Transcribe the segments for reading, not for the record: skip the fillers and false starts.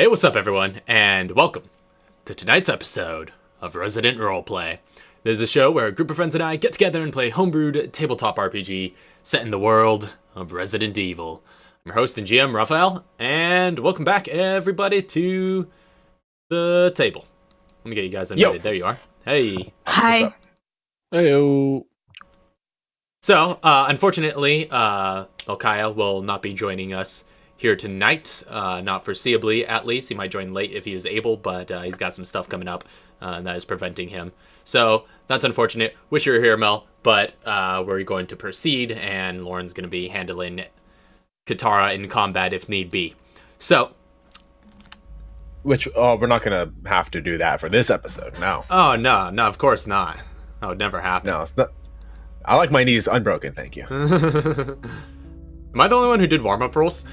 What's up everyone, and welcome to tonight's episode of Resident Roleplay. This is a show where a group of friends and I get together and play homebrewed tabletop RPG set in the world of Resident Evil. I'm your host and GM, Raphael, and welcome back everybody to the table. Let me get you guys invited. There you are. Hey. Hi. Heyo. So, unfortunately, Kyle will not be joining us here tonight, not foreseeably at least. He might join late if he is able, but he's got some stuff coming up that is preventing him. So that's unfortunate. Wish you were here, Mel, but we're going to proceed, and Lauren's going to be handling Katara in combat if need be. So, Which, we're not going to have to do that for this episode, no. oh no, of course not. That would never happen. No, it's not. I like my knees unbroken, thank you. Am I the only one who did warm-up rolls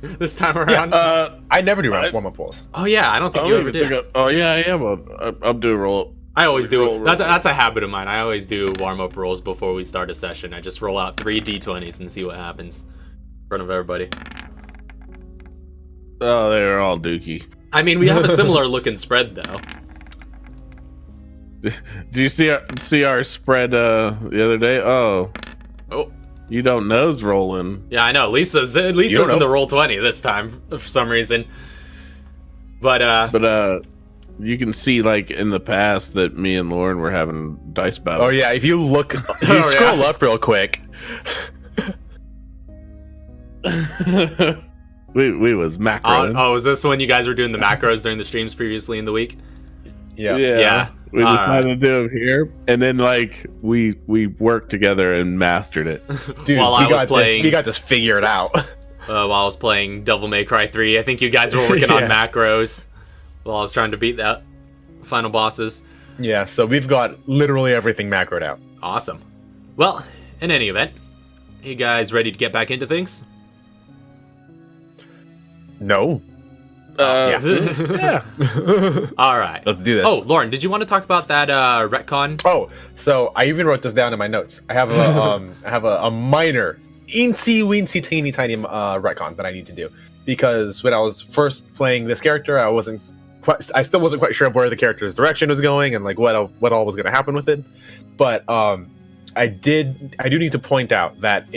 this time around? Yeah, I never do warm-up rolls. Oh yeah, I don't think you ever did. I am. I'll do a roll. I always do. Roll. That's a habit of mine. I always do warm-up rolls before we start a session. I just roll out 3 d20s and see what happens in front of everybody. Oh, they're all dookie. I mean, we have a similar looking spread though. Do you see our spread the other day? Oh, you don't nose rolling. Yeah, I know. Lisa's in the roll 20 this time for some reason. But you can see like in the past that me and Lauren were having dice battles. Oh yeah, if you look, you scroll up real quick. we was macroing. Oh, was this when you guys were doing the macros during the streams previously in the week? Yeah. We decided to do them here, and then like we worked together and mastered it. Dude, we got this figured out. While I was playing Devil May Cry 3, I think you guys were working on macros while I was trying to beat that final bosses. Yeah, so we've got literally everything macroed out. Awesome. Well, in any event, you guys ready to get back into things? No. Yeah. All right. Let's do this. Oh, Lauren, did you want to talk about that retcon? Oh, so I even wrote this down in my notes. I have a minor, teeny tiny retcon that I need to do, because when I was first playing this character, I still wasn't quite sure of where the character's direction was going and like what all was going to happen with it. But I do need to point out that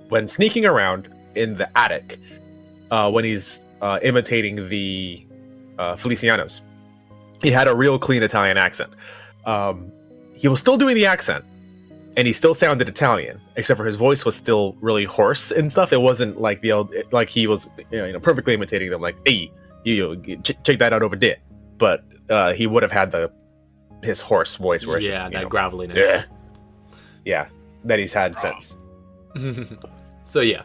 when sneaking around in the attic, when he's imitating the Felicianos, he had a real clean Italian accent. He was still doing the accent, and he still sounded Italian, except for his voice was still really hoarse and stuff. It wasn't like like he was perfectly imitating them, like, hey, you check that out over there. But he would have had his hoarse voice, where it's just, that graveliness. Yeah, that he's had since. So yeah.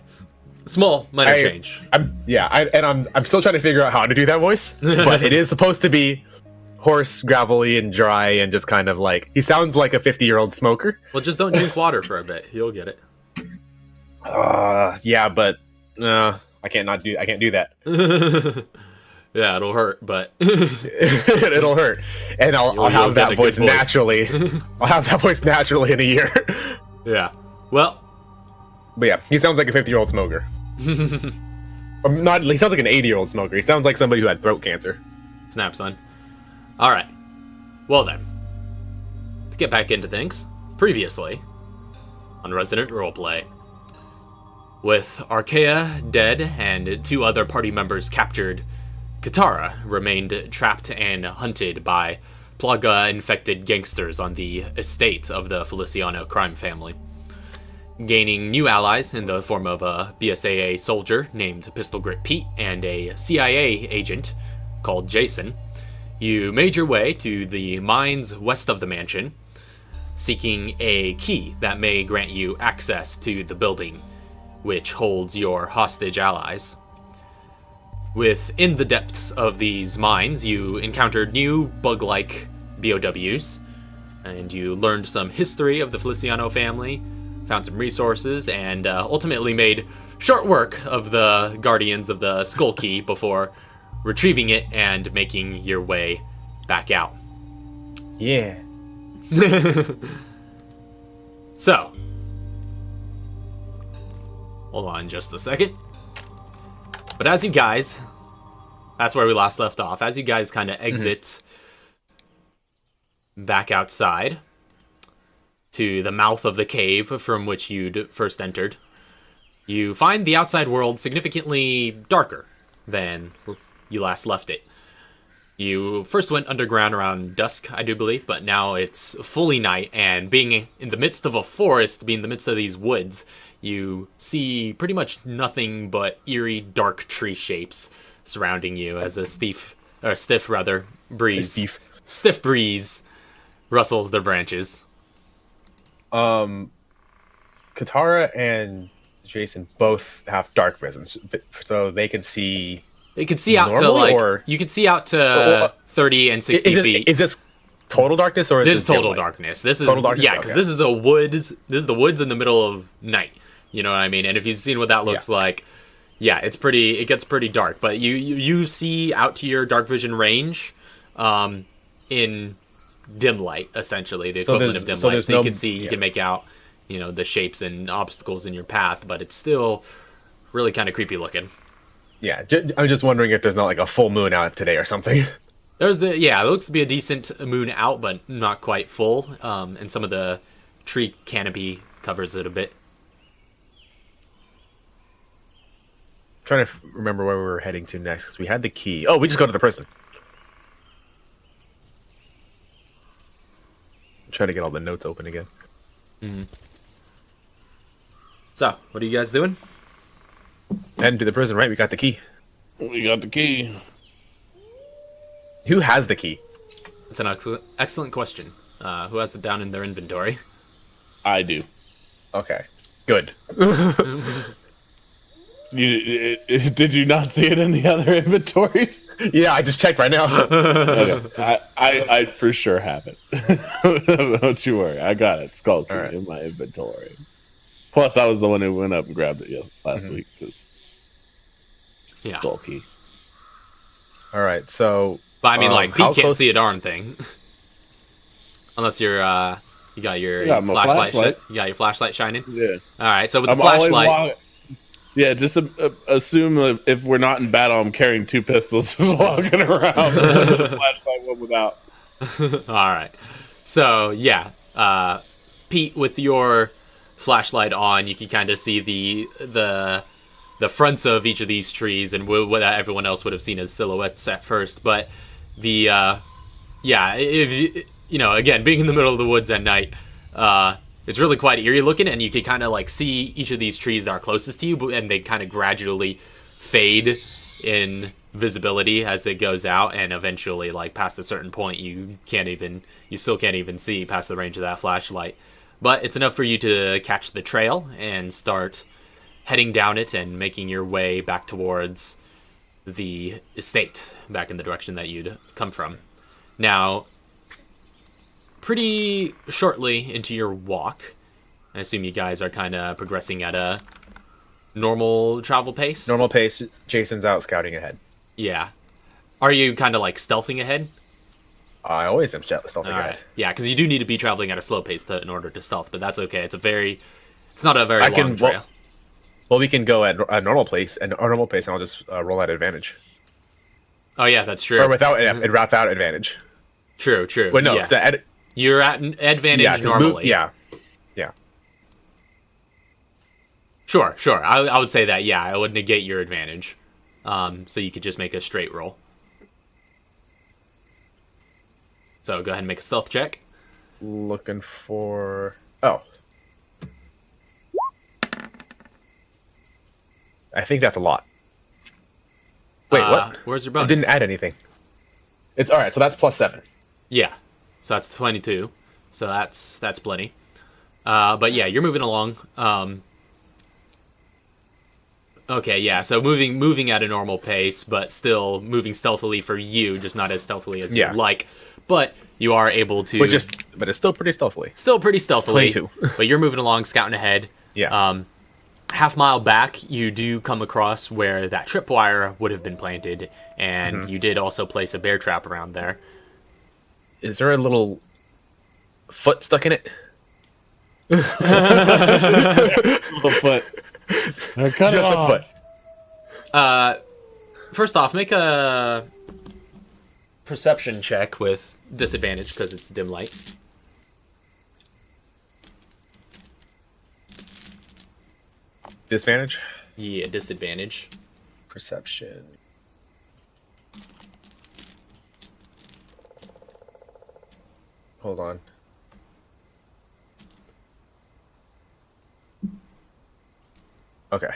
Small, minor change. I'm still trying to figure out how to do that voice, but it is supposed to be hoarse, gravelly, and dry, and just kind of like, he sounds like a 50-year-old smoker. Well, just don't drink water for a bit. You'll get it. Yeah, but I can't do that. Yeah, it'll hurt, but it'll hurt, and I'll have that voice naturally. I'll have that voice naturally in a year. Yeah. Well. But yeah, he sounds like a 50-year-old smoker. He sounds like an 80-year-old smoker. He sounds like somebody who had throat cancer. Snap, son. All right. Well then, to get back into things, previously on Resident Roleplay, with Archaea dead and 2 other party members captured, Katara remained trapped and hunted by Plaga-infected gangsters on the estate of the Feliciano crime family. Gaining new allies in the form of a BSAA soldier named Pistol Grip Pete and a CIA agent called Jason, you made your way to the mines west of the mansion, seeking a key that may grant you access to the building, which holds your hostage allies. Within the depths of these mines, you encountered new bug-like BOWs, and you learned some history of the Feliciano family, found some resources, and ultimately made short work of the Guardians of the Skull Key before retrieving it and making your way back out. Yeah. So, hold on just a second. But as you guys that's where we last left off. As you guys kind of exit back outside to the mouth of the cave from which you'd first entered, you find the outside world significantly darker than you last left it. You first went underground around dusk, I do believe, but now it's fully night, and being in the midst of a forest, being in the midst of these woods, you see pretty much nothing but eerie, dark tree shapes surrounding you as a stiff breeze rustles their branches. Katara and Jason both have dark vision, so they can see. They can see out to you can see out to 30 and 60 feet. Is this total darkness or is this total darkness? This is total darkness? Yeah, because this is a woods. This is the woods in the middle of night. You know what I mean? And if you've seen what that looks like, yeah, it's pretty. It gets pretty dark. But you see out to your dark vision range, in dim light, essentially the equivalent of dim light. So you can see, you can make out, the shapes and obstacles in your path, but it's still really kind of creepy looking. Yeah, I'm just wondering if there's not like a full moon out today or something. It looks to be a decent moon out, but not quite full. And some of the tree canopy covers it a bit. I'm trying to remember where we were heading to next, because we had the key. Oh, we just go to the prison. I'm trying to get all the notes open again. Mm-hmm. So, what are you guys doing? Heading to the prison, right? We got the key. We got the key. Who has the key? That's an excellent question. Who has it down in their inventory? I do. Okay. Good. Did you not see it in the other inventories? Yeah, I just checked right now. Okay. I for sure have it. Don't you worry. I got it. Skull key in my inventory. Plus, I was the one who went up and grabbed it last week. Skull key. All right, so... But I mean, Pete can't see a darn thing. Unless you're, you got your flashlight. You got your flashlight shining? Yeah. All right, so with the flashlight... Yeah, just assume if we're not in battle, I'm carrying 2 pistols just walking around. Flashlight, one without. All right. So, Pete, with your flashlight on, you can kind of see the fronts of each of these trees and what everyone else would have seen as silhouettes at first. But if again, being in the middle of the woods at night, it's really quite eerie looking, and you can kind of see each of these trees that are closest to you, and they kind of gradually fade in visibility as it goes out, and eventually, past a certain point, you still can't even see past the range of that flashlight. But it's enough for you to catch the trail and start heading down it and making your way back towards the estate, back in the direction that you'd come from. Now, pretty shortly into your walk, I assume you guys are kind of progressing at a normal travel pace? Normal pace. Jason's out scouting ahead. Yeah. Are you kind of stealthing ahead? I always am stealthing ahead. Right. Yeah, because you do need to be traveling at a slow pace in order to stealth, but that's okay. It's not a very long trail. Well, we can go at a normal pace, and I'll just roll at advantage. Oh yeah, that's true. Or without advantage. True. Wait, no, you're at an advantage normally. Yeah. Sure. I would say that, I would negate your advantage. So you could just make a straight roll. So go ahead and make a stealth check. Looking for... Oh. I think that's a lot. Wait, what? Where's your bonus? I didn't add anything. It's alright, so that's +7. Yeah. So that's 22. So that's plenty. But yeah, you're moving along. Okay, yeah, so moving at a normal pace, but still moving stealthily for you, just not as stealthily as you'd like. But you are able to... But it's still pretty stealthily. Still pretty stealthily. 22. But you're moving along, scouting ahead. Yeah. Half mile back, you do come across where that tripwire would have been planted, and you did also place a bear trap around there. Is there a little foot stuck in it? Little foot. Just a foot. first off, make a perception check with disadvantage because it's dim light. Disadvantage? Yeah, disadvantage. Perception. Hold on. Okay.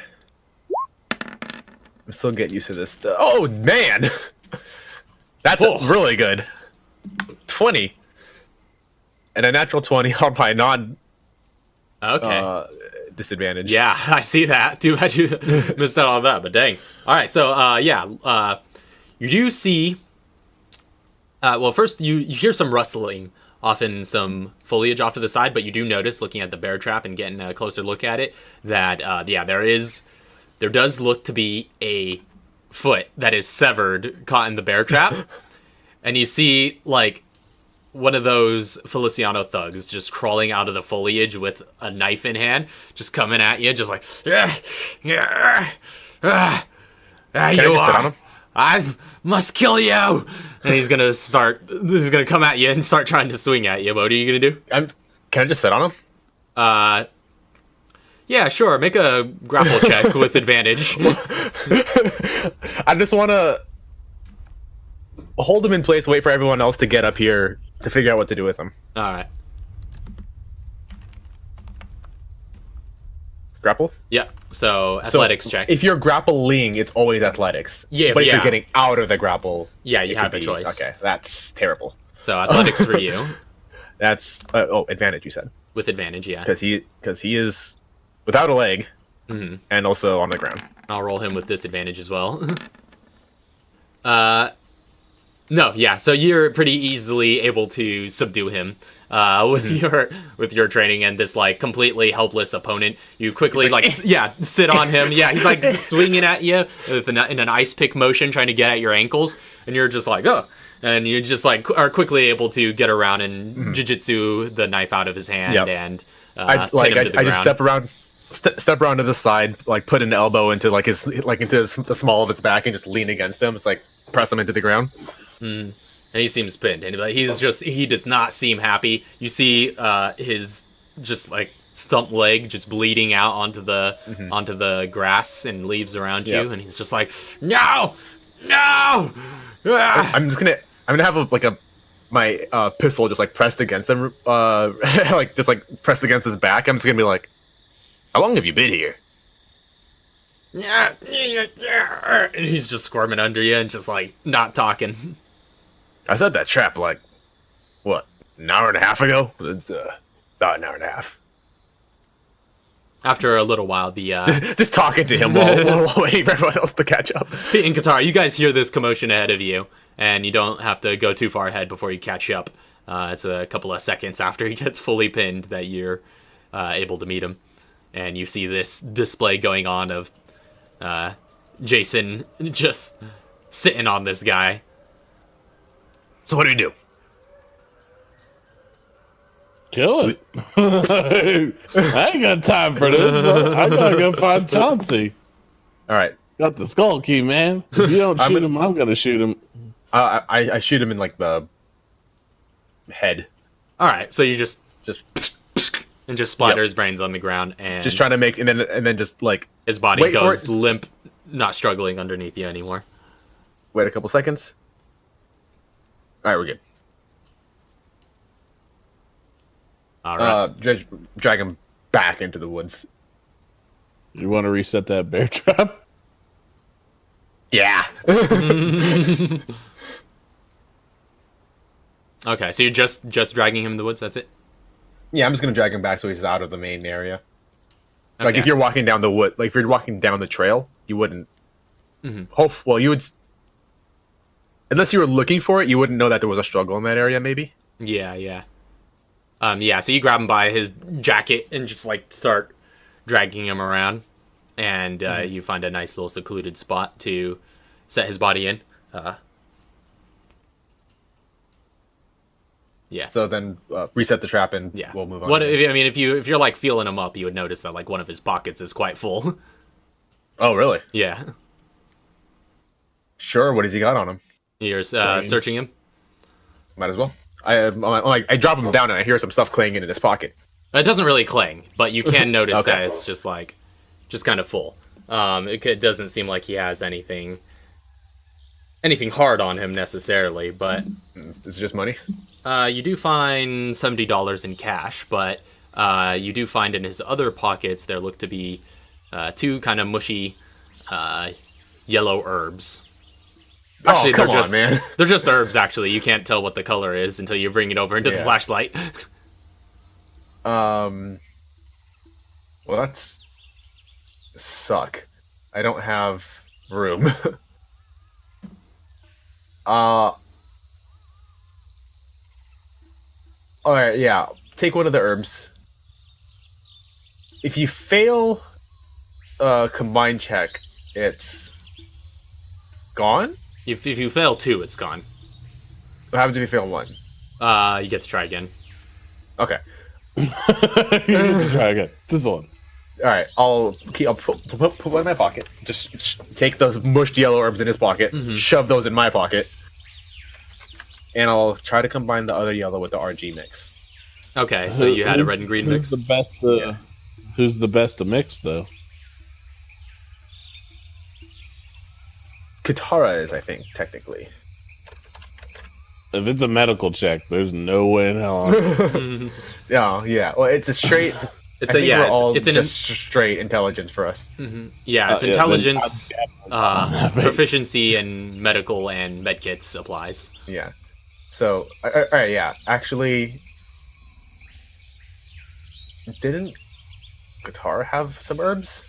I'm still getting used to this stuff. Oh, man! That's really good. 20. And a natural 20 on my disadvantage. Yeah, I see that. Too bad you missed out on that, but dang. All right, so you do see. Well, first you hear some rustling off in some foliage off to the side, but you do notice, looking at the bear trap and getting a closer look at it, that there does look to be a foot that is severed, caught in the bear trap, and you see like one of those Feliciano thugs just crawling out of the foliage with a knife in hand, just coming at you, just like, Can I just sit on him? I must kill you. And he's gonna come at you and start trying to swing at you. What are you gonna do? Can I just sit on him? Yeah, sure. Make a grapple check with advantage. I just want to hold him in place, wait for everyone else to get up here to figure out what to do with him. All right. Grapple? Yeah. So athletics check. If you're grappling, it's always athletics. Yeah, but if you're getting out of the grapple, yeah, you have a choice. Okay, that's terrible. So athletics for you. That's advantage. You said with advantage, yeah. Because he is without a leg, and also on the ground. I'll roll him with disadvantage as well. No, yeah. So you're pretty easily able to subdue him with your training, and this like completely helpless opponent. You quickly sit on him. Yeah, he's like swinging at you in an ice pick motion, trying to get at your ankles, and you're just like, oh, and you just like are quickly able to get around and jujitsu the knife out of his hand and I just step around to the side, like put an elbow into the small of its back and just lean against him. It's like press him into the ground. And he seems pinned, and he does not seem happy. You see his just like stump leg just bleeding out onto the grass and leaves around you, and he's just like, no. I'm gonna have my pistol just like pressed against him, like just like pressed against his back. I'm just gonna be like, how long have you been here? And he's just squirming under you and just like not talking. I set that trap like, what, an hour and a half ago? It's about an hour and a half. After a little while, the just talking to him while waiting for everyone else to catch up. In Qatar, you guys hear this commotion ahead of you, and you don't have to go too far ahead before you catch up. It's a couple of seconds after he gets fully pinned that you're able to meet him, and you see this display going on of Jason just sitting on this guy. So what do we do? Kill it. I ain't got time for this. I gotta go find Chauncey. All right. Got the skull key, man. If you don't shoot him, I'm gonna shoot him. I shoot him in like the head. All right. So you just and just splatter his brains on the ground, and just trying to make and then just like his body goes limp, not struggling underneath you anymore. Wait a couple seconds. All right, we're good. All right. Drag him back into the woods. You want to reset that bear trap? Yeah. Okay, so you're just dragging him in the woods. That's it. Yeah, I'm just gonna drag him back so he's out of the main area. Okay. Like if you're walking down the wood, like if you're walking down the trail, you wouldn't. Well, you would. Unless you were looking for it, you wouldn't know that there was a struggle in that area, maybe? Yeah. So you grab him by his jacket and just, like, start dragging him around. And you find a nice little secluded spot to set his body in. Yeah. So then reset the trap and we'll move on. If you're, like, feeling him up, you would notice that, like, one of his pockets is quite full. Oh, really? Yeah. Sure. What has he got on him? You're searching him. Might as well. I drop him down and I hear some stuff clanging in his pocket. It doesn't really clang, but you can notice Okay. that it's just kind of full. It doesn't seem like he has anything hard on him necessarily, but Is it just money? you do find $70 in cash, but you do find in his other pockets there look to be two kind of mushy yellow herbs. Actually, come on, man. They're just herbs, actually. You can't tell what the color is until you bring it over into the Yeah. flashlight. Well, that's suck. I don't have room. All right, yeah. Take one of the herbs. If you fail a combined check, it's gone. If you fail 2, it's gone. What happens if you fail 1? You get to try again. Okay. Try again. Just one. All right. I'll put one in my pocket. Just take those mushed yellow herbs in his pocket. Shove those in my pocket. And I'll try to combine the other yellow with the RG mix. Okay, so you had a red and green mix. Who's the best to mix though? Katara is, I think, technically. If it's a medical check, there's no way in hell. Yeah. Well, it's a straight. It's an straight intelligence for us. Yeah, it's yeah, intelligence, proficiency, and medical and medkits applies. Yeah. So, all right, yeah. Actually, didn't Katara have some herbs?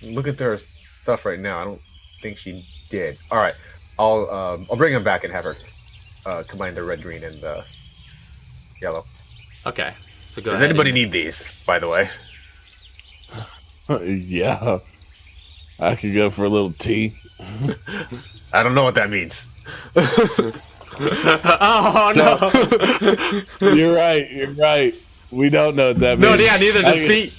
Look at their stuff right now. I don't think she did. All right, I'll bring him back and have her combine the red, green, and the yellow. Okay, so go Does ahead. anybody need these, by the way? Yeah, I could go for a little tea. I don't know what that means. Oh no! You're right. We don't know what that means. No, yeah, neither does Pete.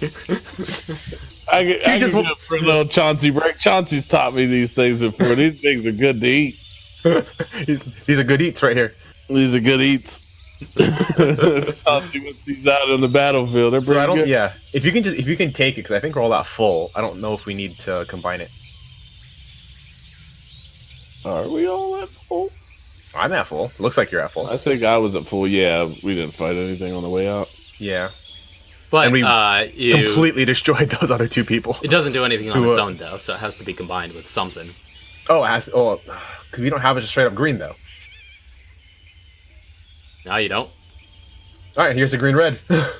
I could just go for a little Chauncey break. Chauncey's taught me these things before. These things are good to eat. These are good eats right here. These are good eats. Chauncey once he's out on the battlefield, they're So pretty good. Yeah, if you can take it, because I think we're all at full. I don't know if we need to combine it. Are we all at full? I'm at full. Looks like you're at full. I think I was at full. Yeah, we didn't fight anything on the way out. Yeah. But And we you completely destroyed those other two people. it doesn't do anything on Who, its own though, so it has to be combined with something. Oh, it has. Oh, because we don't have it straight up green though. No, you don't. All right, here's the green red, The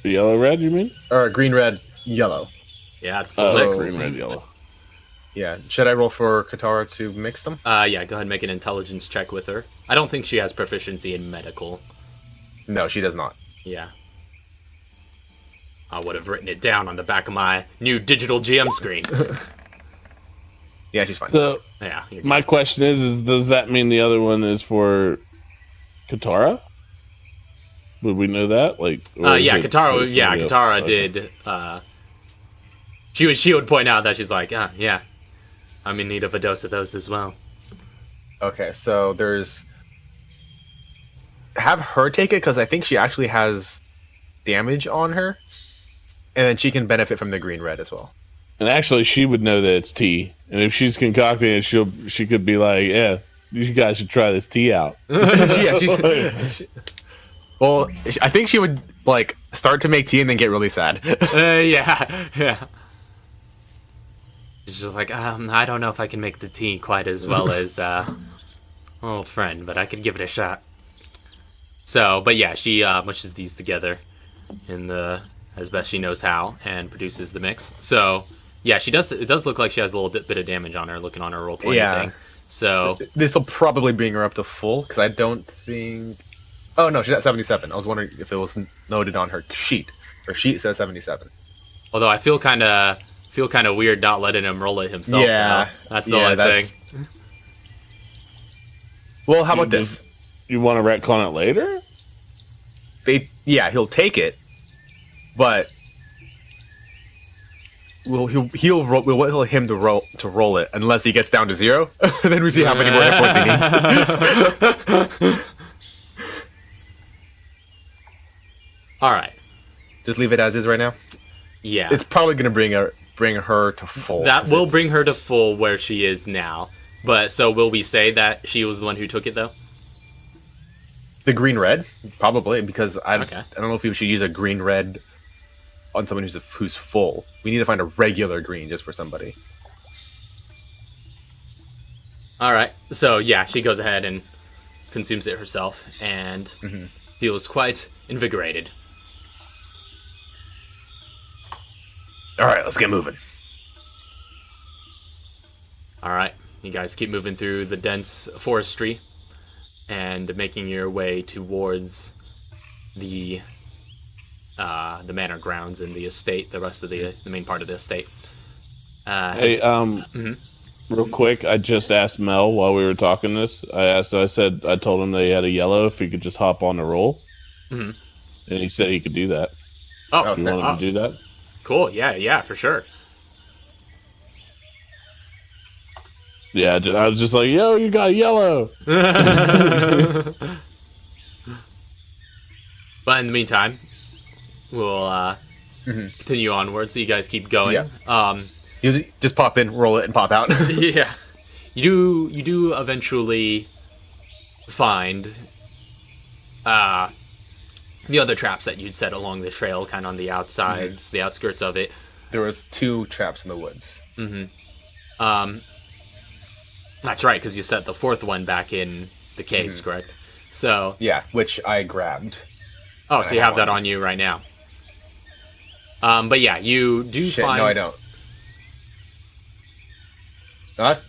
yellow red, you mean? or green red yellow. Yeah, it's full Oh, mix. green red yellow. Yeah. Should I roll for Katara to mix them? Yeah, go ahead and make an intelligence check with her. I don't think she has proficiency in medical. No, she does not. Yeah. I would have written it down on the back of my new digital GM screen. Yeah, she's fine. So Yeah. you're my question is does that mean the other one is for Katara? Would we know that? Like, or is yeah, it Katara. for Yeah, somebody else? Katara Okay. did. She would point out that she's like, yeah, I'm in need of a dose of those as well. Okay, so there's. Have her take it because I think she actually has damage on her, and then she can benefit from the green red as well. And actually, she would know that it's tea. And if she's concocting it, she could be like, "Yeah, you guys should try this tea out." Well, I think she would like start to make tea and then get really sad. Yeah. She's just like, I don't know if I can make the tea quite as well as old friend, but I could give it a shot. So, but yeah, she mushes these together as best she knows how and produces the mix. So, yeah, she does. It does look like she has a little bit of damage on her, looking on her roll 20 Yeah. thing. So, This will probably bring her up to full because I don't think. Oh no, she's at 77. I was wondering if it was noted on her sheet. Her sheet says 77. although I feel kind of weird not letting him roll it himself. Yeah, though. That's the only thing. Well, how about this? You want to retcon it later? He'll take it, but we'll wait him to roll it unless he gets down to 0, and then we see how many more hit points he needs. All right. Just leave it as is right now. Yeah. It's probably gonna bring her to full. That will bring her to full where she is now. But so will we say that she was the one who took it though? The green red, probably, because I don't know if we should use a green red on someone who's full. We need to find a regular green just for somebody. All right. So yeah, she goes ahead and consumes it herself and feels quite invigorated. All right, let's get moving. All right, you guys keep moving through the dense forestry and making your way towards the manor grounds and the estate, the rest of the main part of the estate. Hey, real quick, I just asked Mel while we were talking this. I told him they had a yellow if he could just hop on the roll, and he said he could do that. Oh, you want him to do that? Cool. Yeah, for sure. Yeah, I was just like, yo, you got yellow. But in the meantime, we'll continue onward. So you guys keep going. Yeah. You just pop in, roll it, and pop out. Yeah. You do eventually find the other traps that you'd set along the trail, kind of on the outsides, the outskirts of it. There was 2 traps in the woods. That's right, because you set the 4th one back in the caves, correct? So yeah, which I grabbed. Oh, so you have that on you right now. But yeah, you do find... No, I don't.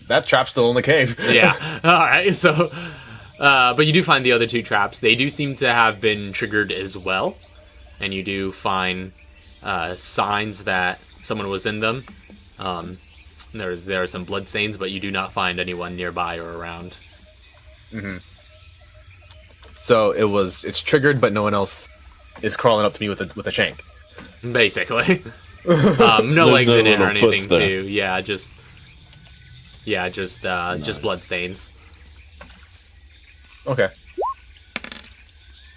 That trap's still in the cave. Yeah. All right. So, but you do find the other 2 traps. They do seem to have been triggered as well, and you do find signs that someone was in them. There are some blood stains, but you do not find anyone nearby or around. So it's triggered, but no one else is crawling up to me with a shank. Basically, no legs in it or anything too. Yeah, just blood stains. Okay.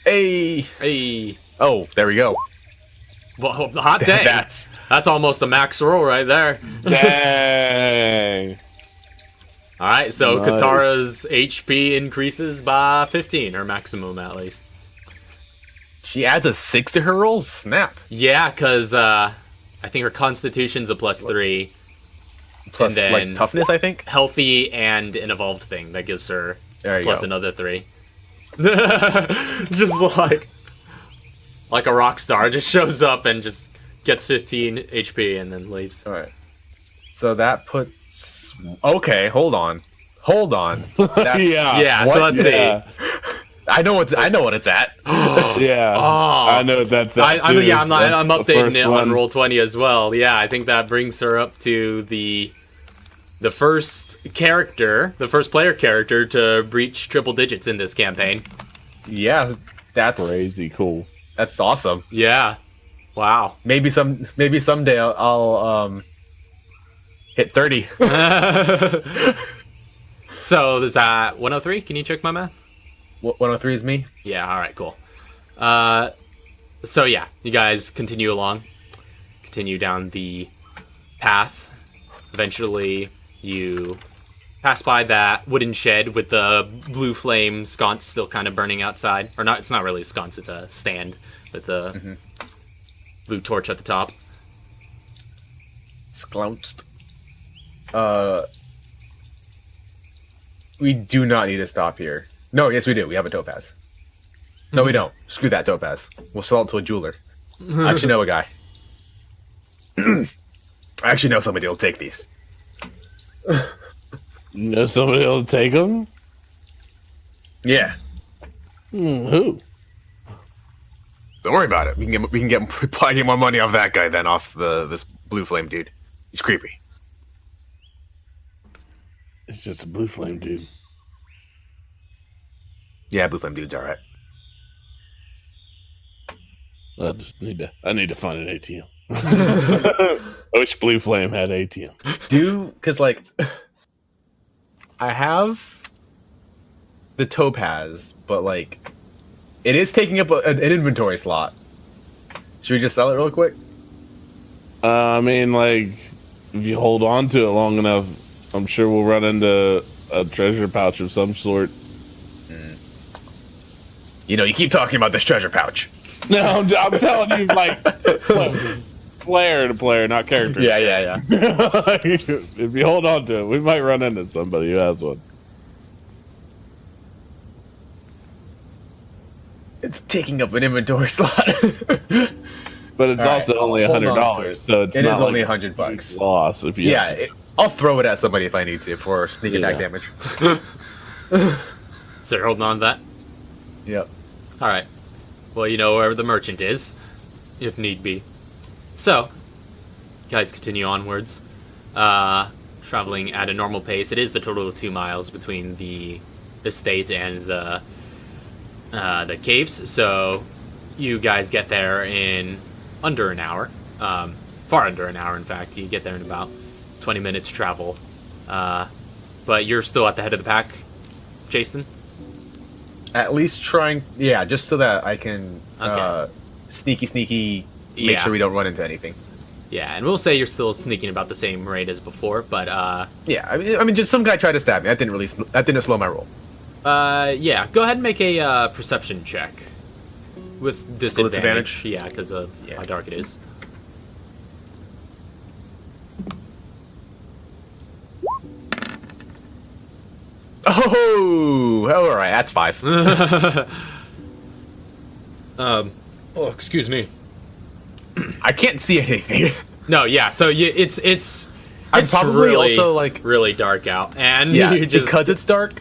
Hey. Oh, there we go. Well, hot day. That's almost a max roll right there. Dang. All right, so Nice. Katara's HP increases by 15, her maximum at least. She adds a 6 to her rolls? Snap. Yeah, because I think her Constitution's a +3. Plus, then like, toughness, I think? Healthy and an evolved thing that gives her plus another 3. Just like a rock star, just shows up and just gets 15 HP and then leaves. All right. So that puts... Okay, hold on. That's... Yeah. So let's see. I know what it's at. Yeah. Oh. I know what that's at. I'm too. I'm That's the updating first it one. on Roll20 as well. Yeah, I think that brings her up to the first player character to breach triple digits in this campaign. Yeah, that's Crazy cool. That's awesome. Yeah. Wow. Maybe someday I'll hit 30. So is that 103? Can you check my math? 103 is me. Yeah. All right. Cool. So yeah, you guys continue down the path. Eventually, you pass by that wooden shed with the blue flame sconce still kind of burning outside. Or not, it's not really a sconce, it's a stand with the blue torch at the top. Sclounced. We do not need to stop here. No, yes we do. We have a topaz. No, we don't. Screw that topaz. We'll sell it to a jeweler. I actually know a guy. I actually know somebody who'll take these. You know somebody will take them? Yeah. Who? Don't worry about it. We can probably get more money off that guy than off this blue flame dude. He's creepy. It's just a blue flame dude. Yeah, blue flame dude's all right. I need to find an ATM. I wish Blue Flame had ATM. Because like, I have the Topaz, but like, it is taking up an inventory slot. Should we just sell it real quick? I mean, like, if you hold on to it long enough, I'm sure we'll run into a treasure pouch of some sort. You know, you keep talking about this treasure pouch. No, I'm telling you, like, player to player, not character. Yeah. If you hold on to it, we might run into somebody who has one. It's taking up an inventory slot. But it's also only $100, so it's not only like $100. Loss if you. I'll throw it at somebody if I need to for sneak attack damage. So you're holding on to that? Yep. All right. Well, you know where the merchant is, if need be. So, guys, continue onwards, traveling at a normal pace. It is a total of 2 miles between the estate and the caves. So, you guys get there in under an hour, far under an hour. In fact, you get there in about 20 minutes travel. But you're still at the head of the pack, Jason. At least trying, just so that I can sneaky make sure we don't run into anything. Yeah, and we'll say you're still sneaking about the same rate as before, but yeah, I mean, just some guy tried to stab me. That didn't slow my roll. Yeah, go ahead and make a perception check with disadvantage. Disadvantage? Yeah, because of how dark it is. Oh, all right, that's 5. Oh, excuse me. I can't see anything. No, yeah. So it's probably really, also like really dark out, and because it's dark.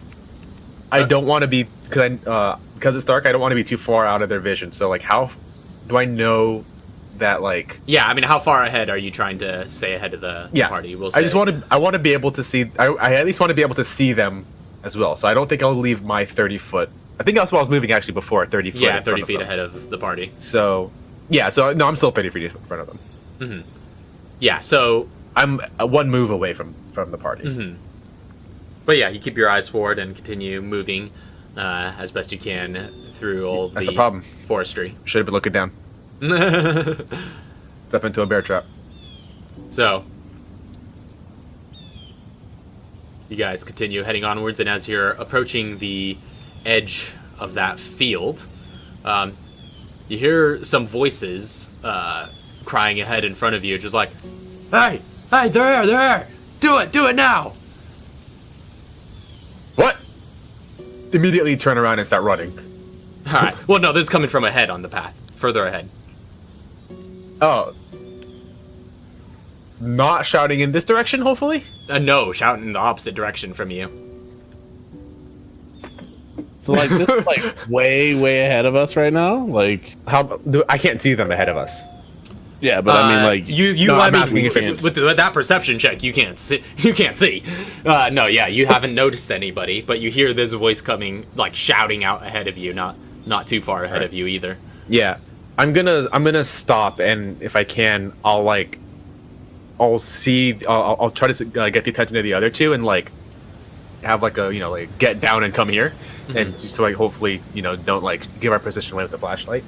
I don't want to be because it's dark. I don't want to be too far out of their vision. So like, how do I know that like? Yeah, I mean, how far ahead are you trying to stay ahead of the party? We'll say. I want to be able to see. I at least want to be able to see them as well. So I don't think I'll leave my 30-foot. I think that's what I was moving actually before 30 feet. Yeah, 30 feet ahead of the party. So yeah, no, I'm still 30 feet in front of them. Mm-hmm. Yeah, so I'm one move away from the party. Mm-hmm. But yeah, you keep your eyes forward and continue moving as best you can through all That's the problem. Forestry. Should have been looking down. Step into a bear trap. So you guys continue heading onwards, and as you're approaching the edge of that field, you hear some voices crying ahead in front of you, just like, "Hey, they're here! Do it now!" What? Immediately turn around and start running. All right. Well, no, this is coming from ahead on the path, further ahead. Oh. Not shouting in this direction, hopefully? No, shouting in the opposite direction from you. So, like, this is, like, way ahead of us right now? Like, I can't see them ahead of us. Yeah, but I mean, like... I'm asking if it's... With that perception check, you can't see. No, yeah, you haven't noticed anybody, but you hear this voice coming, like, shouting out ahead of you, not too far ahead of you either. Yeah. I'm gonna stop, and if I can, I'll try to get the attention of the other two, and, like, have, like, a, like, get down and come here. Mm-hmm. And so, like, hopefully, don't, like, give our position away with the flashlight.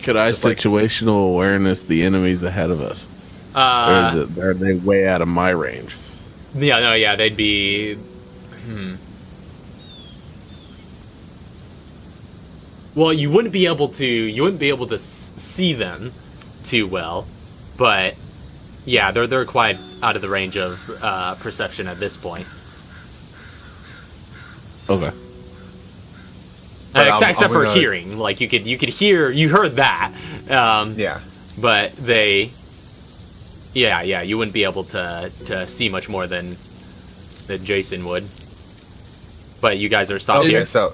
Could I situational awareness the enemies ahead of us? Or are they way out of my range? Yeah, no, yeah, they'd be... Well, you wouldn't be able to see them too well, but yeah, they're quite out of the range of perception at this point. Okay. Except for hearing, like you heard that. Yeah. But you wouldn't be able to see much more than Jason would. But you guys are stopped here. So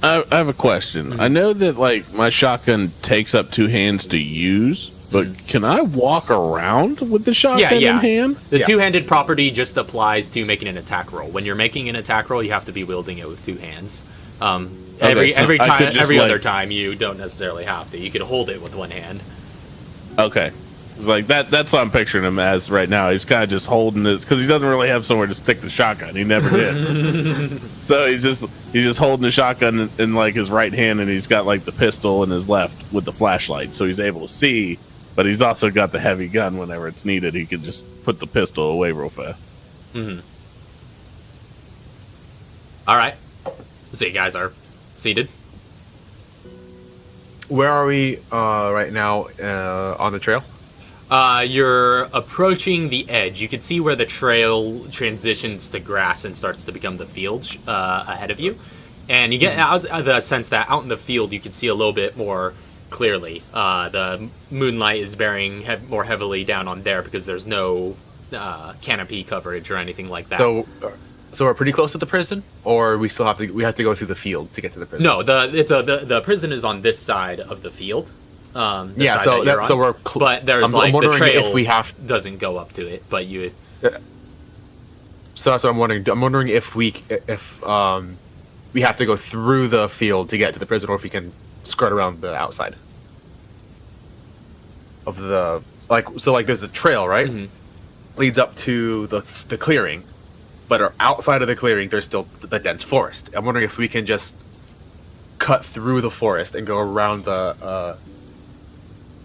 I have a question. I know that, like, my shotgun takes up 2 hands to use, but can I walk around with the shotgun in hand? The two-handed property just applies to making an attack roll. When you're making an attack roll, you have to be wielding it with 2 hands. Every other time, you don't necessarily have to. You could hold it with 1 hand. Okay. It's like that's what I'm picturing him as right now. He's kind of just holding this because he doesn't really have somewhere to stick the shotgun. He never did. So he's just holding the shotgun in like his right hand, and he's got like the pistol in his left with the flashlight, so he's able to see. But he's also got the heavy gun whenever it's needed. He can just put the pistol away real fast. Mm-hmm. All right. So you guys are seated. Where are we right now on the trail? You're approaching the edge. You can see where the trail transitions to grass and starts to become the field ahead of you. And you get out the sense that out in the field you can see a little bit more clearly. The moonlight is bearing more heavily down on there because there's no canopy coverage or anything like that. So we're pretty close to the prison, or we have to go through the field to get to the prison. No, the prison is on this side of the field. But there's I'm the trail if we doesn't go up to it, but you. So that's what I'm wondering. I'm wondering if we have to go through the field to get to the prison, or if we can skirt around the outside of the there's a trail, right? Mm-hmm. Leads up to the clearing. But outside of the clearing, there's still the dense forest. I'm wondering if we can just cut through the forest and go around the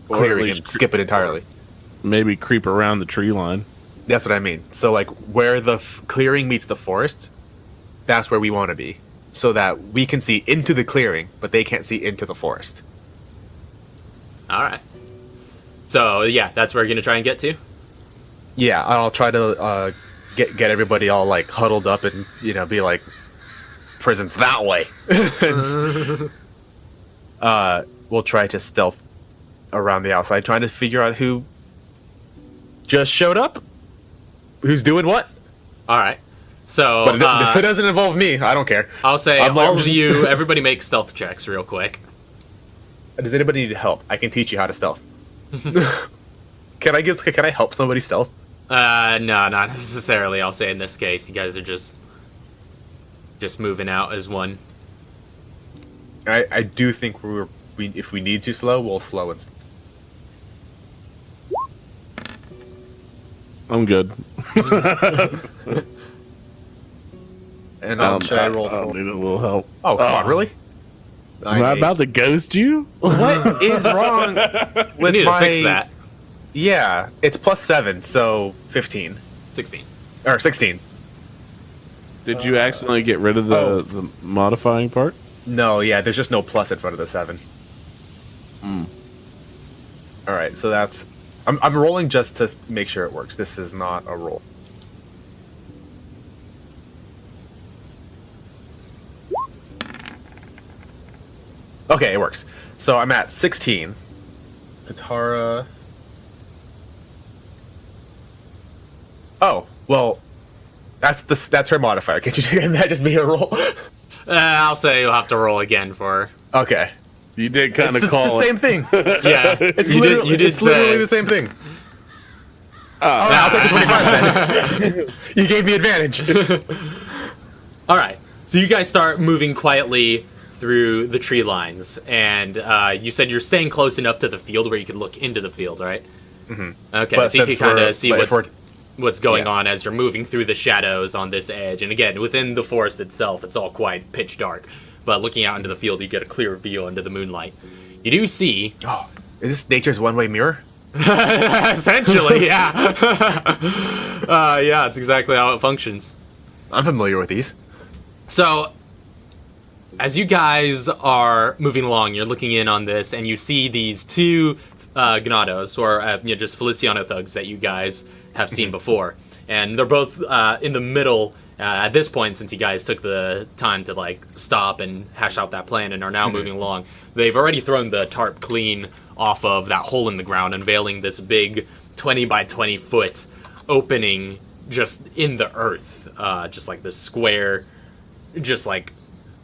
clearing and skip it entirely. Maybe creep around the tree line. That's what I mean. So, like, where the clearing meets the forest, that's where we want to be. So that we can see into the clearing, but they can't see into the forest. All right. So, yeah, that's where you're going to try and get to? Yeah, I'll try to... Get everybody all like huddled up and be like, prison's that way. We'll try to stealth around the outside, trying to figure out who just showed up, who's doing what. All right. So, but if it doesn't involve me, I don't care. I'll say all of you, everybody make stealth checks real quick. Does anybody need help? I can teach you how to stealth. Can I help somebody stealth? No, not necessarily. I'll say in this case, you guys are just moving out as one. I do think if we need to slow, we'll slow it. I'm good. And should I roll? I'll need a little help. Oh, come on, really? Am I about to ghost you? What is wrong with we need to fix that. Yeah, it's +7, so 15. 16. Or 16. Did you accidentally get rid of the modifying part? No, yeah, there's just no plus in front of the 7. Alright, so that's... I'm rolling just to make sure it works. This is not a roll. Okay, it works. So I'm at 16. Katara... Oh, well, that's her modifier. Can't that just be a roll? I'll say you'll have to roll again for... Okay. You did kind of call it. It's the same thing. Yeah. It's literally the same thing. I'll take the 25 then. You gave me advantage. All right. So you guys start moving quietly through the tree lines. And you said you're staying close enough to the field where you can look into the field, right? Mm-hmm. Okay, so you can kind of see what's going on as you're moving through the shadows on this edge. And again, within the forest itself, it's all quite pitch dark. But looking out into the field, you get a clear view under the moonlight. You do see... Oh, is this nature's one-way mirror? Essentially, yeah. Yeah, it's exactly how it functions. I'm familiar with these. So, as you guys are moving along, you're looking in on this, and you see these two Gnados, or just Feliciano thugs that you guys have seen before. And they're both in the middle at this point, since you guys took the time to like stop and hash out that plan and are now moving along. They've already thrown the tarp clean off of that hole in the ground, unveiling this big 20 by 20 foot opening just in the earth. Just like this square, just like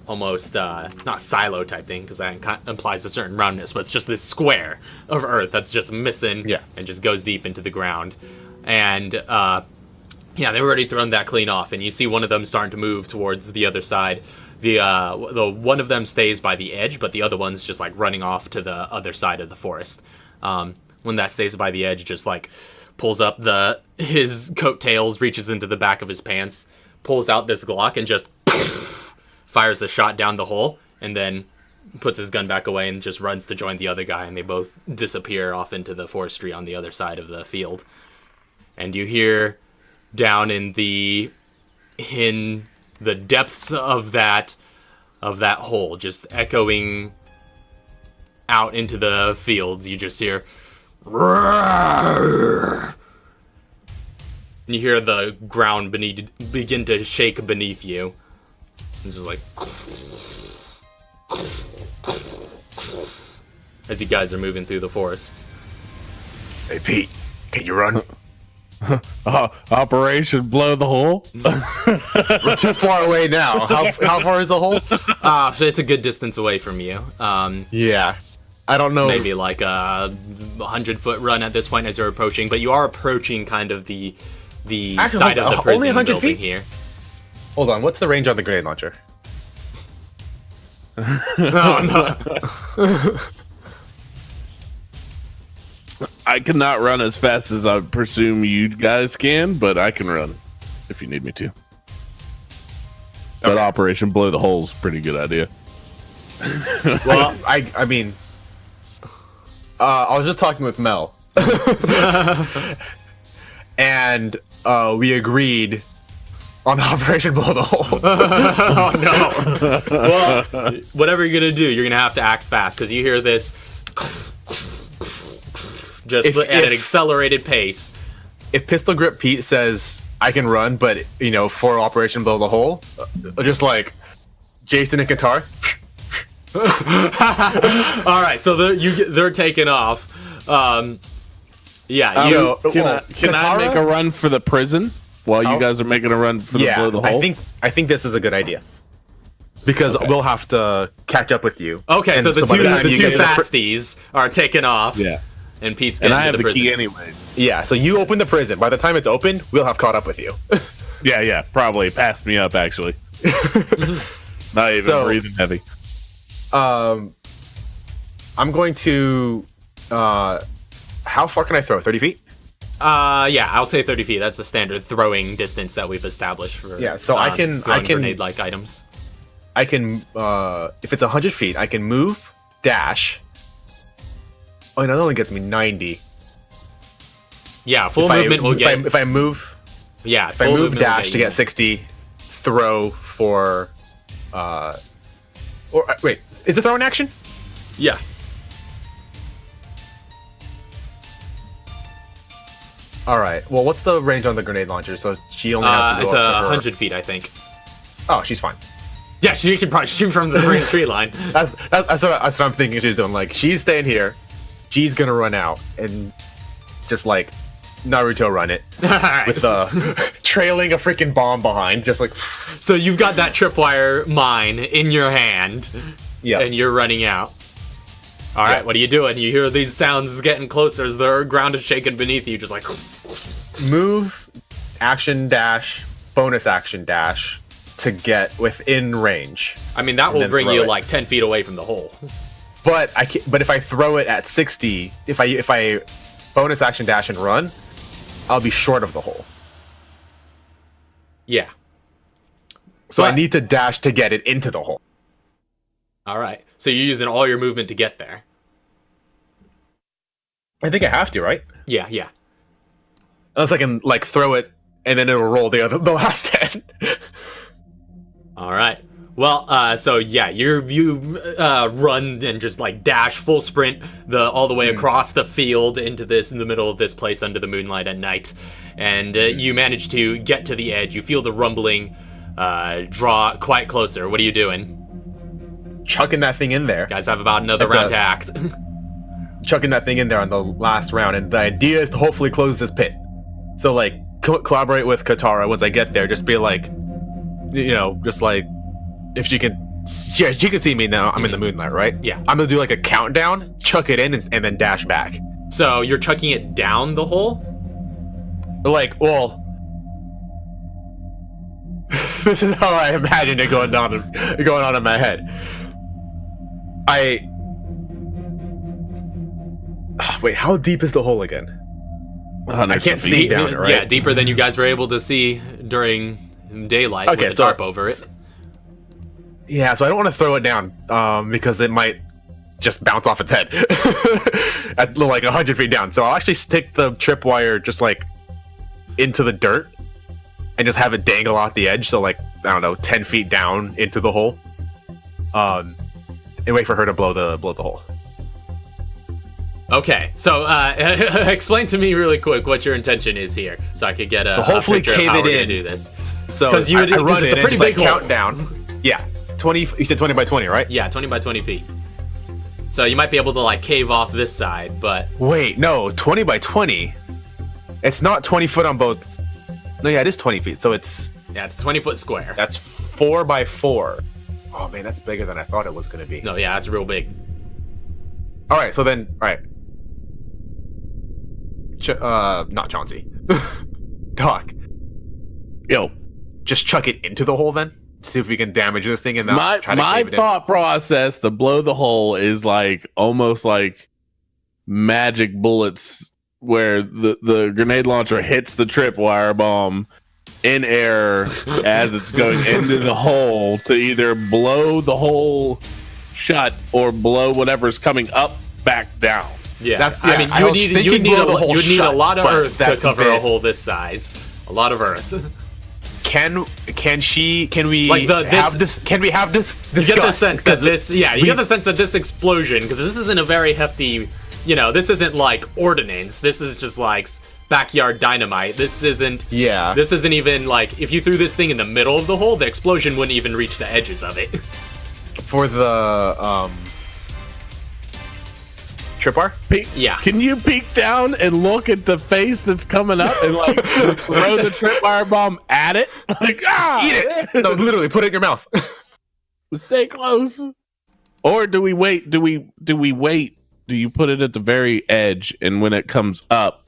almost not silo type thing, because that implies a certain roundness, but it's just this square of earth that's just missing and just goes deep into the ground. And yeah, they've already thrown that clean off, and you see one of them starting to move towards the other side. The one of them stays by the edge, but the other one's just like running off to the other side of the forest. when that stays by the edge, just like pulls up his coattails, reaches into the back of his pants, pulls out this Glock, and just fires the shot down the hole, and then puts his gun back away and just runs to join the other guy, and they both disappear off into the forestry on the other side of the field. And you hear down in the depths of that hole, just echoing out into the fields, you just hear roar! And you hear the ground begin to shake beneath you. It's just like as you guys are moving through the forests. Hey Pete, can you run? Operation blow the hole. We're too far away now. How far is the hole? It's a good distance away from you. Yeah, I don't know. Maybe like a 100-foot run at this point as you're approaching, but you are approaching kind of the side of the prison only 100 building feet? here. Hold on, what's the range on the grenade launcher? Oh no! I cannot run as fast as I presume you guys can, but I can run if you need me to. That Operation blow the hole is a pretty good idea. Well, I mean, I was just talking with Mel, and we agreed on Operation Blow the Hole. Oh no! Well, whatever you're gonna do, you're gonna have to act fast because you hear this just at an accelerated pace. If Pistol Grip Pete says I can run, but for Operation Blow the Hole, just like Jason and Qatar. All right, so they're taking off. Yeah, can I make a run for the prison while you guys are making a run for the blow the hole? I think this is a good idea because we'll have to catch up with you. Okay, so the by two time you get to the fasties are taking off. Yeah, and Pete's and getting I have to the prison. key anyway. Yeah, so you open the prison. By the time it's open, we'll have caught up with you. Yeah, probably passed me up actually. Not even breathing heavy. I'm going to. How far can I throw? 30 feet? Yeah, I'll say 30 feet. That's the standard throwing distance that we've established for. Yeah, so I can grenade-like items. I can if it's 100 feet, I can move, dash. Oh, no, that only gets me 90. Yeah, full movement will get. If I move. Yeah, if I move dash to get 60, throw for. Or wait, is it throw an action? Yeah. All right. Well, what's the range on the grenade launcher? So she only has to go it's up to her. 100 feet, I think. Oh, she's fine. Yeah, she can probably shoot from the tree line. That's what I'm thinking she's doing. Like, she's staying here. G's gonna run out and just like Naruto run it with trailing a freaking bomb behind, just like. So you've got that tripwire mine in your hand, and you're running out. All right, what are you doing? You hear these sounds getting closer as the ground is shaking beneath you, just like. Move, action dash, bonus action dash to get within range. I mean, that will bring you like 10 feet away from the hole. But if I throw it at 60, if I bonus action dash and run, I'll be short of the hole. Yeah. So I need to dash to get it into the hole. All right. So you're using all your movement to get there. I think I have to, right? Yeah. Unless I can like throw it and then it'll roll the last 10. All right. Well, so yeah, you run and just like dash full sprint all the way across the field in the middle of this place under the moonlight at night, and you manage to get to the edge. You feel the rumbling draw quite closer. What are you doing? Chucking that thing in there. You guys have about another round to act. Chucking that thing in there on the last round, and the idea is to hopefully close this pit. So like collaborate with Katara once I get there. Just be like, just like. If she can see me now. I'm in the moonlight, right? Yeah. I'm gonna do like a countdown, chuck it in, and then dash back. So you're chucking it down the hole? Like, well, this is how I imagined it going on in my head. Wait, how deep is the hole again? I can't see down it, right? Yeah, deeper than you guys were able to see during daylight with the tarp over it. Yeah, so I don't want to throw it down because it might just bounce off its head at like 100 feet down. So I'll actually stick the tripwire just like into the dirt and just have it dangle off the edge. So like, I don't know, 10 feet down into the hole. And wait for her to blow the hole. Okay, so explain to me really quick what your intention is here, so I could get a hopefully picture cave of how it we're in. gonna do this. So because I run it's it a pretty big countdown. Yeah, 20. You said 20 by 20, right? Yeah, 20 by 20 feet. So you might be able to like cave off this side, but wait, no, 20 by 20. It's not 20 foot on both. No, yeah, it is 20 feet. So it's a 20-foot square. That's 4 by 4. Oh man, that's bigger than I thought it was gonna be. No, yeah, that's real big. All right, so then, all right. Not Chauncey. Doc. Yo, just chuck it into the hole then. See if we can damage this thing and my thought process to blow the hole is like almost like magic bullets, where the grenade launcher hits the tripwire bomb in air as it's going into the hole to either blow the hole shut or blow whatever's coming up back down. Yeah, I mean, you would need a lot of earth to cover a hole this size. A lot of earth. Can we like have this? Can we have this discussed? You get the sense that this, you get the sense that this explosion, because this isn't a very hefty, this isn't like ordnance. This is just like backyard dynamite. This isn't even like, if you threw this thing in the middle of the hole, the explosion wouldn't even reach the edges of it. For the tripwire? Yeah. Can you peek down and look at the face that's coming up and like throw the tripwire bomb at it? Like, eat it! No, literally, put it in your mouth. Stay close. Or do we wait? Do we wait? Do you put it at the very edge, and when it comes up,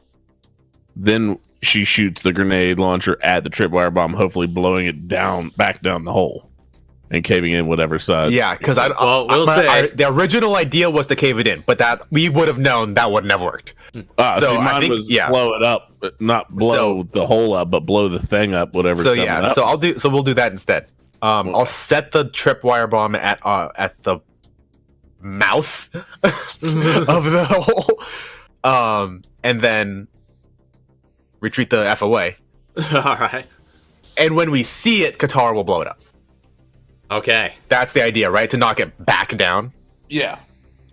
then she shoots the grenade launcher at the tripwire bomb, hopefully blowing it back down the hole and caving in whatever side. Yeah, because the original idea was to cave it in, but that we would have known that wouldn't have worked. So mine was blow it up, but not blow the hole up, but blow the thing up, whatever. So yeah, up. So we'll do that instead. I'll set the tripwire bomb at the mouth of the hole, and then retreat the F away. All right. And when we see it, Katara will blow it up. Okay. That's the idea, right? To knock it back down. Yeah.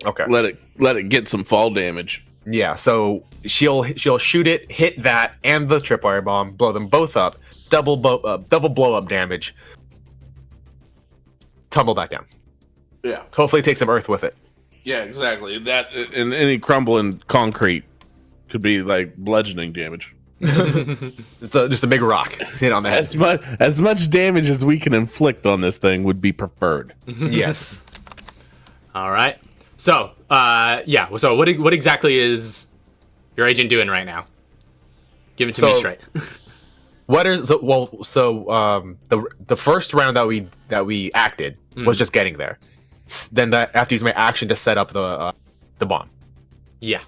Okay. Let it get some fall damage. Yeah. So she'll shoot it, hit that and the tripwire bomb, blow them both up, double blow up damage, tumble back down. Yeah. Hopefully take some earth with it. Yeah, exactly. That and any crumbling concrete could be like bludgeoning damage. Just a big rock hit on the head. As much damage as we can inflict on this thing would be preferred. Yes. All right. So, So, what exactly is your agent doing right now? Give it to me straight. The first round that we acted was just getting there. Then I have to use my action to set up the bomb. Yeah.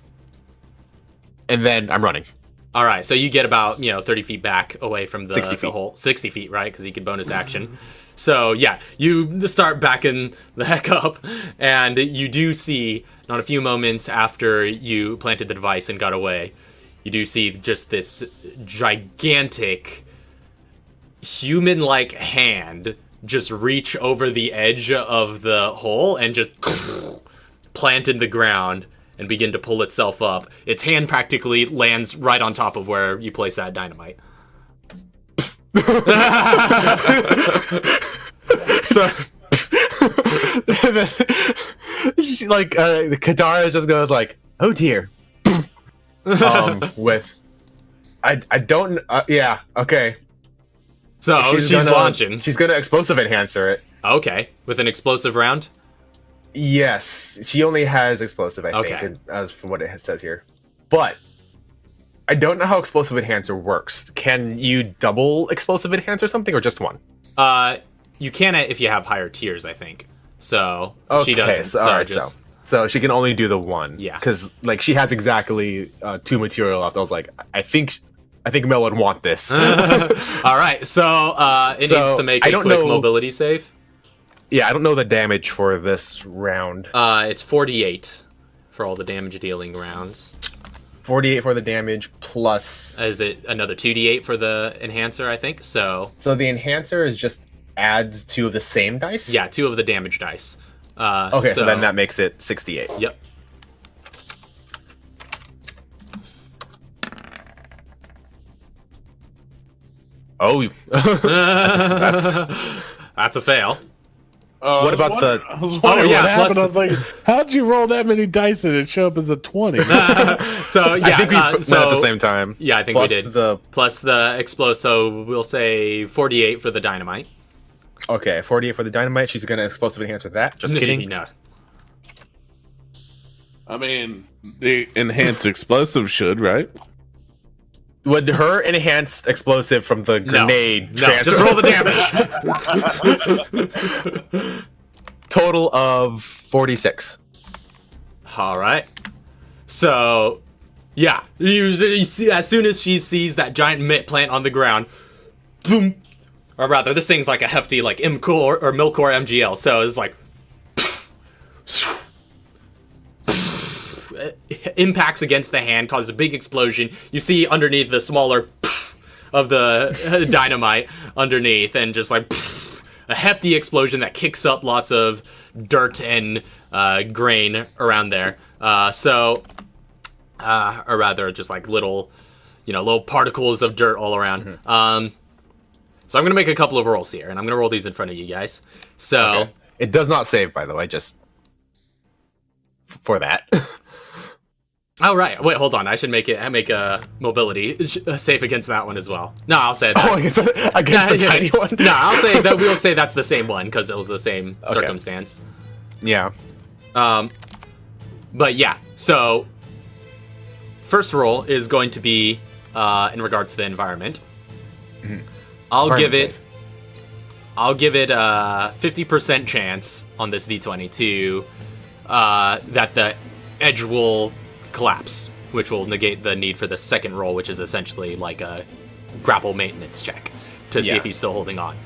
And then I'm running. All right, so you get about 30 feet back away from the 60 feet. hole. 60 feet, right? Because you can bonus action. So yeah, you start backing the heck up, and you do see, not a few moments after you planted the device and got away, you do see just this gigantic human-like hand just reach over the edge of the hole and just plant in the ground and begin to pull itself up. Its hand practically lands right on top of where you place that dynamite. So, she, like, the Katara just goes like, "Oh dear." With, I don't, yeah, okay. So she's launching. She's gonna explosive enhancer it. Okay, with an explosive round. Yes, she only has explosive, I think, as from what it says here. But I don't know how explosive enhancer works. Can you double explosive enhancer something, or just one? You can if you have higher tiers, I think. So okay, she doesn't. So So she can only do the one. Yeah. Because like she has exactly 2 material left. I was like, I think Mel would want this. All right, so it needs to make a quick mobility save. Yeah, I don't know the damage for this round. It's 48 for all the damage dealing rounds. 48 for the damage plus. Is it another 2d8 for the enhancer? I think so. So the enhancer is just adds 2 of the same dice. Yeah, 2 of the damage dice. Okay, so then that makes it 68. Yep. Oh, that's a fail. What about the? I was wondering what happened. I was like, "How'd you roll that many dice and it show up as a 20?" So yeah, I think we went at the same time. Yeah, I think we did. Plus the explode. So we'll say 48 for the dynamite. Okay, 48 for the dynamite. She's gonna explosive enhance with that. Just kidding. No. I mean, the enhanced explosive should, right? Would her enhanced explosive from the grenade transfer? Just roll the damage. Total of 46. All right. So, yeah, you see, as soon as she sees that giant mitt plant on the ground, boom, or rather, this thing's like a hefty like M-core or Milcore MGL, so it's like impacts against the hand, causes a big explosion. You see underneath the smaller of the dynamite underneath, and just like a hefty explosion that kicks up lots of dirt and grain around there. Or rather, just like little particles of dirt all around. Mm-hmm. So I'm gonna make a couple of rolls here, and I'm gonna roll these in front of you guys. So okay. It does not save, by the way, just for that. Oh, right. Wait, hold on. I should make a mobility safe against that one as well. No, I'll say that. Oh, against the tiny one? No, I'll say that we'll say that's the same one because it was the same circumstance. Yeah. But yeah, so first roll is going to be in regards to the environment. Mm-hmm. I'll give it a 50% chance on this D20 to that the edge will collapse, which will negate the need for the second roll, which is essentially like a grapple maintenance check to see if he's still holding on.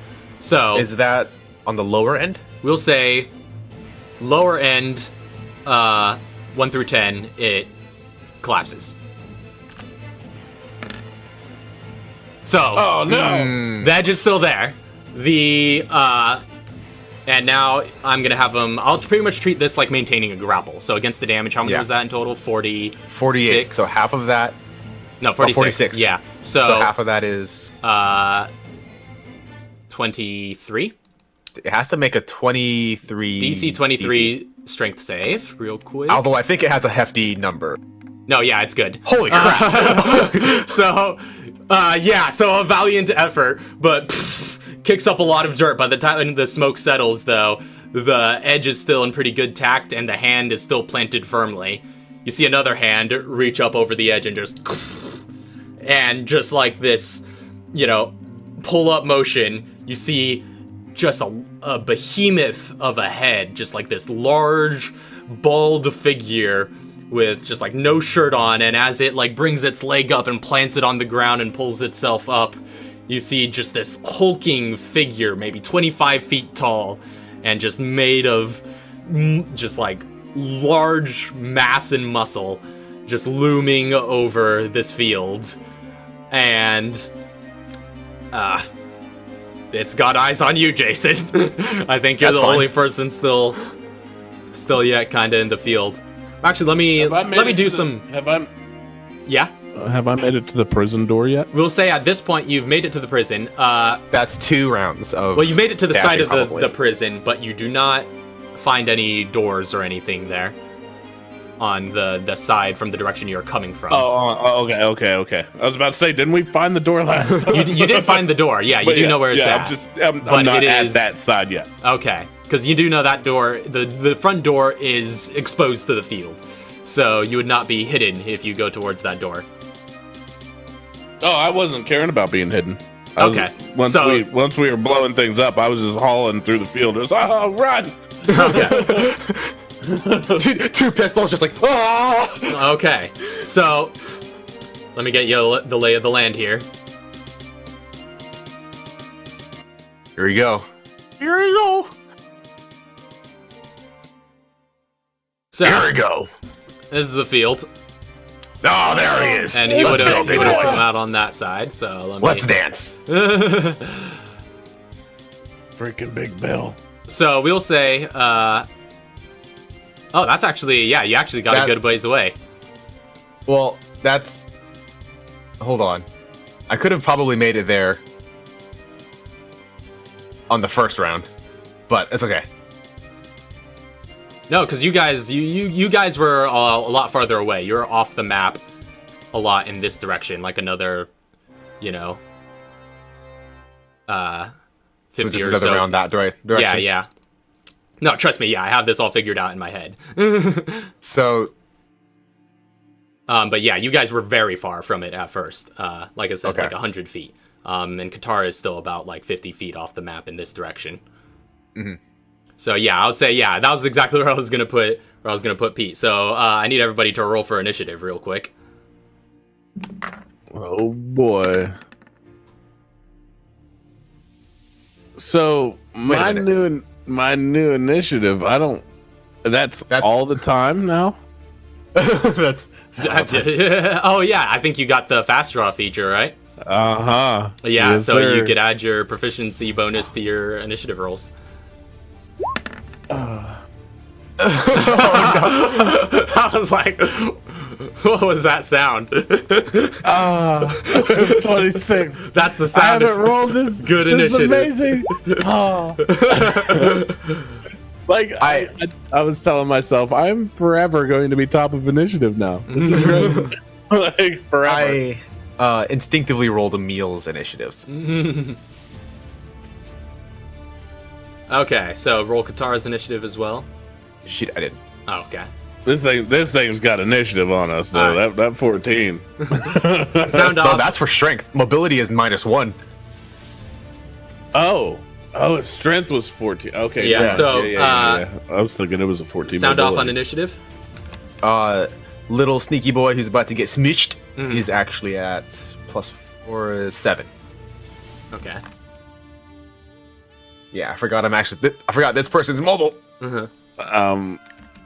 So is that on the lower end? We'll say lower end 1 through 10, it collapses. So oh no, the edge is still there. And now I'm going to have them... I'll pretty much treat this like maintaining a grapple. So against the damage, how much was that in total? 48. So half of that... No, 46. 46. Yeah. So half of that is... 23? It has to make a 23... DC 23 strength save, real quick. Although I think it has a hefty number. No, yeah, it's good. Holy crap! So a valiant effort, but... kicks up a lot of dirt. By the time the smoke settles, though, the edge is still in pretty good tact, and the hand is still planted firmly. You see another hand reach up over the edge and just like this, pull-up motion, you see just a behemoth of a head, just like this large, bald figure with just like no shirt on, and as it like brings its leg up and plants it on the ground and pulls itself up, you see just this hulking figure, maybe 25 feet tall, and just made of just like large mass and muscle, just looming over this field. And it's got eyes on you, Jason. I think you're the only person still yet kind of in the field. Actually, let me do some. Yeah. Have I made it to the prison door yet? We'll say at this point you've made it to the prison. That's 2 rounds of... Well, you made it to the side of the prison, but you do not find any doors or anything there on the side from the direction you're coming from. Okay. I was about to say, didn't we find the door last time? You did find the door, yeah. You know where it's at. I'm not at that side yet. Okay, because you do know that door, the front door is exposed to the field. So you would not be hidden if you go towards that door. Oh, I wasn't caring about being hidden. Once we were blowing things up, I was just hauling through the field. It was, run! Okay. Two pistols, just like ah. Okay, so let me get you the lay of the land here. Here we go. Here we go. So here we go. This is the field. Oh, there he is. And he would have come out on that side. So let's dance. Freaking Big Bill. So we'll say, oh, that's actually, yeah, you actually got a good ways away. Well, that's... Hold on. I could have probably made it there on the first round, but it's okay. No, because you guys were a lot farther away. You were off the map a lot in this direction, like another, you know, 50 so just or another so. round that direction. Yeah, yeah. No, trust me, yeah, I have this all figured out in my head. So... but yeah, you guys were very far from it at first. Like I said, okay. like 100 feet. And Katara is still about like 50 feet off the map in this direction. Mm-hmm. So yeah, I would say yeah, that was exactly where I was gonna put Pete. So I need everybody to roll for initiative real quick. Oh boy. So my new initiative. I don't. That's all the time now. that's oh yeah, I think you got the fast draw feature, right? Uh-huh. Yeah, yes, so sir. you could add your proficiency bonus to your initiative rolls. I was like, what was that sound? 26. That's the sound. I haven't rolled this. Good this initiative. Is amazing. Like I was telling myself, I'm forever going to be top of initiative now. This is great. Like forever. I instinctively rolled a meals initiatives. Okay, so roll Katara's initiative as well. Shit, I didn't. Oh, okay. This thing's got initiative on us though. Right. That 14. Sound off. So that's for strength. Mobility is -1. Oh, its strength was 14. Okay. Yeah, so, yeah. I was thinking it was a 14. Sound mobility. off on initiative. Little sneaky boy who's about to get smished is actually at +4 is 7. Okay. Yeah, I forgot I forgot this person's mobile.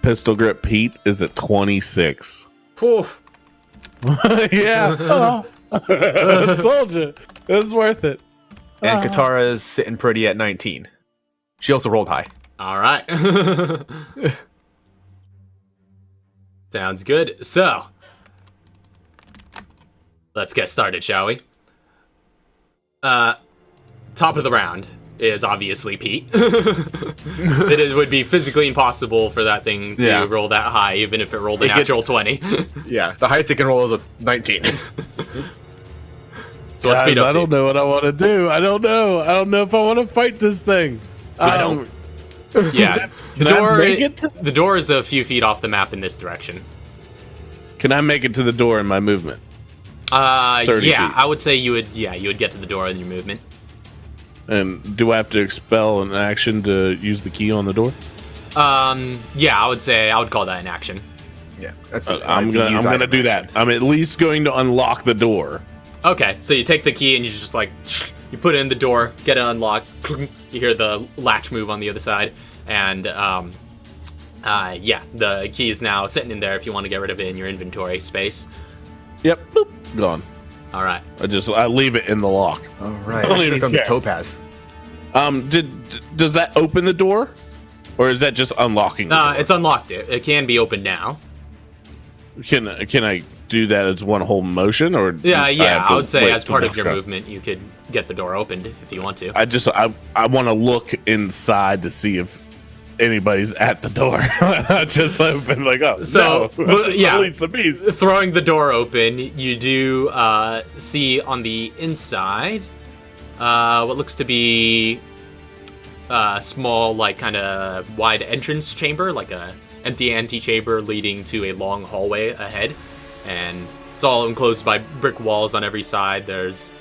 Pistol grip Pete is at 26. Whew. Yeah. I told you. It's worth it. And Katara is sitting pretty at 19. She also rolled high. All right. Sounds good. So, let's get started, shall we? Top of the round is obviously Pete. It would be physically impossible for that thing to roll that high, even if it rolled a natural 20. Yeah, the highest it can roll is a 19. So what's Pete up to? I don't know what I want to do. I don't know. I don't know if I want to fight this thing. I don't. Yeah, the door is a few feet off the map in this direction. Can I make it to the door in my movement? 30 feet. I would say you would get to the door in your movement. And do I have to expel an action to use the key on the door? Yeah, I would call that an action. Yeah, that's. I'm gonna do that. I'm at least going to unlock the door. Okay, so you take the key and you just like you put it in the door, get it unlocked. You hear the latch move on the other side, and yeah, the key is now sitting in there. If you want to get rid of it in your inventory space. Yep, boop, gone. All right. I leave it in the lock. All right. I don't even on the care. topaz. Does that open the door, or is that just unlocking? The door? It's unlocked. It can be opened now. Can I do that as one whole motion, or yeah? I would say wait as part of your Okay. movement, you could get the door opened if you want to. I want to look inside to see if anybody's at the door. Not just open like So, no, yeah. release the beast. Throwing the door open, you do see on the inside what looks to be a small, like, kind of wide entrance chamber, like a empty antechamber leading to a long hallway ahead, and it's all enclosed by brick walls on every side. There's,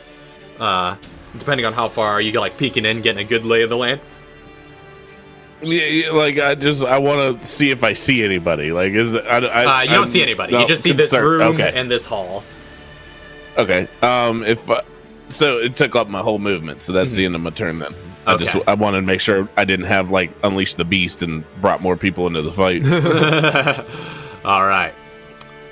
depending on how far you get, like, peeking in, getting a good lay of the land. Like I want to see if I see anybody. Like you don't see anybody. You just see this room and this hall. Okay. So it took up my whole movement. So that's the end of my turn then. Okay. I wanted to make sure I didn't have like unleashed the beast and brought more people into the fight. All right.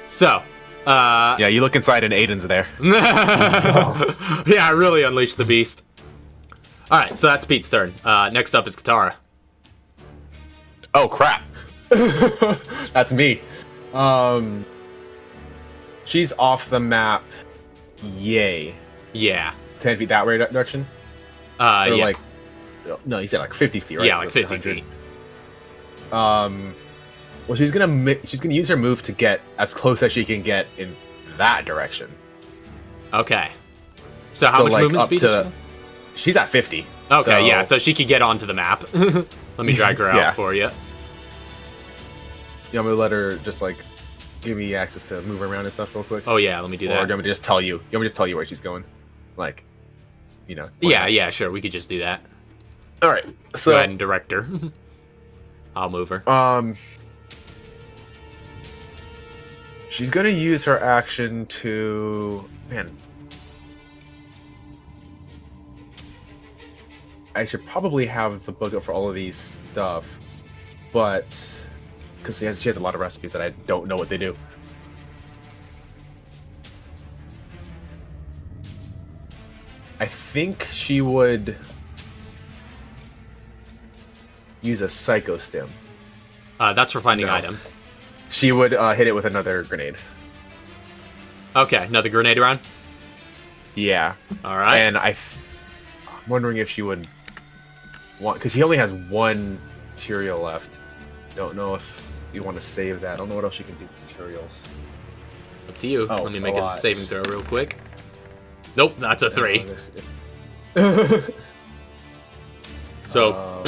So. Yeah, you look inside and Aiden's there. Yeah, I really unleashed the beast. All right, so that's Pete's turn. Next up is Katara. Oh crap! That's me. She's off the map. Yay. Yeah. 10 feet that way direction. Yeah. Like, no, you said like 50 feet, right? Yeah, like 50 feet. Well, she's gonna use her move to get as close as she can get in that direction. Okay. So how much movement speed? She's at 50. Okay, yeah, so she could get onto the map. Let me drag her out for you. You want me to let her just like give me access to move around and stuff real quick? Oh yeah, let me do that. Or do you want me to just tell you? You want me to just tell you where she's going? Like, you know. Yeah, sure. We could just do that. All right. So go ahead and direct her. I'll move her. She's gonna use her action to I should probably have the book up for all of these stuff, but because she has a lot of recipes that I don't know what they do. I think she would use a Psycho Stim. That's for finding items. She would hit it with another grenade. Okay, another grenade round? Yeah. All right. And I'm wondering if she would want... Because he only has one material left. Don't know if you want to save that. I don't know what else you can do with materials. Up to you. Let me make a saving throw real quick. Nope, that's a 3. So...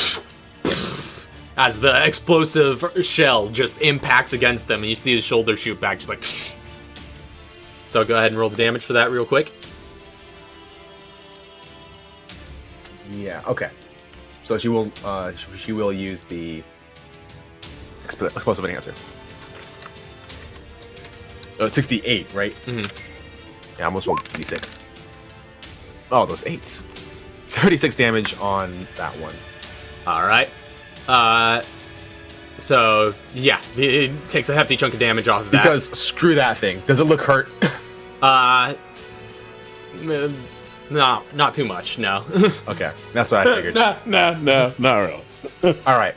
as the explosive shell just impacts against him, and you see his shoulder shoot back, just like... So go ahead and roll the damage for that real quick. Yeah, okay. So she will use the explosive enhancer. 68, right? Mm-hmm. Yeah, I almost rolled d6. Oh, those 8s. 36 damage on that one. All right. So yeah, it takes a hefty chunk of damage off of that. Because screw that thing. Does it look hurt? No, not too much. No. Okay, that's what I figured. No, not really. All right,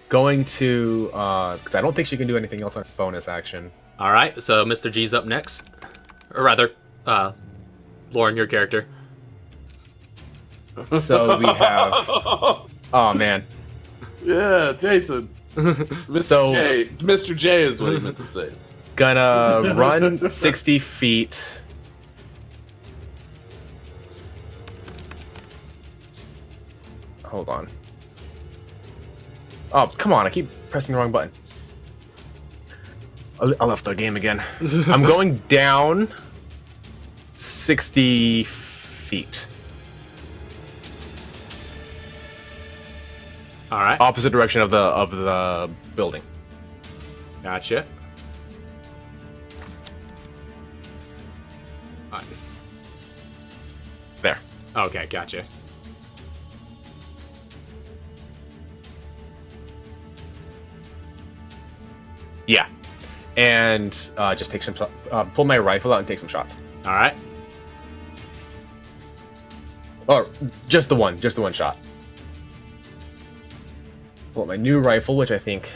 going to because I don't think she can do anything else on her bonus action. All right, so Mr. G's up next, or rather, Lauren, your character. So we have. Oh man. Yeah, Jason. Mr. J is what he meant to say. Gonna run 60 feet. Hold on. Oh, come on. I keep pressing the wrong button. I left the game again. I'm going down 60 feet. All right. Opposite direction of the building. Gotcha. There. Okay, gotcha. Yeah. And just take some pull my rifle out and take some shots. All right. Or just the one shot. Pull out my new rifle, which I think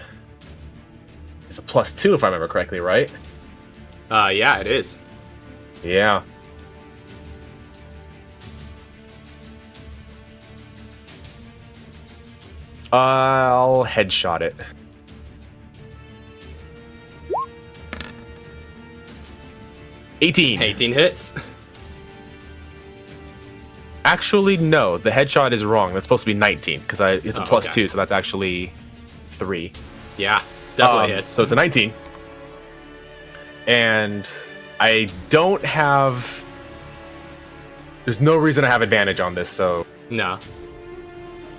is a +2 if I remember correctly, right? Yeah, it is. Yeah. I'll headshot it. $18 hits. Actually, no. The headshot is wrong. That's supposed to be 19 because it's a +2, okay. So that's actually 3. Yeah, definitely hits. So it's a 19. And I don't have... There's no reason to have advantage on this, so... No.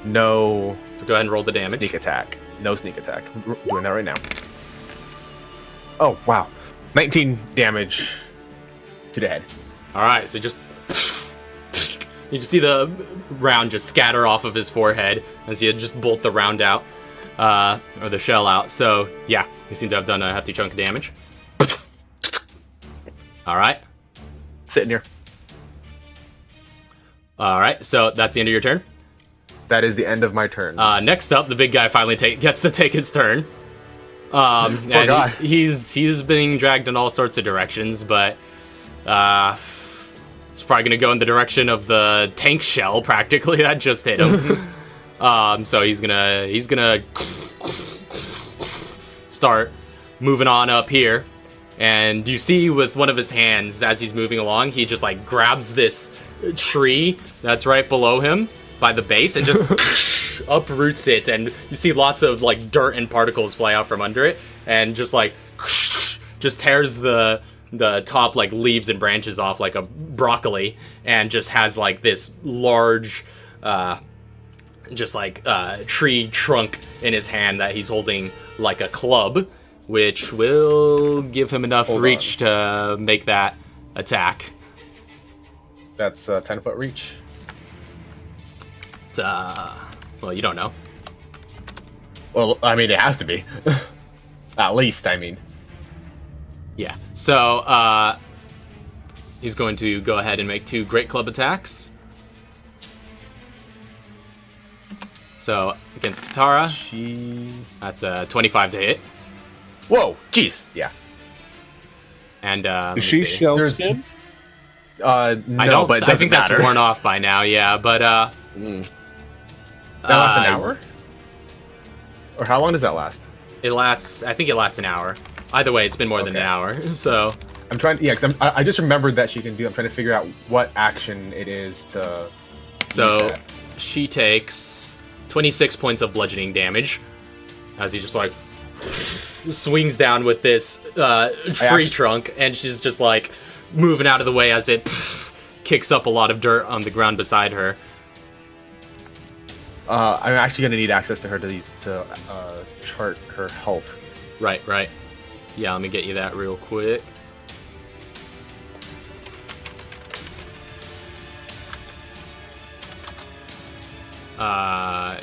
No. So go ahead and roll the damage. Sneak attack. No sneak attack. Doing that right now. Oh, wow. 19 damage to the head. All right, so just you just see the round just scatter off of his forehead as you just bolt the round out, or the shell out. So yeah, you seem to have done a hefty chunk of damage. All right, Sitting here. all right. So that's the end of your turn. That is the end of my turn. Next up, the big guy finally gets to take his turn. And guy. he's being dragged in all sorts of directions, but it's probably gonna go in the direction of the tank shell. Practically, that just hit him. So he's gonna start moving on up here, and you see with one of his hands as he's moving along, he just like grabs this tree that's right below him by the base and just uproots it, and you see lots of like dirt and particles fly out from under it, and just like just tears the top like leaves and branches off like a broccoli, and just has like this large tree trunk in his hand that he's holding like a club, which will give him enough reach to make that attack. That's a 10-foot reach. Well, you don't know. Well, I mean, it has to be. At least, I mean. Yeah. So, he's going to go ahead and make 2 great club attacks. So, against Katara, that's a 25 to hit. Whoa, jeez, yeah. And, Is she shell skin? No, I think that's worn off by now, yeah, but, That lasts an hour? Or how long does that last? I think it lasts an hour. Either way, it's been more than an hour, so... I'm trying, yeah, because I just remembered that she can do, I'm trying to figure out what action it is to So, use that. she takes 26 points of bludgeoning damage, as he just, like, swings down with this tree trunk, and she's just, like, moving out of the way as it kicks up a lot of dirt on the ground beside her. I'm actually going to need access to her to chart her health. Right. Yeah, let me get you that real quick. I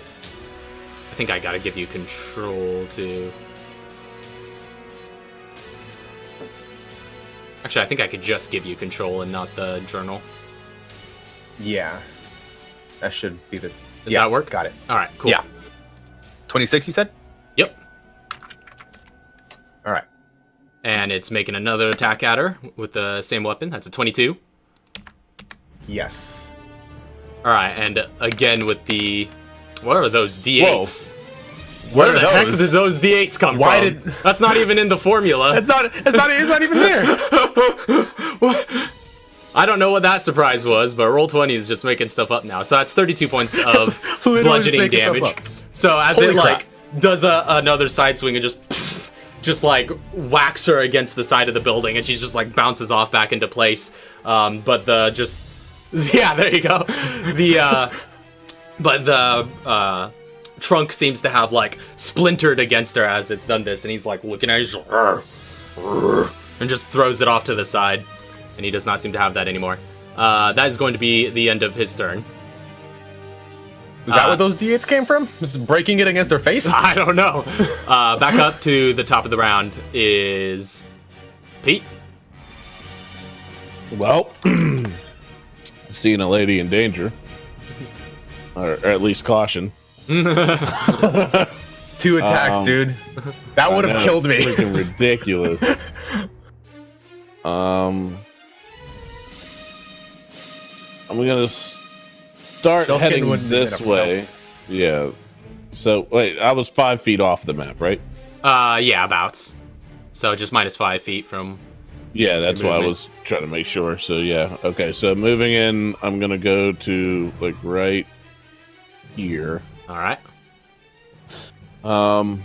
think I gotta give you control too. Actually, I think I could just give you control and not the journal. Yeah. That should be this. Does that work? Got it. All right, cool. Yeah. 26, you said? Yep. All right. And it's making another attack at her with the same weapon. That's a 22. Yes. All right, and again with the... What are those D8s? Whoa. Where the heck did those D8s come from? That's not even in the formula. It's not even there. What? I don't know what that surprise was, but Roll20 is just making stuff up now. So that's 32 points of bludgeoning damage. So as Holy it crap. like does another side swing and just like whacks her against the side of the building, and she just like bounces off back into place. But there you go. But the trunk seems to have like splintered against her as it's done this, and he's like looking at her and just throws it off to the side. And he does not seem to have that anymore. That is going to be the end of his turn. Is that where those D8s came from? Just breaking it against her face? I don't know. Back up to the top of the round is Pete. Well, seeing a lady in danger, or at least caution. 2 attacks, dude. That would have killed me. Freaking ridiculous. I'm gonna start heading this way. Yeah. So wait, I was 5 feet off the map, right? Yeah, abouts. So just minus 5 feet from. Yeah, that's why I was trying to make sure. So yeah, okay. So moving in, I'm gonna go to like right here. All right. I'm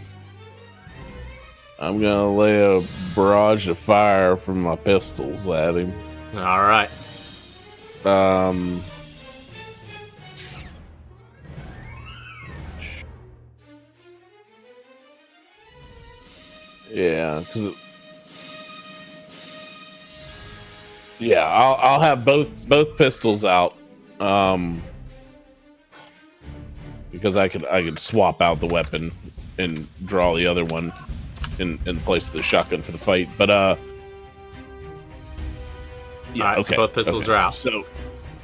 gonna lay a barrage of fire from my pistols at him. All right. Yeah, I'll have both pistols out. Because I could swap out the weapon and draw the other one in place of the shotgun for the fight. But yeah, okay. So both pistols are out. So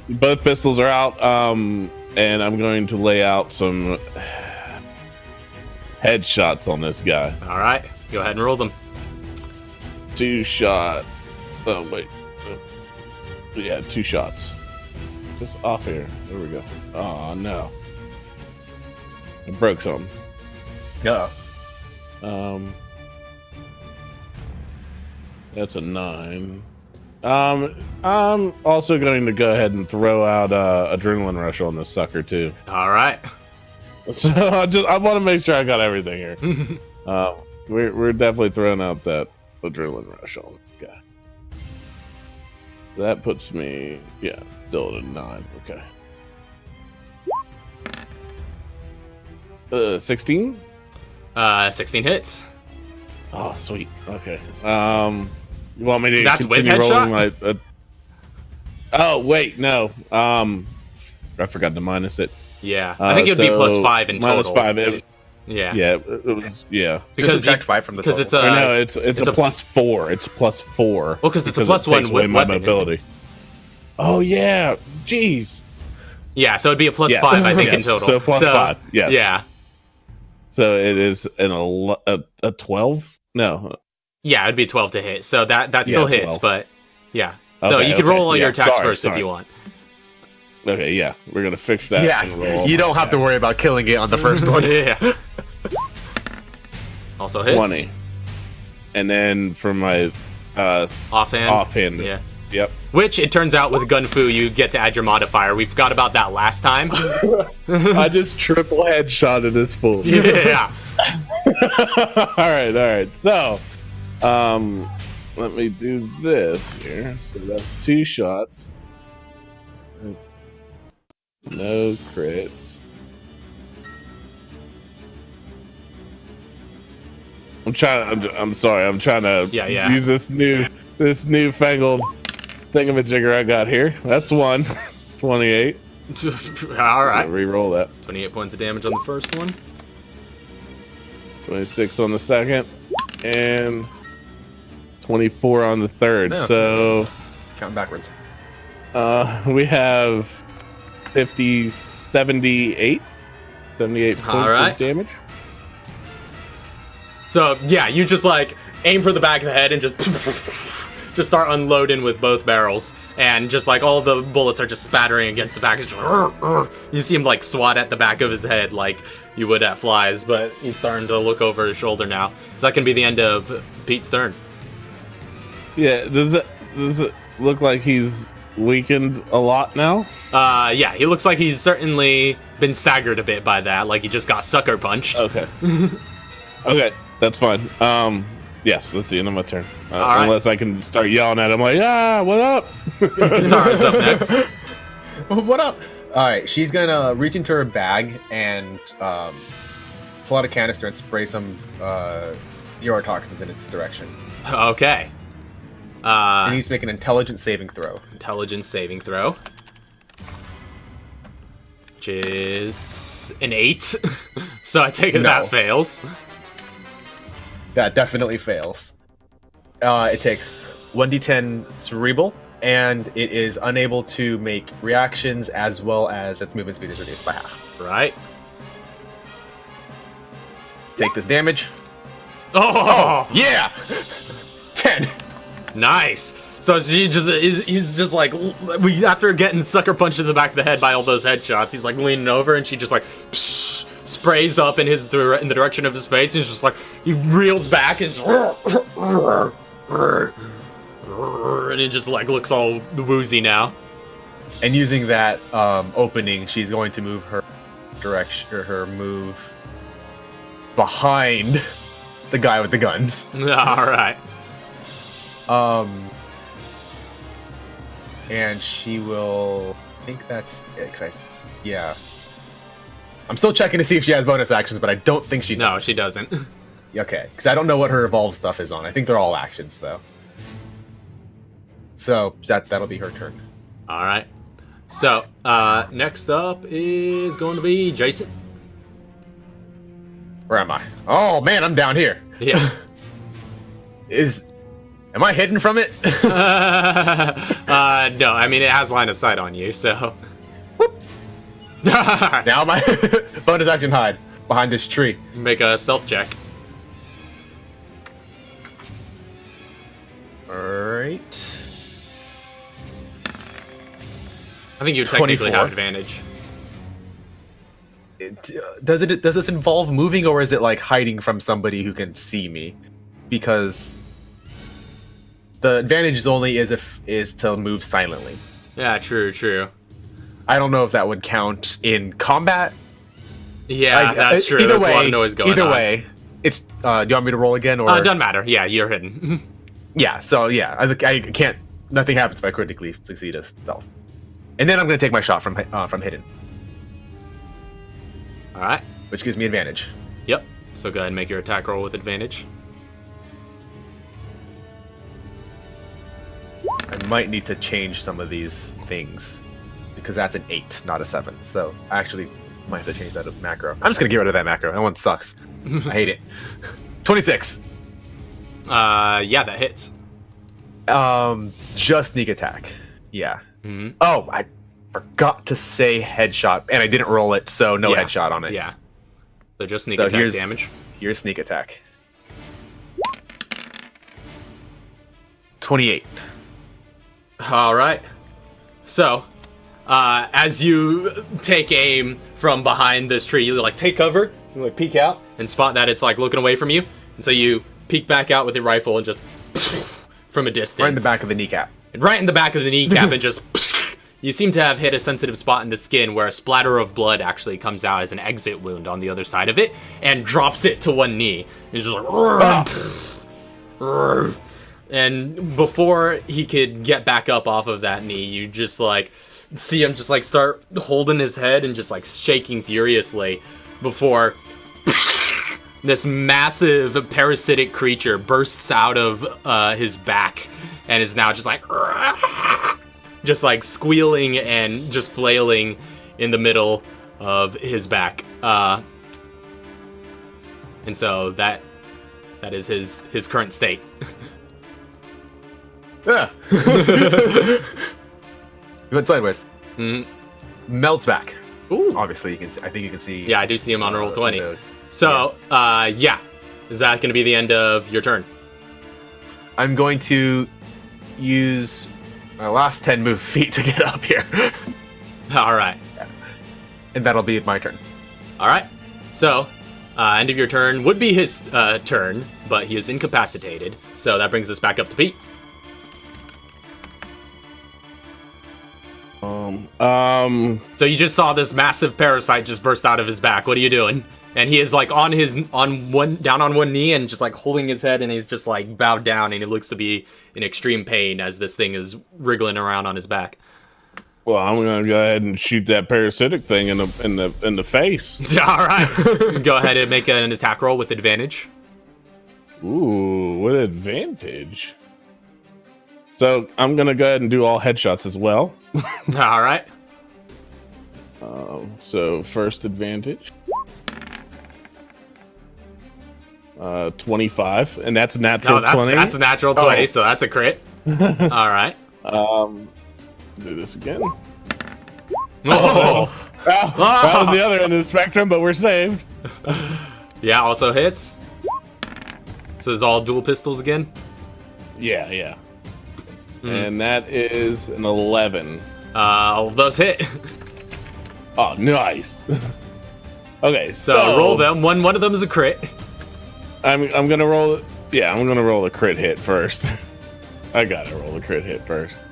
both pistols are out. And I'm going to lay out some headshots on this guy. All right, go ahead and roll them. 2 shot. Oh wait. Yeah, 2 shots. Just off here. There we go. Oh no. I broke something. Yeah. That's a 9. I'm also going to go ahead and throw out adrenaline rush on this sucker too. All right. So I want to make sure I got everything here. We're definitely throwing out that adrenaline rush on this guy. That puts me, still at a 9. Okay. 16? 16 hits. Oh, sweet. Okay. You want me to That's continue with rolling my? Oh wait, no. I forgot to minus it. Yeah, I think it'd be +5 in total. -5. Yeah. It was, because it's 5 from the total. It's no, it's a +4. It's a +4. Well, because it's a +1 with my weapon, mobility. Oh yeah, jeez. Yeah, so it'd be a +5, I think, in total. So +5. Yes. Yeah. So it is a 12. No. Yeah, it'd be 12 to hit. So that still hits, 12. but yeah. So you can roll all your attacks first if you want. Okay, yeah, we're gonna fix that. Yeah, you don't have to worry about killing it on the first one. Yeah. Also hits. 20. And then for my offhand. Yeah. Yep. Which, it turns out, with Gunfu, you get to add your modifier. We forgot about that last time. I just triple headshotted this fool. Yeah. All right. So, let me do this here. So that's 2 shots. No crits. I'm sorry. I'm trying to use this newfangled thingamajigger I got here. That's 1. 28. All right. Reroll that. 28 points of damage on the first one. 26 on the second. And 24 on the third. No. So counting backwards. We have 78 points of damage. So yeah, you just aim for the back of the head and just start unloading with both barrels, and just all the bullets are just spattering against the back. You see him swat at the back of his head like you would at flies, but he's starting to look over his shoulder now. So that can be the end of Pete's turn. Yeah, does it look like he's weakened a lot now? Yeah, he looks like he's certainly been staggered a bit by that, like he just got sucker punched. Okay. Okay, that's fine. Yes, that's the end of my turn. Right. Unless I can start yelling at him what up? Guitar's up next. What up? Alright, she's gonna reach into her bag and pull out a canister and spray some neurotoxins in its direction. Okay. He needs to make an intelligence saving throw. Intelligence saving throw. Which is an 8. So I take it that fails. That definitely fails. It takes 1d10 cerebral, and it is unable to make reactions as well as its movement speed is reduced by half. Right. Take this damage. Oh yeah! 10. Nice. So he's just after getting sucker punched in the back of the head by all those headshots, he's leaning over, and she just sprays up in the direction of his face, and he's just he reels back and he just looks all woozy now. And using that opening, she's going to move her direction, or her move behind the guy with the guns. All right. And she will. I think that's it. Yeah. I'm still checking to see if she has bonus actions, but I don't think she does. No, she doesn't. Okay, because I don't know what her evolve stuff is on. I think they're all actions though. So that'll be her turn. All right. So next up is going to be Jason. Where am I? Oh man, I'm down here. Yeah. Am I hidden from it? No, I mean it has line of sight on you, so. Now my bonus action hide behind this tree. Make a stealth check. Alright. I think you technically 24. have advantage. Does this involve moving, or is it like hiding from somebody who can see me? Because the advantage is only is to move silently. Yeah, true. I don't know if that would count in combat. Yeah, that's true. There's a lot of noise going on. Either way, it's. Do you want me to roll again, or? It doesn't matter. Yeah, you're hidden. Yeah. So yeah, I can't. Nothing happens if I critically succeed a stealth. And then I'm going to take my shot from hidden, All right. which gives me advantage. Yep. So go ahead and make your attack roll with advantage. I might need to change some of these things because that's an 8, not a 7. So I actually might have to change that macro. I'm just going to get rid of that macro. That one sucks. I hate it. 26. Yeah, that hits. Just sneak attack. Yeah. Mm-hmm. Oh, I forgot to say headshot, and I didn't roll it, so no headshot on it. Yeah. So just sneak attack damage. Here's sneak attack. 28. All right. So, as you take aim from behind this tree, you like take cover, you like peek out, and spot that it's like looking away from you, and so you peek back out with your rifle and just from a distance. Right in the back of the kneecap. Right in the back of the kneecap, and just you seem to have hit a sensitive spot in the skin where a splatter of blood actually comes out as an exit wound on the other side of it, and drops it to one knee. And just like, and before he could get back up off of that knee, you just like see him just like start holding his head and just like shaking furiously before this massive parasitic creature bursts out of his back and is now just like squealing and just flailing in the middle of his back. And so that is his current state. Yeah. You went sideways. Mm-hmm. Melts back. Ooh. Obviously, you can. I think you can see. Yeah, I do see him on roll 20. So, yeah. Is that going to be the end of your turn? I'm going to use my last 10 move feet to get up here. All right. And that'll be my turn. All right. So, end of your turn would be his turn, but he is incapacitated. So that brings us back up to Pete. So you just saw this massive parasite just burst out of his back. What are you doing? And he is like down on one knee and just like holding his head, and he's just like bowed down, and he looks to be in extreme pain as this thing is wriggling around on his back. Well, I'm gonna go ahead and shoot that parasitic thing in the face. All right, go ahead and make an attack roll with advantage. Ooh, with advantage. So I'm gonna go ahead and do all headshots as well. All right. So first advantage. 25, and that's a natural 20. That's a natural 20, so that's a crit. All right. Do this again. Oh. That was the other end of the spectrum, but we're saved. Yeah, also hits. So it's all dual pistols again? Yeah. And that is an 11. All of those hit. Oh, nice. Okay, so roll them. One of them is a crit. I'm gonna roll. Yeah, I'm gonna roll a crit hit first. I gotta roll a crit hit first.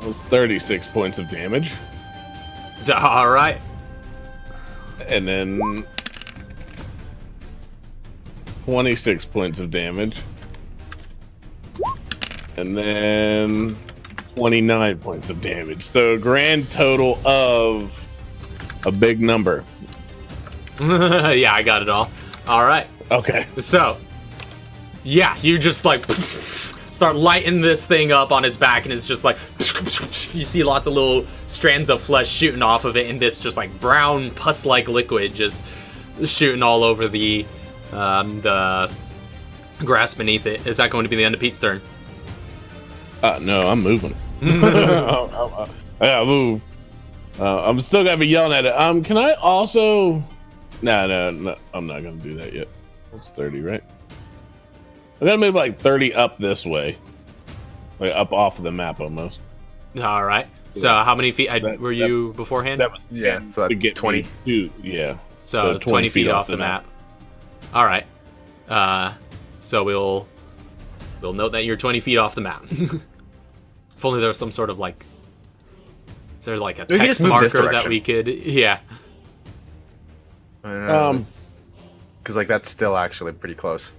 That was 36 points of damage. All right. And then 26 points of damage. And then 29 points of damage. So a grand total of a big number. Yeah, I got it all. All right. Okay. So, yeah, you just like start lighting this thing up on its back, and it's just like you see lots of little strands of flesh shooting off of it, and this just like brown pus-like liquid just shooting all over the grass beneath it. Is that going to be the end of Pete's turn? No, I'm moving. I gotta move. I'm still gonna be yelling at it. Can I also? No, I'm not gonna do that yet. That's 30, right? I'm gonna move like 30 up this way, like up off of the map almost. All right. So how many feet were you beforehand? That was 10 so to get $20. 22, yeah. So 20 feet off the map. All right. So we'll note that you're 20 feet off the map. If only there was some sort of like, is there like a text marker that we could? Yeah. Because like that's still actually pretty close,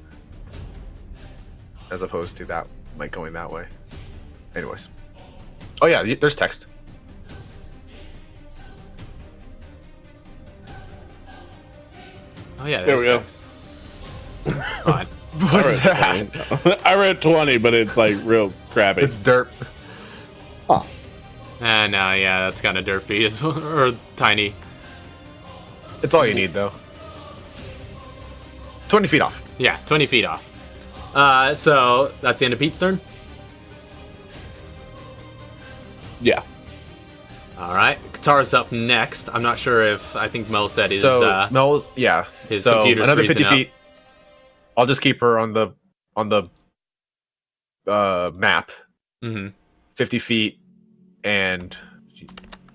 as opposed to that like going that way. Anyways. Oh yeah, there's text. Oh yeah, there we go. Fine. I read 20, but it's like real crappy. It's derp. Oh. No, yeah, that's kind of derpy as well, or tiny. It's all you need though. 20 feet off. Yeah, 20 feet off. So that's the end of Pete's turn. Yeah. All right, Katara's up next. I'm not sure if I think Mel said his. Mel, yeah. His so computer's another 50 freezing feet. I'll just keep her on the map. 50 feet and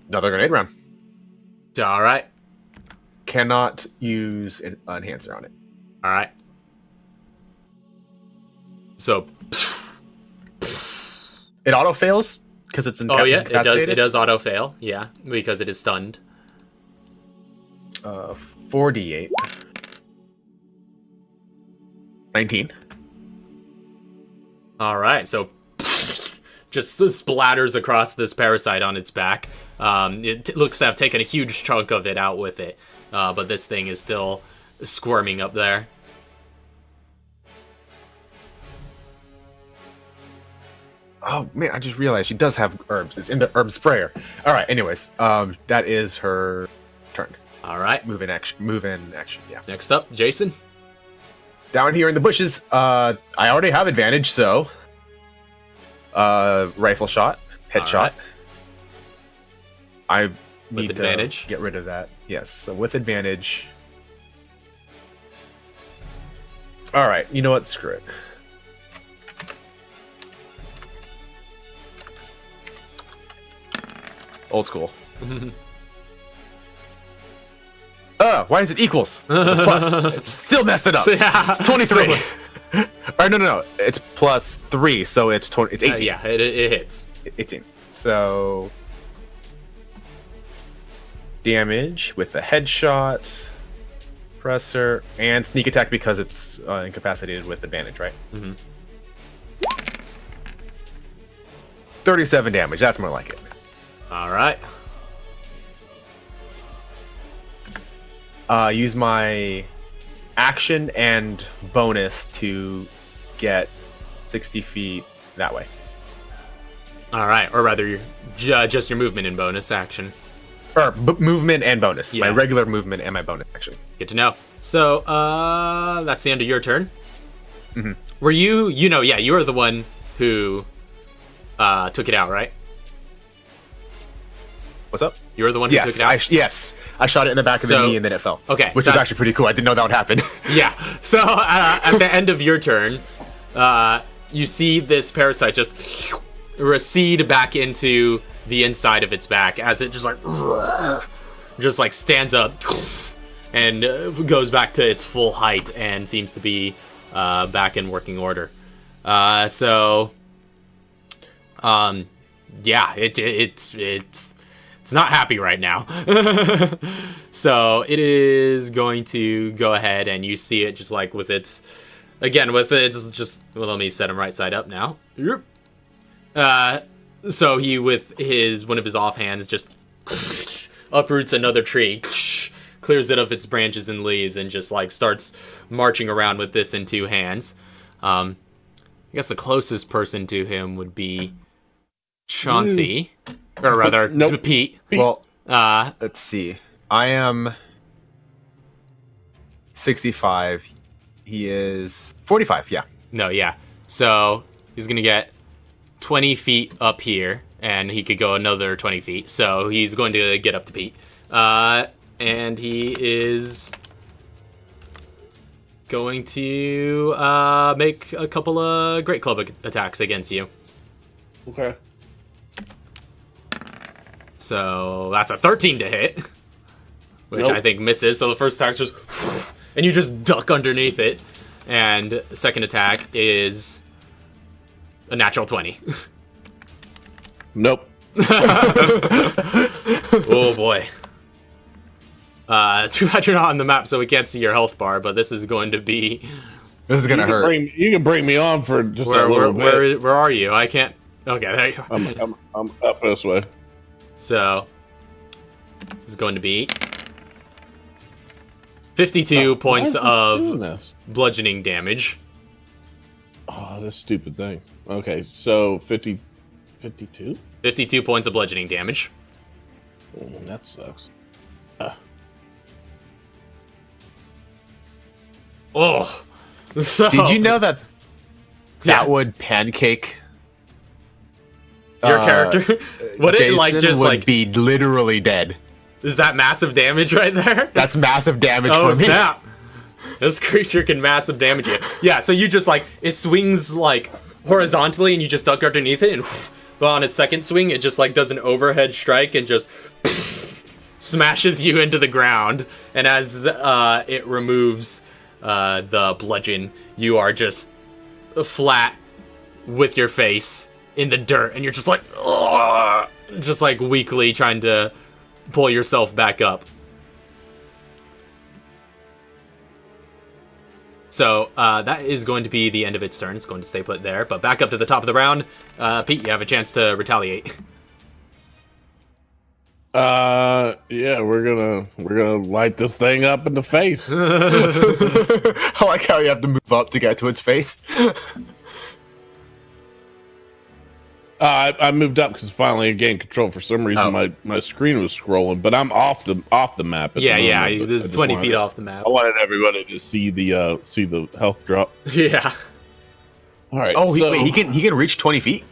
another grenade round. All right. Cannot use an enhancer on it. All right. So. It auto fails because it's incapacitated. Oh yeah, it does auto fail. Yeah, because it is stunned. 48. 19. All right, so just splatters across this parasite on its back. It looks to have taken a huge chunk of it out with it, but this thing is still squirming up there. Oh man, I just realized she does have herbs. It's in the herb sprayer. All right. Anyways, that is her turn. All right. Move in action. Yeah. Next up, Jason. Down here in the bushes. I already have advantage, so rifle shot, headshot. Right. I need to get rid of that. Yes. So with advantage. All right. You know what? Screw it. Old school. Why is it equals? It's a plus. It's still messed it up. Yeah. It's 23. Or no. It's plus 3, so it's 20. It's 18. Yeah, it hits. 18. So damage with the headshot, presser, and sneak attack because it's incapacitated with advantage, right? 37 damage. That's more like it. All right. Use my action and bonus to get 60 feet that way. All right, or rather, just your movement and bonus action. Or movement and bonus. Yeah. My regular movement and my bonus action. Good to know. So, that's the end of your turn. Were you were the one who took it out, right? What's up? You were the one who took it out? Yes. I shot it in the back of the knee and then it fell. Okay. Which is actually pretty cool. I didn't know that would happen. Yeah. So at the end of your turn, you see this parasite just recede back into the inside of its back as it just like stands up and goes back to its full height and seems to be back in working order. It's not happy right now. So it is going to go ahead, and you see it just like with its, again, with it's just, well, let me set them right side up now. So he, with one of his offhands, just uproots another tree, clears it of its branches and leaves, and just like starts marching around with this in two hands. I guess the closest person to him would be Chauncey, or rather, Pete. Well, let's see. I am 65. He is 45. Yeah. No, yeah. So he's gonna get 20 feet up here, and he could go another 20 feet. So he's going to get up to Pete. And he is going to make a couple of Great Club attacks against you. Okay. So that's a 13 to hit, which I think misses. So the first attack just, and you just duck underneath it. And the second attack is a natural 20. Nope. Oh boy. Too bad you're not on the map, so we can't see your health bar. But this is going to be. This is gonna hurt. You can bring me on for just a little bit. Where are you? I can't. Okay, there you are. I'm up this way. So this is going to be 52 points of bludgeoning damage. Oh, this stupid thing. Okay, so 52? 52 points of bludgeoning damage. That sucks. Oh. So, did you know that would pancake your character? Would Jason it like just would like be literally dead? Is that massive damage right there? That's massive damage Oh for me. snap! This creature can massive damage you. Yeah, so you just like it swings like horizontally, and you just duck underneath it, and but on its second swing, it just like does an overhead strike and just smashes you into the ground. And as it removes the bludgeon, you are just flat with your face in the dirt, and you're just like, ugh, just like weakly trying to pull yourself back up. So that is going to be the end of its turn. It's going to stay put there. But back up to the top of the round, Pete, you have a chance to retaliate. Yeah, we're gonna light this thing up in the face. I like how you have to move up to get to its face. I moved up because finally I gained control. For some reason, my screen was scrolling, but I'm off the map. Yeah, this is 20 feet off the map. I wanted everybody to see the health drop. Yeah. All right. Oh, he can reach 20 feet.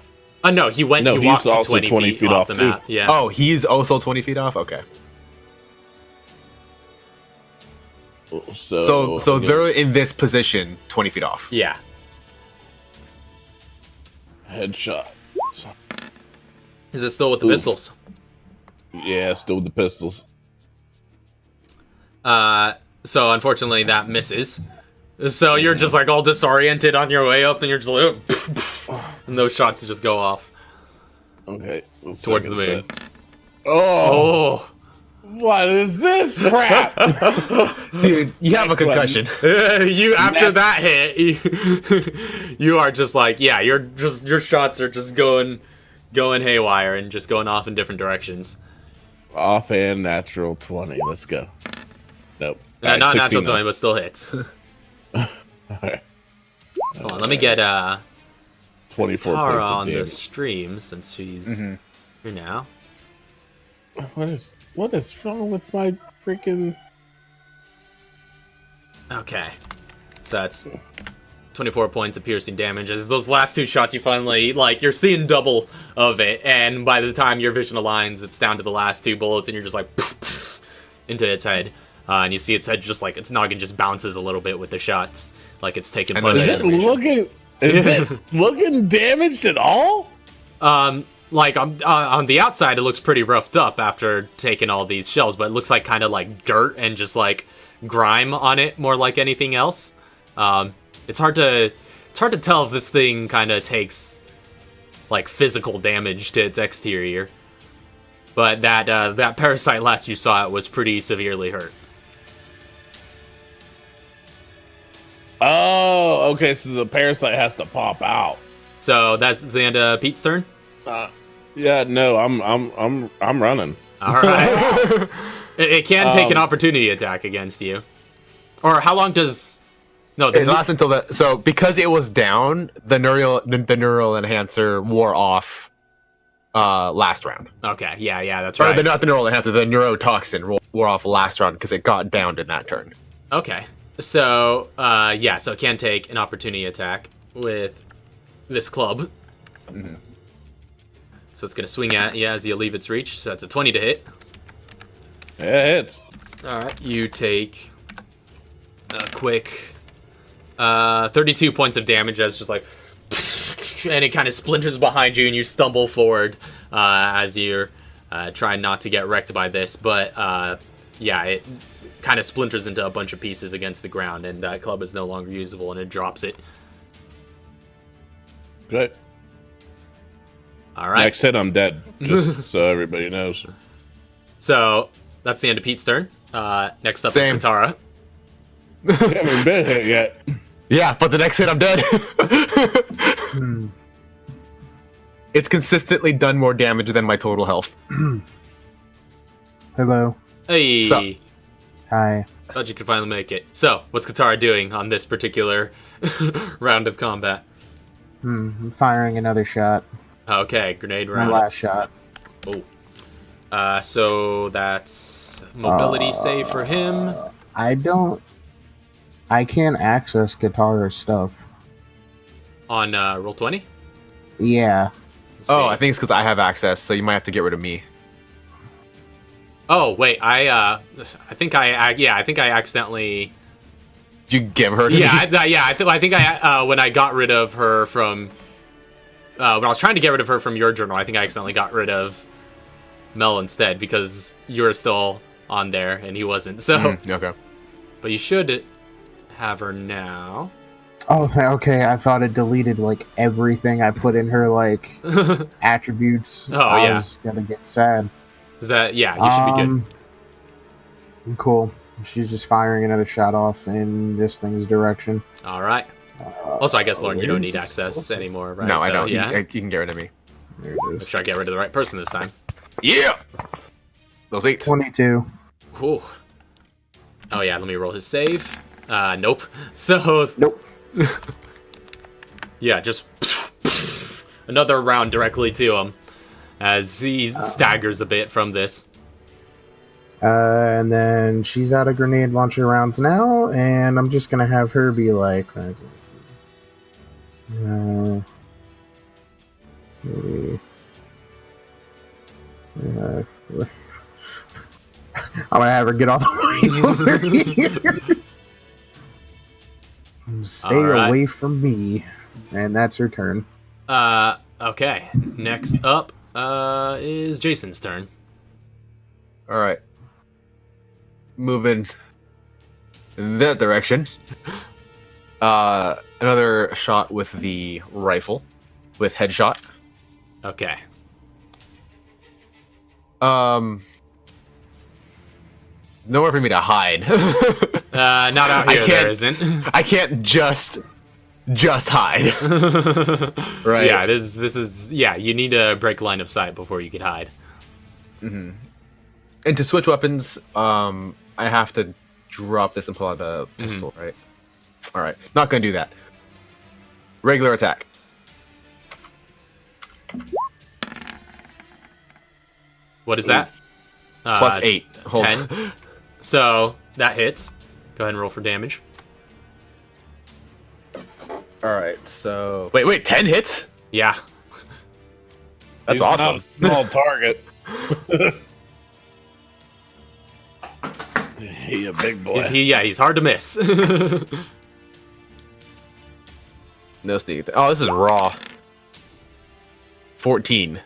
No, he walked also 20 feet off the map. Yeah. Oh, he's also 20 feet off. Okay. So they're in this position, 20 feet off. Yeah. Headshot. Is it still with the pistols? Yeah, still with the pistols. So unfortunately that misses. So you're just like all disoriented on your way up, and you're just like, and those shots just go off. Okay. Towards the moon. Oh. What is this crap? Dude, you have a concussion. You after that hit, you are just like, yeah, your shots are just going haywire and just going off in different directions. Off and natural 20. Let's go. Nope. Not natural 20, but still hits. Alright. Hold on, let me get 24 Tara points of on the damage. stream since she's here now. What is wrong with my freaking... Okay. So that's 24 points of piercing damage. As those last two shots, you finally, like, you're seeing double of it, and by the time your vision aligns, it's down to the last two bullets, and you're just like, into its head. And you see its head just like, its noggin just bounces a little bit with the shots, like it's taking punches. Is it looking damaged at all? Like on the outside, it looks pretty roughed up after taking all these shells, but it looks like kind of like dirt and just like grime on it, more like anything else. It's hard to tell if this thing kind of takes like physical damage to its exterior, but that parasite last you saw it was pretty severely hurt. Oh, okay. So the parasite has to pop out. So that's the end of Pete's turn. Yeah, no, I'm running. All right. It can take an opportunity attack against you. Or how long does? No, it lasts until the. So because it was down, the neural enhancer wore off. Last round. Okay, yeah, that's right. Or not the neural enhancer, the neurotoxin wore off last round because it got downed in that turn. Okay, so so it can take an opportunity attack with this club. Mm-hmm. So it's gonna swing at you as you leave its reach. So that's a 20 to hit. Yeah, it hits. All right, you take a quick 32 points of damage. That's just like, and it kind of splinters behind you, and you stumble forward as you're trying not to get wrecked by this. But it kind of splinters into a bunch of pieces against the ground, and that club is no longer usable, and it drops it. Great. All right. Next hit, I'm dead. Just so everybody knows. So that's the end of Pete's turn. Next up Same. is Katara. Haven't been hit yet. Yeah, but the next hit, I'm dead. It's consistently done more damage than my total health. Hello. Hey. Sup? Hi. Thought you could finally make it. So, what's Katara doing on this particular round of combat? I'm firing another shot. Okay, grenade My round. last shot. Oh. So that's mobility save for him. I can't access Katara's stuff. On roll 20? Yeah. Oh, I think it's because I have access, so you might have to get rid of me. Oh, wait, I think I accidentally. Did you give her to Yeah, me? I think when I got rid of her from, when I was trying to get rid of her from your journal, I think I accidentally got rid of Mel instead because you were still on there and he wasn't. So, Okay. but you should have her now. Oh, okay. I thought it deleted like everything I put in her like attributes. Oh, I yeah. was gonna get sad. Is that you should be good. Cool. She's just firing another shot off in this thing's direction. All right. Also, I guess Lauren, you don't need access anymore, right? No, I So, don't. Yeah. You can get rid of me. There it Make is. sure I get rid of the right person this time. Yeah! Those 8s. 22. Whew. Oh yeah, let me roll his save. Nope. So Nope. yeah, just another round directly to him as he staggers a bit from this. And then she's out of grenade launcher rounds now, and I'm just gonna have her be like, I'm gonna have her get off the way over here. Stay Alright. away from me, and that's her turn. Okay. Next up is Jason's turn. Alright. Moving in that direction. Another shot with the rifle. With headshot. Okay. Nowhere for me to hide. Not out here, I can't- there isn't. I can't just hide. Right. Yeah, this is you need to break line of sight before you can hide. And to switch weapons, I have to drop this and pull out the pistol, right? Alright. Not gonna do that. Regular attack. What is that? Plus 8. Hold 10. So that hits. Go ahead and roll for damage. Alright, so... Wait, 10 hits? Yeah. That's He's awesome. not a small target. He a big boy. He's hard to miss. No sneak. Oh, this is raw. 14.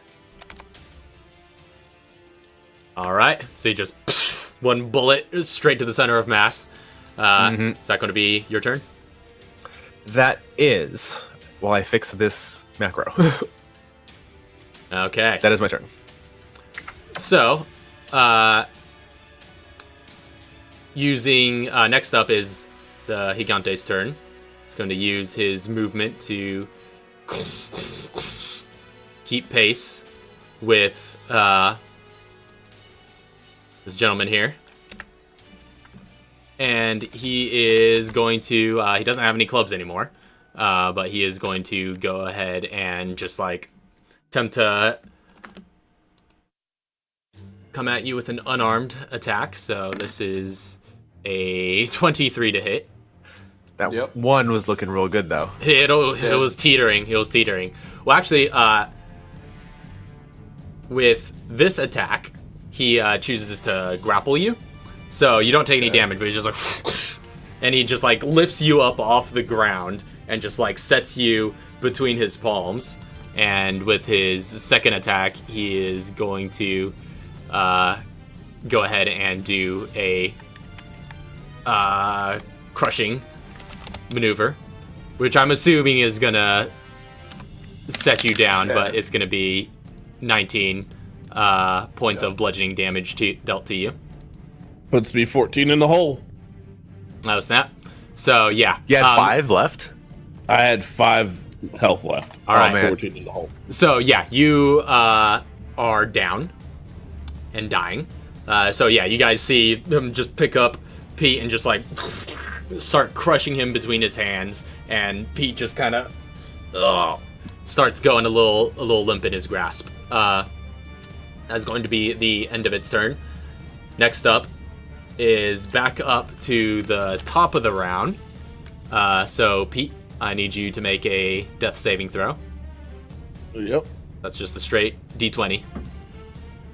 All right. So you just one bullet straight to the center of mass. Is that going to be your turn? That is... While I fix this macro. Okay. That is my turn. So, using next up is the Gigante's turn. He's going to use his movement to keep pace with this gentleman here. And he is going to, he doesn't have any clubs anymore, but he is going to go ahead and just like attempt to come at you with an unarmed attack. So this is a 23 to hit. That one was looking real good though. It was teetering. It was teetering. Well, actually, with this attack, he chooses to grapple you. So you don't take any damage, but he's just like, and he just like lifts you up off the ground and just like sets you between his palms. And with his second attack, he is going to go ahead and do a crushing maneuver, which I'm assuming is gonna set you down, but it's gonna be 19 points of bludgeoning damage dealt to you. Puts me 14 in the hole. Oh, snap. So, yeah. You had 5 left? I had 5 health left. All right. 14 in the hole. So, yeah, you are down and dying. So, yeah, you guys see him just pick up Pete and just, like, start crushing him between his hands. And Pete just kind of starts going a little limp in his grasp. That's going to be the end of its turn. Next up is back up to the top of the round. So, Pete, I need you to make a death saving throw. Yep. That's just a straight D20.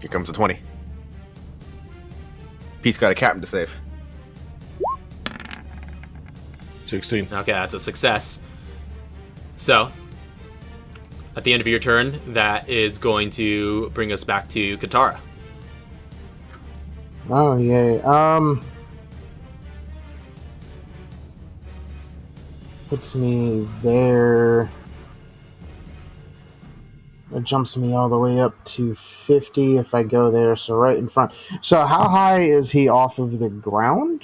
Here comes the 20. Pete's got a captain to save. 16. Okay, that's a success. So, at the end of your turn, that is going to bring us back to Katara. Oh, yay. Puts me there. It jumps me all the way up to 50 if I go there, so right in front. So how high is he off of the ground?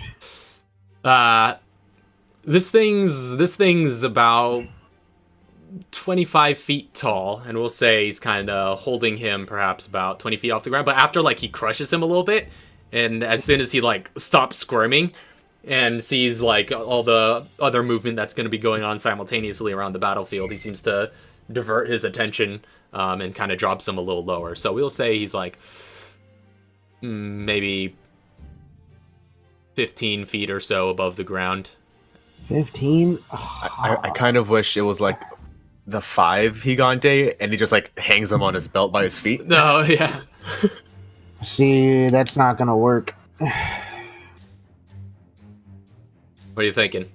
This thing's about 25 feet tall, and we'll say he's kind of holding him perhaps about 20 feet off the ground. But after, like, he crushes him a little bit, and as soon as he, like, stops squirming and sees, like, all the other movement that's going to be going on simultaneously around the battlefield, he seems to divert his attention and kind of drops him a little lower. So we'll say he's, like, maybe 15 feet or so above the ground. 15? I kind of wish it was, like, the 5 Gigante, and he just, like, hangs him on his belt by his feet. No, yeah. See, that's not gonna work. What are you thinking?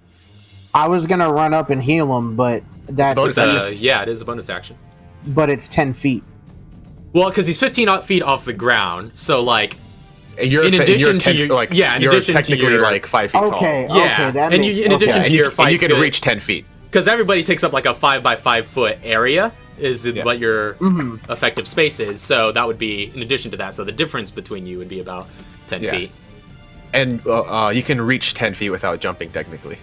I was gonna run up and heal him, but that's yeah, it is a bonus action. But it's 10 feet. Well, because he's 15 feet off the ground, so like, you're technically like 5 feet tall. Okay, yeah, that and makes, in addition to your 5 you can reach 10 feet. Because everybody takes up like a 5 by 5 foot area is what your effective space is. So that would be in addition to that. So the difference between you would be about 10 feet. And you can reach 10 feet without jumping, technically.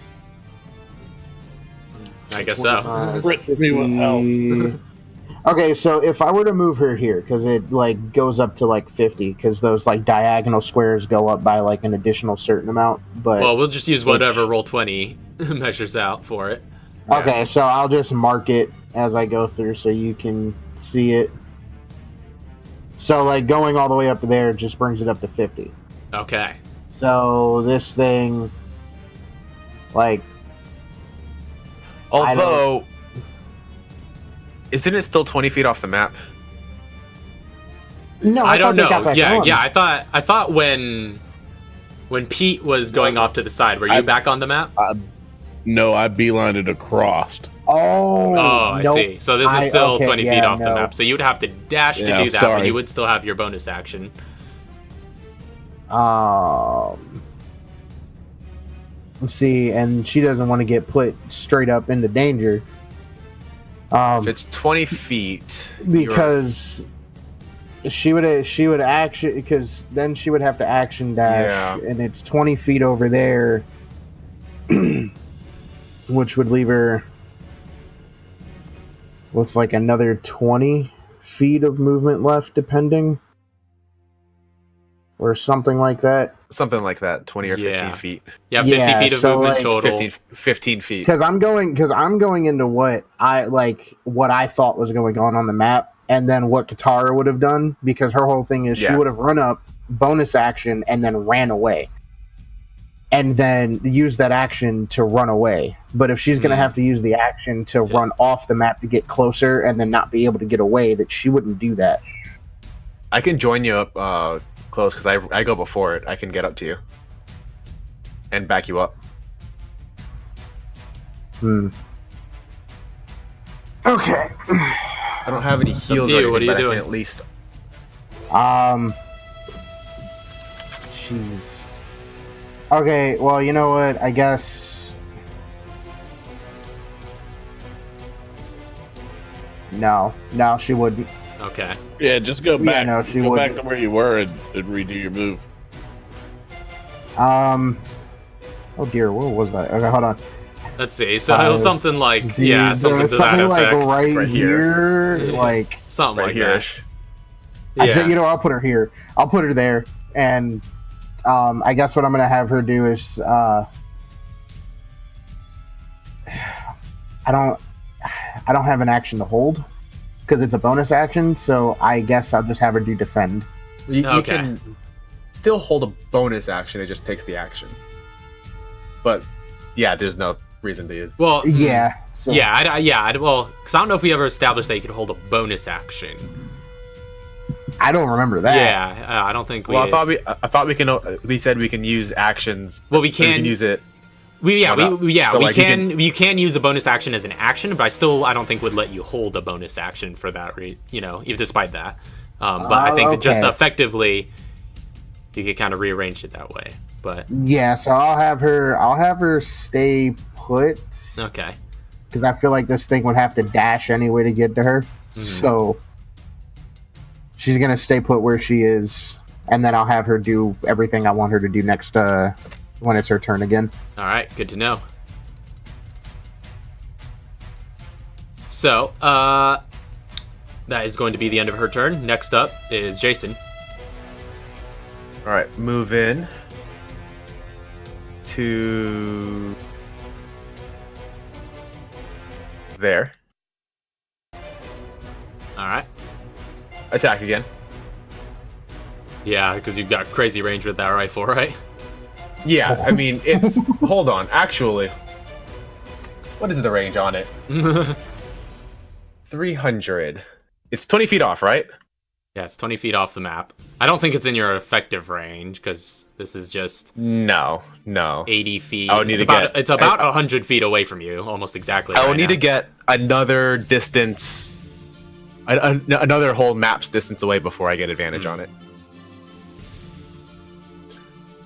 I guess so. Okay, so if I were to move her here, because it like goes up to like 50, because those like diagonal squares go up by like an additional certain amount. But well, we'll just use whatever Roll20 measures out for it. Okay, so I'll just mark it as I go through so you can see it. So like going all the way up there just brings it up to 50. Okay. So this thing, like, although, isn't it still 20 feet off the map? No, I don't know. Yeah. I thought when Pete was going off to the side, were you back on the map? No, I beelined it across. Oh, I see. So this is still 20 feet off the map. So you would have to dash to do that, but you would still have your bonus action. Let's see, and she doesn't want to get put straight up into danger. If it's 20 feet, because she would action, because then she would have to action dash, and it's 20 feet over there, which would leave her with like another 20 feet of movement left, depending, or something like that. Something like that, 20 or 15 feet. Yeah, 50 feet of so, movement like, total. 15 feet. Because I'm going into what I thought was going on the map, and then what Katara would have done, because her whole thing is she would have run up, bonus action, and then ran away. And then use that action to run away. But if she's going to have to use the action to run off the map to get closer and then not be able to get away, that she wouldn't do that. I can join you up close because I go before it. I can get up to you and back you up. Okay. I don't have any heals or anything, What are you but doing? I can at least... Jeez. Okay, well, you know what? I guess... No, she wouldn't. Okay. Yeah, just go back. no, she go back wouldn't. to where you were and redo your move. Oh dear, what was that? Okay, hold on. Let's see. So it was something like, something to that something like effect. right here, here. like... Something Right like here-ish. that. I think, I'll put her here. I'll put her there, and I guess what I'm gonna have her do is I don't have an action to hold because it's a bonus action, so I guess I'll just have her do defend. You Okay. can still hold a bonus action. It just takes the action. But yeah, there's no reason to use. Well, Yeah. So, well, because I don't know if we ever established that you could hold a bonus action. I don't remember that. Yeah, I don't think we. Well, I thought we can. We said we can use actions. Well, we or we can can use it. So, like, you can use a bonus action as an action, but I don't think would let you hold a bonus action for that even despite that. But I think that just okay. effectively you could kind of rearrange it that way. But Yeah, so I'll have her stay put okay. because I feel like this thing would have to dash anyway to get to her. So she's gonna stay put where she is, and then I'll have her do everything I want her to do next when it's her turn again. All right, good to know. So, that is going to be the end of her turn. Next up is Jason. All right, move in to there. All right. Attack again. Yeah, because you've got crazy range with that rifle, right? Yeah, I mean it's. Hold on, actually, what is the range on it? 300. It's 20 feet off, right? Yeah, it's 20 feet off the map. I don't think it's in your effective range because this is just No. 80 feet. I would need It's about 100 feet away from you, almost exactly. I will right need now. to get another distance, another whole map's distance away before I get advantage on it.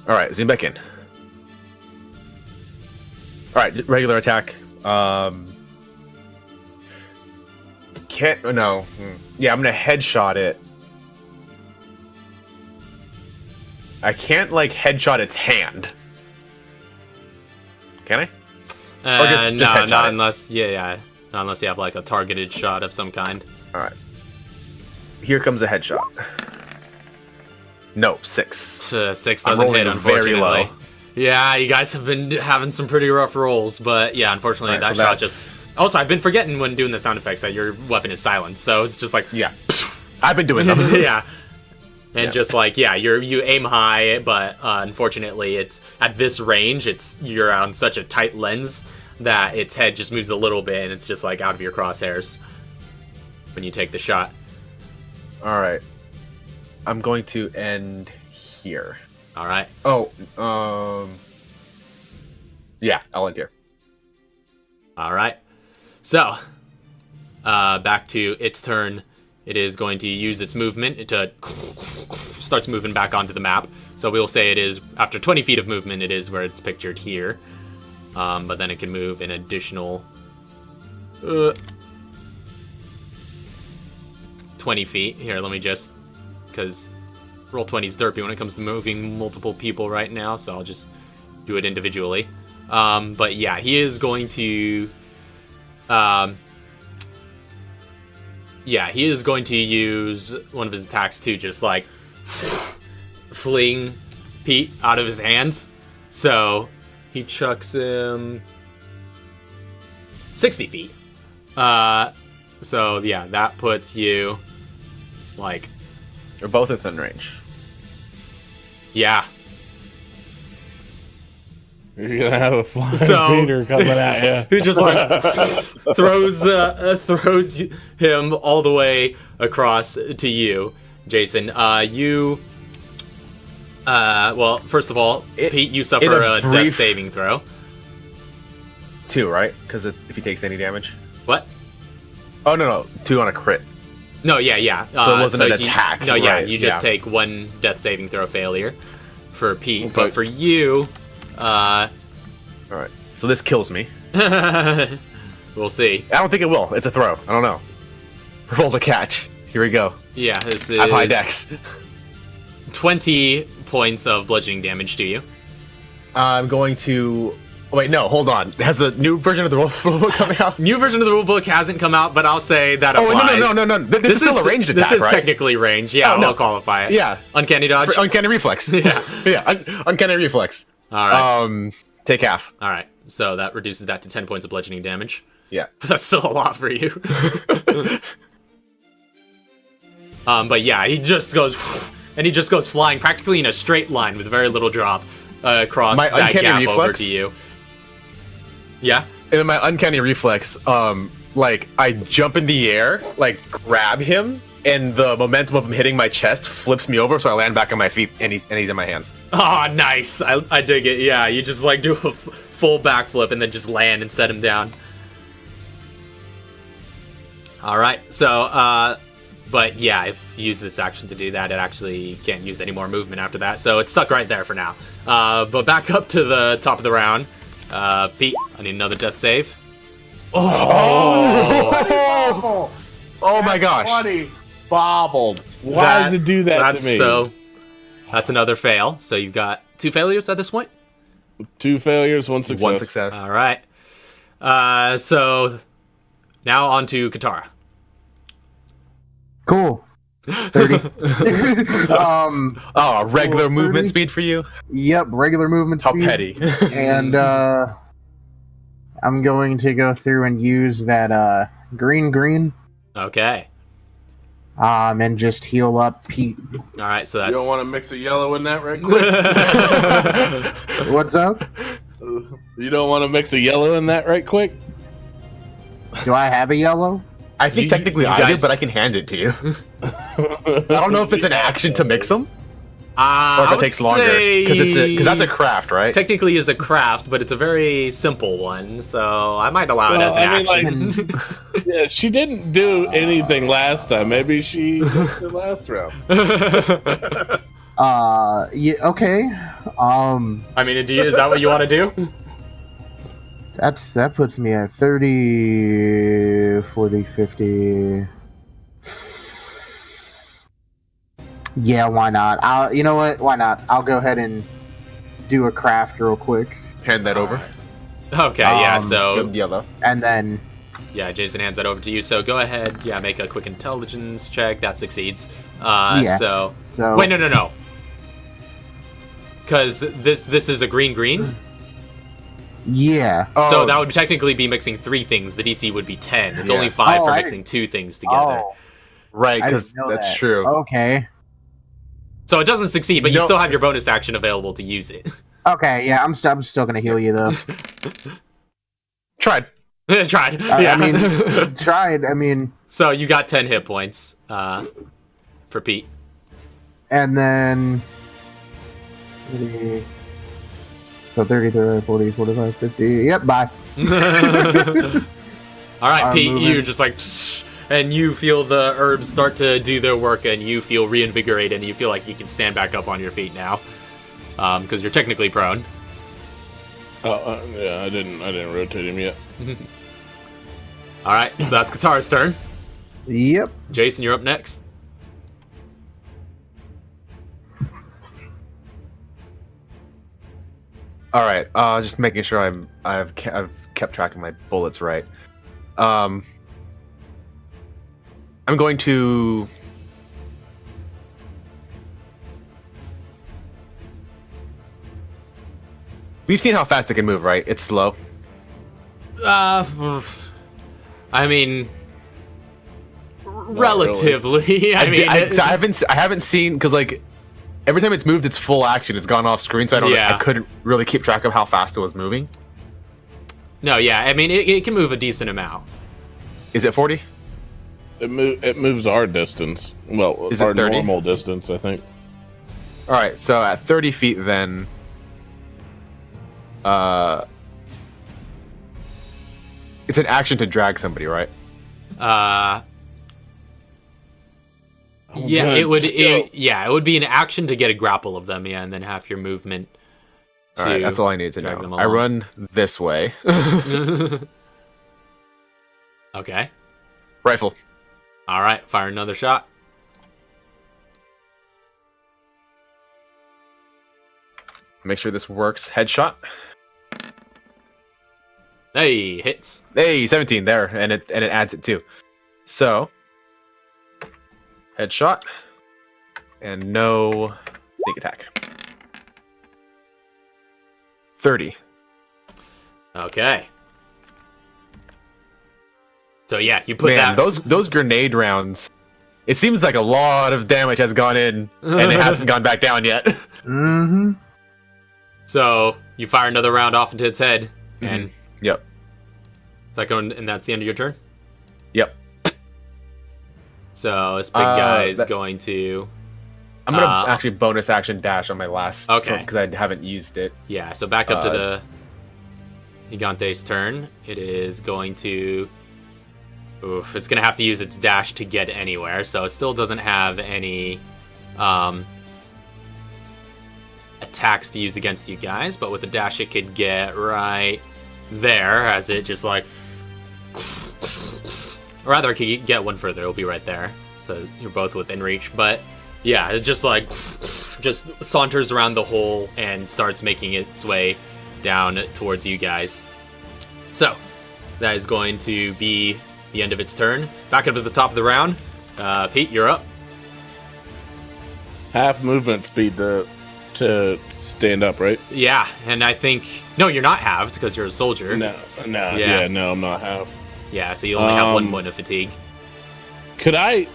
All right, zoom back in. All right, regular attack. Can't. No. Yeah, I'm gonna headshot it. I can't headshot its hand. Can I? Or just headshot not it? unless not unless you have a targeted shot of some kind. All right. Here comes a headshot. No, 6. 6 I'm doesn't rolling hit, very unfortunately. low. Yeah, you guys have been having some pretty rough rolls, but yeah, unfortunately All right, that so shot that's- just. Also, I've been forgetting when doing the sound effects that your weapon is silenced, so it's just like Yeah, I've been doing them. yeah. And just you aim high, but unfortunately, it's at this range. You're on such a tight lens that its head just moves a little bit, and it's just out of your crosshairs when you take the shot. All right, I'm going to end here. All right. Oh, yeah, I'll end here. All right. So, back to its turn. It is going to use its movement to starts moving back onto the map. So we'll say it is after 20 feet of movement. It is where it's pictured here, but then it can move an additional 20 feet. Here, let me just because Roll20's derpy when it comes to moving multiple people right now. So I'll just do it individually. But yeah, he is going to. yeah, he is going to use one of his attacks to just like fling Pete out of his hands. So he chucks him 60 feet. So yeah, that puts you like... You're both within range. Yeah. You're gonna have a flying Peter coming at you. He just like throws him all the way across to you, Jason. Well, first of all, Pete, you suffer a death saving throw. 2, right? Because if he takes any damage. What? Oh no, 2 on a crit. No, yeah. So it wasn't an attack. No, yeah, right, you just take 1 death saving throw failure for Pete, Okay. but for you, all right. So this kills me. we'll see. I don't think it will. It's a throw. I don't know. Roll the catch. Here we go. Yeah, this is I have high dex. 20 points of bludgeoning damage to you. I'm going to... Wait, no, hold on. Has the new version of the rulebook coming out? New version of the rulebook hasn't come out, but I'll say that applies. No. This is still a ranged attack, This is right? technically range. Yeah, Oh, no. I'll qualify it. Yeah. Uncanny dodge? Uncanny reflex. Yeah. Uncanny reflex. All right. Take half. All right. So that reduces that to 10 points of bludgeoning damage. Yeah. That's still a lot for you. But yeah, he just goes... And he just goes flying practically in a straight line with very little drop across My that uncanny gap reflex? over to you. Yeah? And in my uncanny reflex, like, I jump in the air, like, grab him, and the momentum of him hitting my chest flips me over, so I land back on my feet, and he's in my hands. Oh, nice. I dig it. Yeah, you just, like, do a full backflip and then just land and set him down. All right. So, but yeah, if you use this action to do that, it actually can't use any more movement after that. So it's stuck right there for now. But back up to the top of the round. Pete, I need another death save. Oh my gosh. 20. Bobbled. Why does it do that to me? So that's another fail. So you've got 2 failures at this point. 2 failures, 1 success. 1 success. All right. So now on to Katara. Cool. 30. Regular cool, movement 30. speed for you? Yep, regular movement How speed. petty. And I'm going to go through and use that green Okay. and just heal up Pete. All right. So that's... You don't want to mix a yellow in that right quick? What's up? You don't want to mix a yellow in that right quick? Do I have a yellow? I think technically you I guys- do, but I can hand it to you. I don't know if it's an action to mix them, or I if it would takes longer. say Because that's a craft, right? technically is a craft, but it's a very simple one, so I might allow it as an action. Yeah, she didn't do anything last time. Maybe she did the last round. Yeah, okay. I mean, is that what you want to do? That puts me at 30, 40, 50. Yeah, why not? You know what? Why not? I'll go ahead and do a craft real quick. Hand that over. Okay, yeah, Give so him the yellow. And then yeah, Jason hands that over to you. So go ahead, yeah, make a quick intelligence check. That succeeds. Yeah. So Wait, no. Because this is a green. Yeah. So that would technically be mixing 3 things. The DC would be 10. It's Yeah. only 5 Oh, for I mixing 2 things together. Oh, Right, I because didn't know that's that. true. Okay. So it doesn't succeed, but you No. still have your bonus action available to use it. Okay, yeah, I'm still gonna heal you though. Tried. Tried. I Yeah. mean, tried. I mean, So you got 10 hit points for Pete. and then 30, so 30, 40, 45, 50. Yep, bye. All right, I'm Pete, moving. you're just like, psst, and you feel the herbs start to do their work, and you feel reinvigorated, and you feel like you can stand back up on your feet now, because you're technically prone. Yeah, I didn't rotate him yet. All right, so that's Katara's turn. Yep. Jason, you're up next. All right. Just making sure I've kept track of my bullets right. I'm going to. We've seen how fast it can move, right? It's slow. I mean, relatively. Really. I haven't seen because like every time it's moved, it's full action. It's gone off screen, so I couldn't really keep track of how fast it was moving. No, yeah, I mean it can move a decent amount. Is it 40? It moves our distance. Well, is our it 30? Normal distance, I think. All right, so at 30 feet, then. It's an action to drag somebody, right? Yeah, it would. It would be an action to get a grapple of them, yeah, and then half your movement. All right, that's all I need to know. I run this way. Okay. Rifle. All right, fire another shot. Make sure this works. Headshot. Hey, hits. Hey, 17 there, and it adds it too. So, headshot, and no sneak attack. 30. Okay. So yeah, you put Man, that. those grenade rounds. It seems like a lot of damage has gone in, and it hasn't gone back down yet. Mm-hmm. So you fire another round off into its head, and yep. Is that going? And that's the end of your turn. Yep. So this big guy is going to. I'm gonna actually bonus action dash on my last. Okay. Because I haven't used it. Yeah. So back up to the Gigante's turn. It is going to. Oof, it's gonna have to use its dash to get anywhere. So it still doesn't have any attacks to use against you guys, but with a dash it could get right there, as it just like. Or rather, it could get one further. It'll be right there. So you're both within reach. But yeah, it just like just saunters around the hole and starts making its way down towards you guys. So that is going to be the end of its turn. Back up at the top of the round. Pete, you're up. Half movement speed to stand up, right? Yeah, and I think no, you're not halved because you're a soldier. No, I'm not halved. Yeah, so you only have 1 point of fatigue. Could I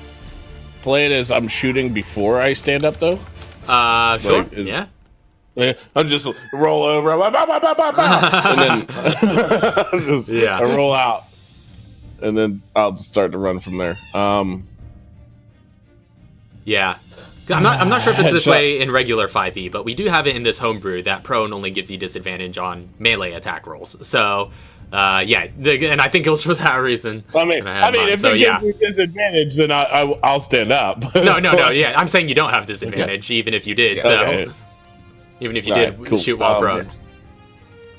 play it as I'm shooting before I stand up, though? Sure. Yeah. I'll just roll over, and then I roll out, and then I'll start to run from there. Yeah. I'm not sure if it's this way in regular 5e, but we do have it in this homebrew that prone only gives you disadvantage on melee attack rolls. So, and I think it was for that reason. I mean, if it gives me disadvantage, then I'll stand up. No, yeah. I'm saying you don't have disadvantage, even if you did. Yeah. So, even if you did shoot while prone.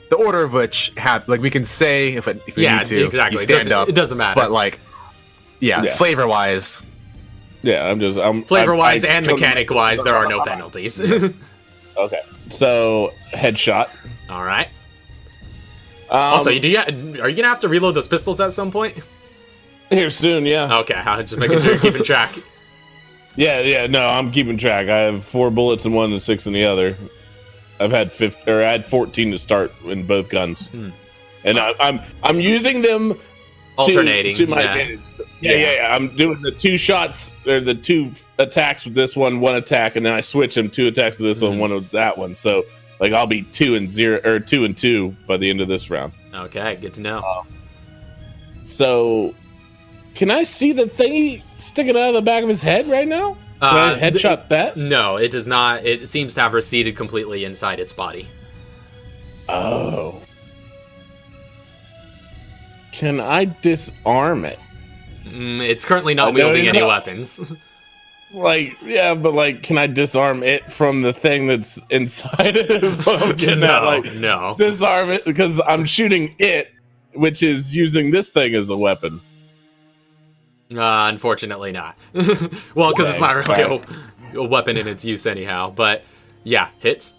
The order of which we can say if we need to, exactly. You stand up. It doesn't matter. But flavor wise. Yeah, flavor wise and mechanic wise, there are no penalties. Okay, so headshot. All right. Also, are you gonna have to reload those pistols at some point? Here soon, yeah. Okay, I'm just making sure you're keeping track. Yeah, no, I'm keeping track. I have 4 bullets in one and 6 in the other. I had 14 to start in both guns, and I'm using them. Alternating to my advantage. Yeah. I'm doing the 2 shots or the 2 attacks with this one attack, and then I switch them 2 attacks with this one with that one. So I'll be 2 and 0 or 2 and 2 by the end of this round. Okay, good to know. So can I see the thingy sticking out of the back of his head right now? Can I headshot that? No, it does not. It seems to have receded completely inside its body. Oh. Can I disarm it? It's currently not wielding any weapons. Can I disarm it from the thing that's inside it? Is what I'm getting at. No. Disarm it because I'm shooting it, which is using this thing as a weapon. Unfortunately not. Well, because it's not really a weapon in its use anyhow. But yeah, hits.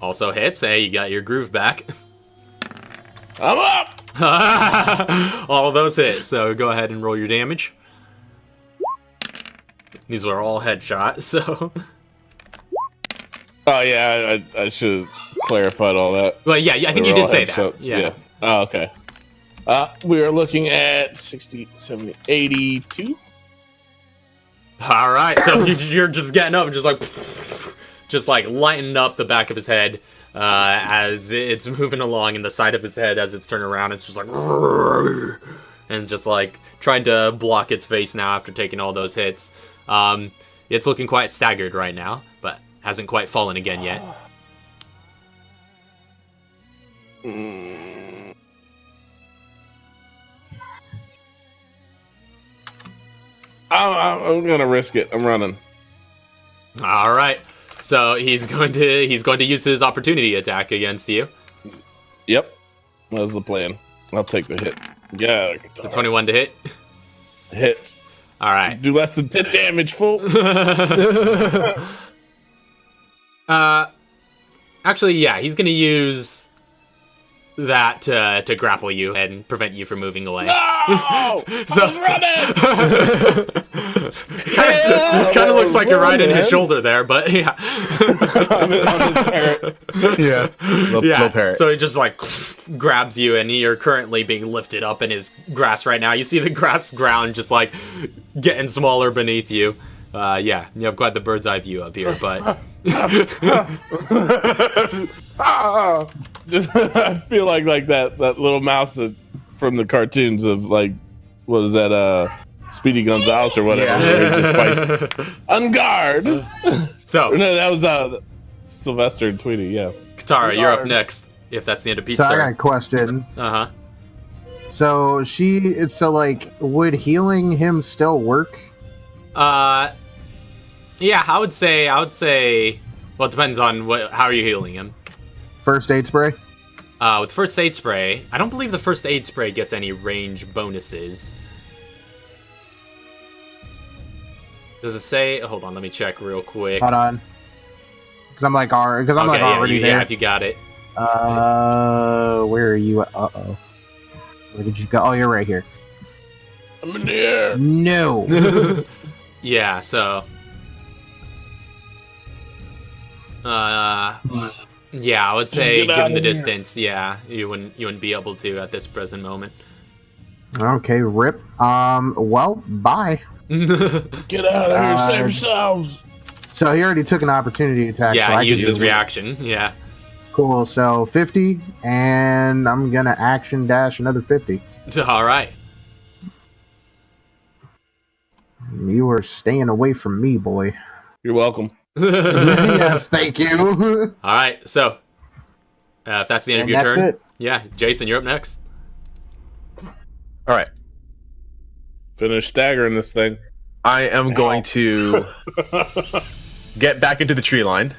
Also hits. Hey, you got your groove back. I'm up! All of those hit. So go ahead and roll your damage. These were all headshots, so... Oh, yeah, I should have clarified all that. Well, yeah, I think you did say that. Yeah. Oh, okay. We are looking at 60, 70, 82. All right, so you're just getting up and just like lighting up the back of his head as it's moving along, and the side of his head as it's turning around, it's just like... And just like trying to block its face now after taking all those hits. It's looking quite staggered right now, but hasn't quite fallen again yet. I'm gonna risk it. I'm running. All right, so he's going to use his opportunity attack against you. Yep, that was the plan. I'll take the hit. Yeah, it's a 21 to hit. Hits. All right. Do less than 10 damage, fool. Actually, yeah, he's gonna use that to grapple you and prevent you from moving away. No! So running! kind of looks like you're right in his shoulder there, but yeah. I'm on his parrot. Yeah. Little parrot. So he just like grabs you, and you're currently being lifted up in his grasp right now. You see the grass ground just like getting smaller beneath you. Yeah, you have quite the bird's eye view up here, but... Just, I feel like that little mouse from the cartoons of like, what is that, Speedy Gonzales or whatever. Yeah. Where he just fights on guard. So no, that was Sylvester and Tweety. Yeah, Katara, you're up next. If that's the end of Pete's So I got a turn. question. So like, would healing him still work? Yeah, I would say. Well, it depends on how are you healing him. First aid spray? With first aid spray, I don't believe the first aid spray gets any range bonuses. Does it say? Hold on, let me check real quick. Hold on. Because I'm already there. Yeah, if you got it. Where are you? Uh-oh. Where did you go? Oh, you're right here. I'm in the air. No. Yeah, so... yeah, I would say, given the distance, yeah, you wouldn't be able to at this present moment. Okay, rip. Well, bye. Get out of here, save yourselves. So he already took an opportunity attack. Yeah, so he used his reaction, yeah. Cool, so 50, and I'm gonna action dash another 50. Alright. You are staying away from me, boy. You're welcome. Yes, thank you. Alright, so if that's the end of your turn, yeah, Jason, you're up next. All right. Finish staggering this thing. I am going to get back into the tree line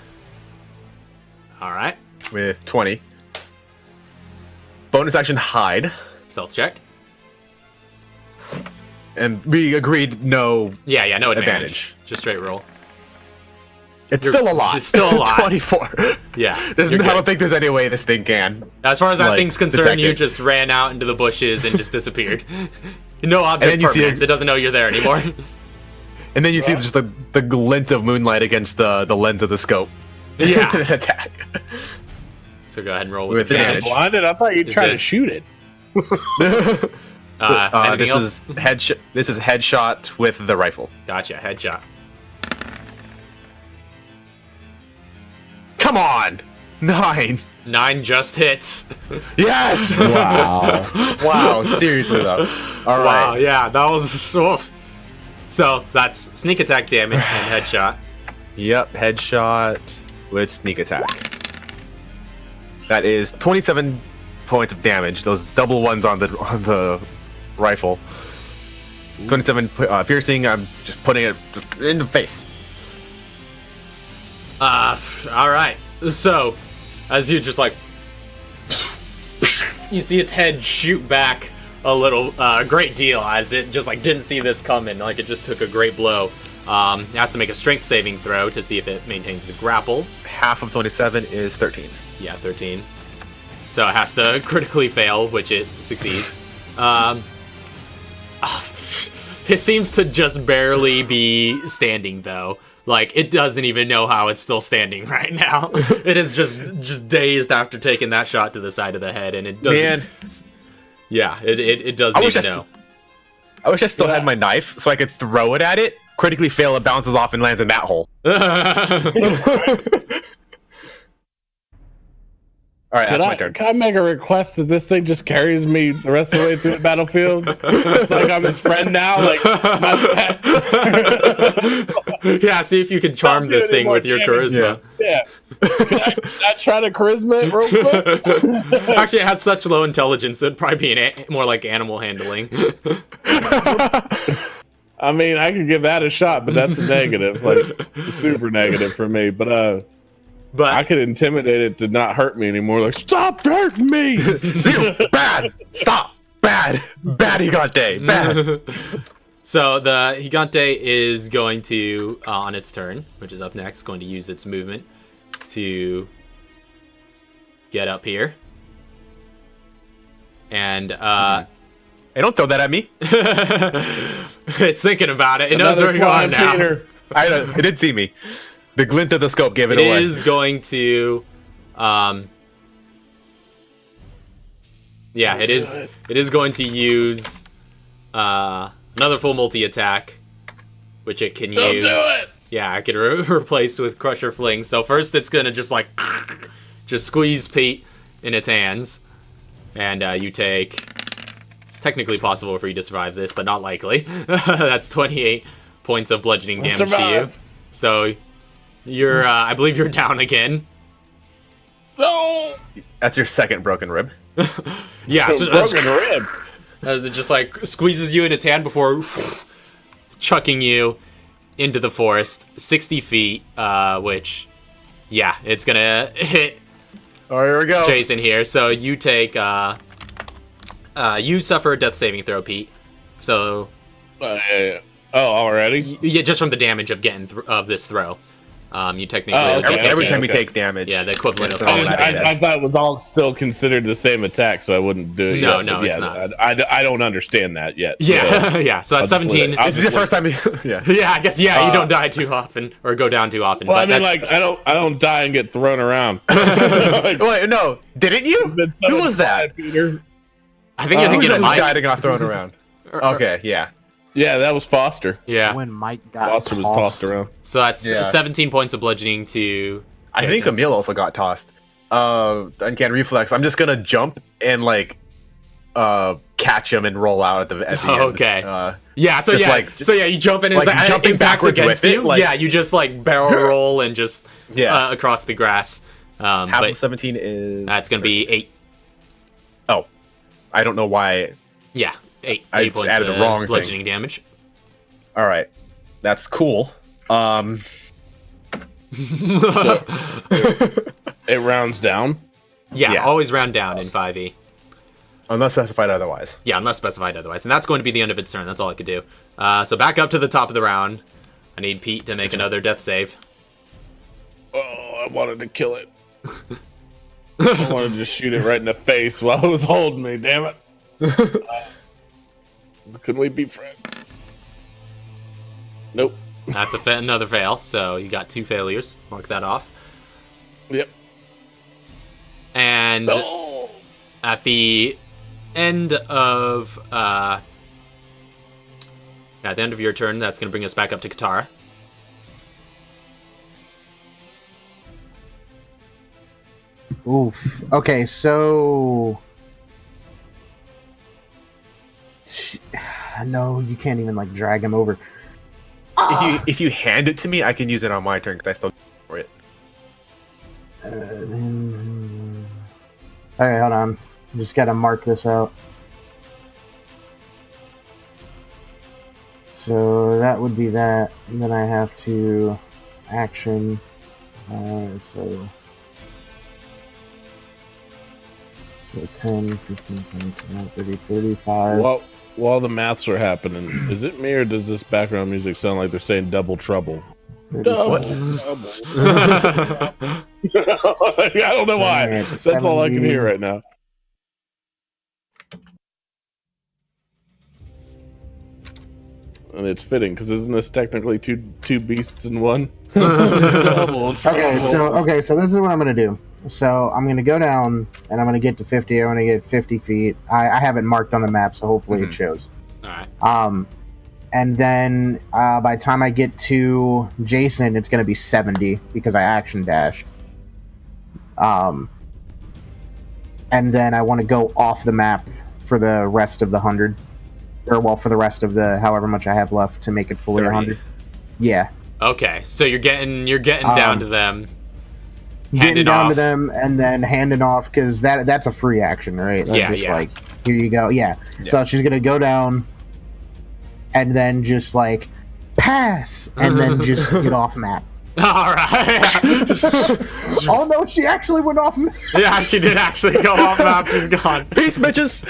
Alright. with 20. Bonus action hide. Stealth check. And we agreed no Yeah, no advantage. advantage. Just straight roll. It's still a lot. It's still a lot. 24. Yeah. I don't think there's any way this thing can. As far as that thing's concerned, detect you it. just ran out into the bushes and just disappeared. No object then you see permanence. It doesn't know you're there anymore. And then you see just the glint of moonlight against the lens of the scope. Yeah. An attack. So go ahead and roll with With advantage. Blinded? I thought you'd try to shoot it. Anything else? This is headshot with the rifle. Gotcha. Headshot. Come on! 9. 9 just hits. Yes! Wow. Wow, seriously though. All Wow, right. yeah, that was oof. So that's sneak attack damage and headshot. Yep, headshot with sneak attack. That is 27 points of damage. Those double ones on the rifle. 27 piercing. I'm just putting it in the face. All right. So, as you just like, you see its head shoot back a little, great deal, as it just like didn't see this coming. Like it just took a great blow. It has to make a strength saving throw to see if it maintains the grapple. Half of 27 is 13. Yeah, 13. So it has to critically fail, which it succeeds. It seems to just barely be standing, though. Like, it doesn't even know how it's still standing right now. It is just dazed after taking that shot to the side of the head, and it doesn't... Man. Yeah, it doesn't even know. I wish I still had my knife, so I could throw it at it, critically fail, it bounces off and lands in that hole. Alright, that's my turn. Can I make a request that this thing just carries me the rest of the way through the battlefield? It's like I'm his friend now. Like, yeah, see if you can charm this thing with your charisma. Yeah. Can I try to charisma it real quick? Actually, it has such low intelligence, it'd probably be more like animal handling. I mean, I could give that a shot, but that's a negative. Like, super negative for me. But I could intimidate it to not hurt me anymore. Like, stop hurting me! Bad! Stop! Bad! Bad Gigante! Bad! So the Gigante is going to, on its turn, which is up next, going to use its movement to get up here. And, Hey, don't throw that at me! It's thinking about it. It knows where you're going now. It did see me. The glint of the scope gave it away. It is going to, yeah, it is going to use another full multi-attack, which it can use. Do it! Yeah, I can replace with Crusher Fling. So first, it's gonna just like just squeeze Pete in its hands, and you take. It's technically possible for you to survive this, but not likely. That's 28 points of bludgeoning damage to you. So. You're, I believe you're down again. No! That's your second broken rib. Yeah, so broken rib. As it just like squeezes you in its hand before chucking you into the forest 60 feet, which, yeah, it's gonna hit. Oh, here we go. Jason here. So you take, you suffer a death saving throw, Pete. So. Oh, already? Yeah, just from the damage of getting of this throw. You technically every time you take damage. Yeah, the equivalent of I thought it was all still considered the same attack, so I wouldn't do it. No, yet. No, it's not. I don't understand that yet. Yeah, so yeah. So that's 17. This is the first time. Yeah. Yeah, I guess. Yeah, you don't die too often or go down too often. Well, but I mean, like I don't die and get thrown around. Like, wait, no, didn't you? Who was that? Peter. I think you're thinking of Mike. Died and got thrown around. Okay, yeah. Yeah, that was Foster. Yeah. When Mike got Foster was tossed around. So that's 17 points of bludgeoning to Jason. I think Emil also got tossed. Uncanny reflex. I'm just gonna jump and like catch him and roll out at the end. Okay. Yeah, so you jump in and like it's jumping backwards against with you. it. Like, yeah, you just like barrel roll and just across the grass. Half of 17 is that's gonna be 8. Oh. I don't know why. Yeah. 8 I points added the wrong bludgeoning damage. All right, that's cool. So, it rounds down. Yeah, always round down in 5e. Unless specified otherwise. Yeah, unless specified otherwise, and that's going to be the end of its turn. That's all I could do. So back up to the top of the round. I need Pete to make another death save. Oh, I wanted to kill it. I wanted to just shoot it right in the face while it was holding me. Damn it. Couldn't we be friends? Nope. That's another fail, so you got 2 failures. Mark that off. Yep. And at the end of at the end of your turn, that's going to bring us back up to Katara. Oof. Okay, so no, you can't even like drag him over. If you hand it to me, I can use it on my turn because I still for it. Okay, hold on. Just gotta mark this out. So that would be that. And then I have to action. So 10, 15, 20, 21, 30, 35. While the maths are happening, is it me or does this background music sound like they're saying double trouble? Double. I don't know why. That's all I can hear right now. And it's fitting because isn't this technically two beasts in one? Double. Okay, so this is what I'm gonna do. So I'm gonna go down and I'm gonna get to 50. I'm gonna get 50 feet. I have it marked on the map, so hopefully it shows. All right. And then by the time I get to Jason, it's gonna be 70 because I action dashed. And then I want to go off the map for the rest of the 100. Or, well, for the rest of the however much I have left to make it fully 30. 100. Yeah. Okay, so you're getting down to them. Getting down to them and then handing off, because that's a free action, right? That's Yeah, just yeah. like, here you go. Yeah. So she's going to go down and then just like pass and then just get off map. All right. Oh no, she actually went off map. Yeah, she did actually go off map. She's gone. Peace, bitches.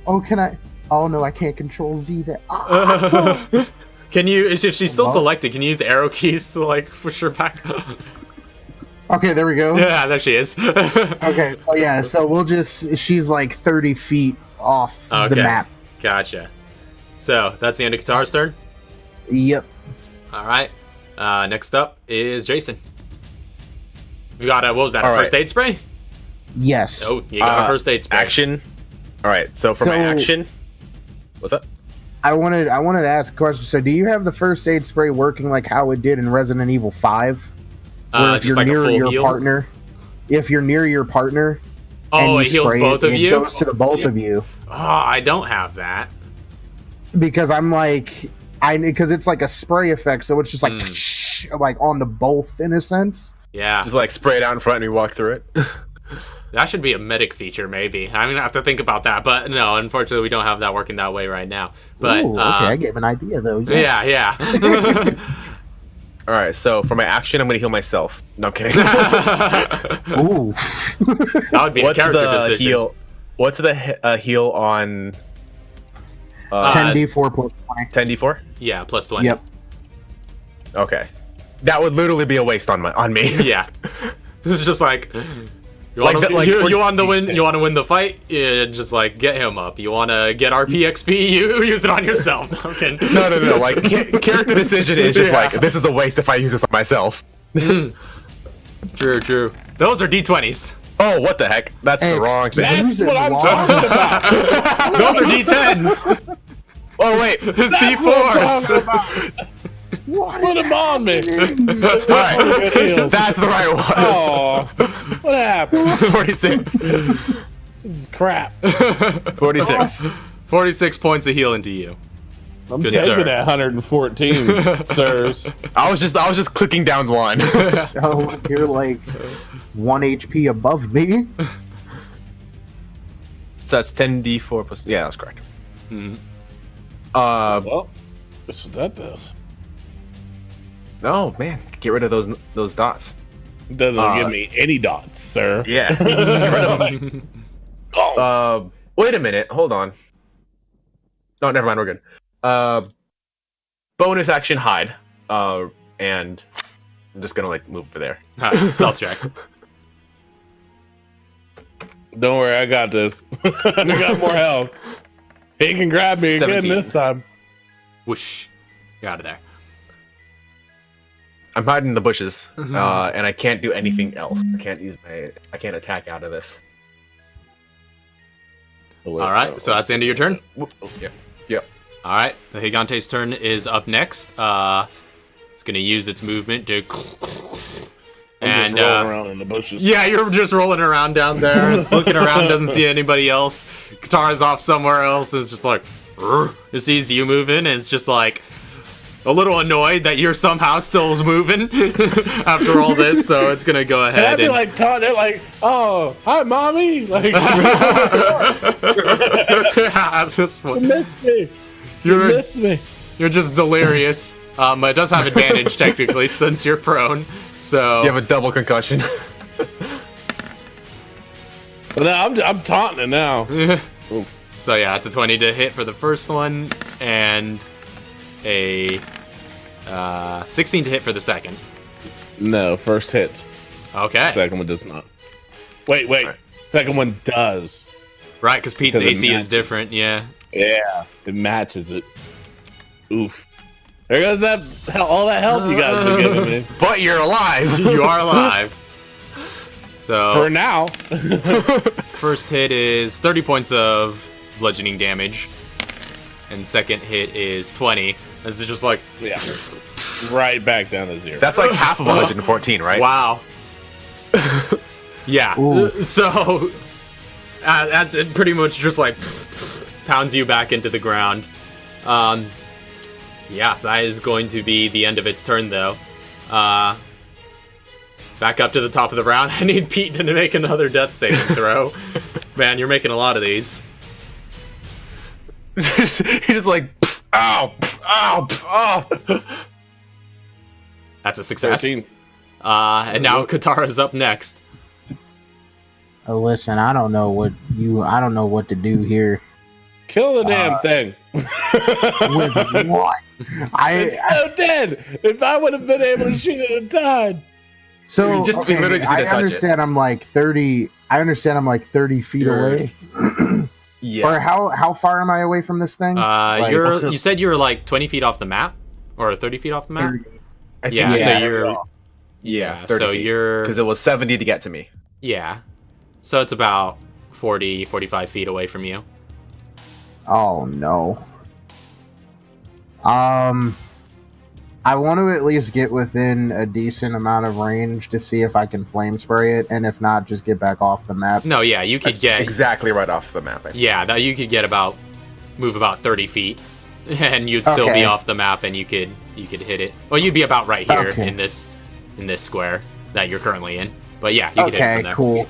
Oh, can I? Oh no, I can't control Z that. Can you? If she's still selected, can you use arrow keys to like push her back? Okay, there we go. Yeah, there she is. Okay. Oh yeah. So we'll just. She's like 30 feet off the map. Gotcha. So that's the end of Katara's turn. Yep. All right. Next up is Jason. You got a what was that? A first aid spray? Yes. Oh, you got a first aid spray. Action. All right. So for my action, what's up? I wanted to ask a question. So, do you have the first aid spray working like how it did in Resident Evil 5? Where if you're like near your partner, if you're near your partner, oh, and it heals both of you. It goes to the both of you. Oh, I don't have that. Because I'm like, because it's like a spray effect, so it's just like, like on the both in a sense. Yeah. Just like spray it out in front and we walk through it. That should be a medic feature, maybe. I'm gonna have to think about that, but no, unfortunately, we don't have that working that way right now. But ooh, okay, I gave an idea though. Yes. Yeah. All right, so for my action, I'm gonna heal myself. No I'm kidding. Ooh. That would be a character decision. Heal? What's the heal on? 10d4 plus 20. 10d4. Yeah, plus 20. Yep. Okay, that would literally be a waste on me. Yeah. This is just like. You want to win the fight? Yeah, just like get him up. You want to get RPXP? You use it on yourself. Okay. No. Like character decision is just like this is a waste if I use this on myself. True. Those are D20s. Oh, what the heck? That's the wrong thing. That's what I'm talking about. Those are D10s. Oh wait, it's D4s. Put them on me. Alright, that's the right one. Oh, what happened? 46. This is crap. 46. 46 points of healing to you. I'm Good taking sir. that 114, sirs. I was just clicking down the line. Oh, you're like 1 HP above me. So that's 10d4 plus. Yeah, that's correct. Well, this is what that does. Oh man, get rid of those dots. It doesn't give me any dots, sir. Yeah. Get rid of them. Wait a minute. Hold on. No, never mind. We're good. Bonus action hide. And I'm just gonna like move over there. Stealth check. Don't worry, I got this. I got more health. He can grab me 17. again this time. Whoosh. You're out of there. I'm hiding in the bushes, and I can't do anything else. I can't attack out of this. All right, so that's the end of your turn. Yep. All right, the Gigante's turn is up next. It's gonna use its movement to. I'm just rolling around in the bushes. Yeah, you're just rolling around down there. It's looking around, doesn't see anybody else. Katara's off somewhere else. It's just like, it sees you moving, and it's just like a little annoyed that you're somehow still moving after all this. So it's gonna go ahead. Can I be like taunting it, like, oh, hi, mommy, like, at this point, you missed me. You missed me. You're just delirious. It does have advantage technically since you're prone. So You have a double concussion. But now I'm taunting it now. So yeah, it's a 20 to hit for the first one, and a 16 to hit for the second. No, first hits. Okay. Second one does not. Wait. Right. Second one does. Right, because Pete's Because it AC is matches. different, yeah. Yeah, it matches it. Oof. There goes all that health you guys been giving me. But you're alive. You are alive. So, For now. first hit is 30 points of bludgeoning damage. And second hit is 20. This is just like... Yeah. Right back down to 0. That's like half of 114, right? Wow. Yeah. Ooh. So, that's it pretty much just like pounds you back into the ground. Yeah, that is going to be the end of its turn, though. Back up to the top of the round. I need Pete to make another death saving throw. Man, you're making a lot of these. He's just like, ow, ow, ow. That's a success. 13. And now Katara's up next. Oh, listen, I don't know what to do here. Kill the damn thing. With what? It's so dead. If I would have been able to shoot it in time. So We literally just need to touch it. I understand I'm like 30 feet You're- away. Yeah. Or how far am I away from this thing? You said you were like 20 feet off the map? Or 30 feet off the map? 30. I think Yeah, Yeah. so you're... Yeah, 30 so feet. You're... because it was 70 to get to me. Yeah. So it's about 40, 45 feet away from you. Oh no. I want to at least get within a decent amount of range to see if I can flame spray it, and if not, just get back off the map. No, yeah, you could That's get... exactly right off the map. I think. Yeah, that you could get move about 30 feet, and you'd still be Okay. off the map, and you could hit it. Well, you'd be about right here Okay. in this square that you're currently in. But yeah, you could hit it from Okay, there. cool.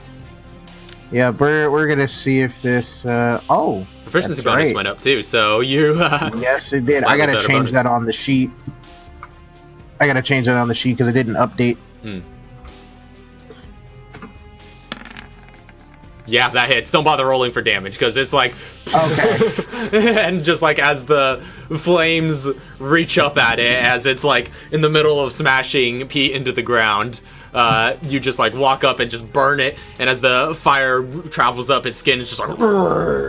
Yeah, we're gonna see if this. Oh, Proficiency that's bonus right. went up too, so you. Yes, it did. I Slightly gotta better change bonus. that on the sheet. I gotta change that on the sheet because it didn't update. Yeah, that hits. Don't bother rolling for damage because it's like, Okay. and just like as the flames reach up at it, as it's like in the middle of smashing Pete into the ground, you just like walk up and just burn it. And as the fire travels up its skin, it's just like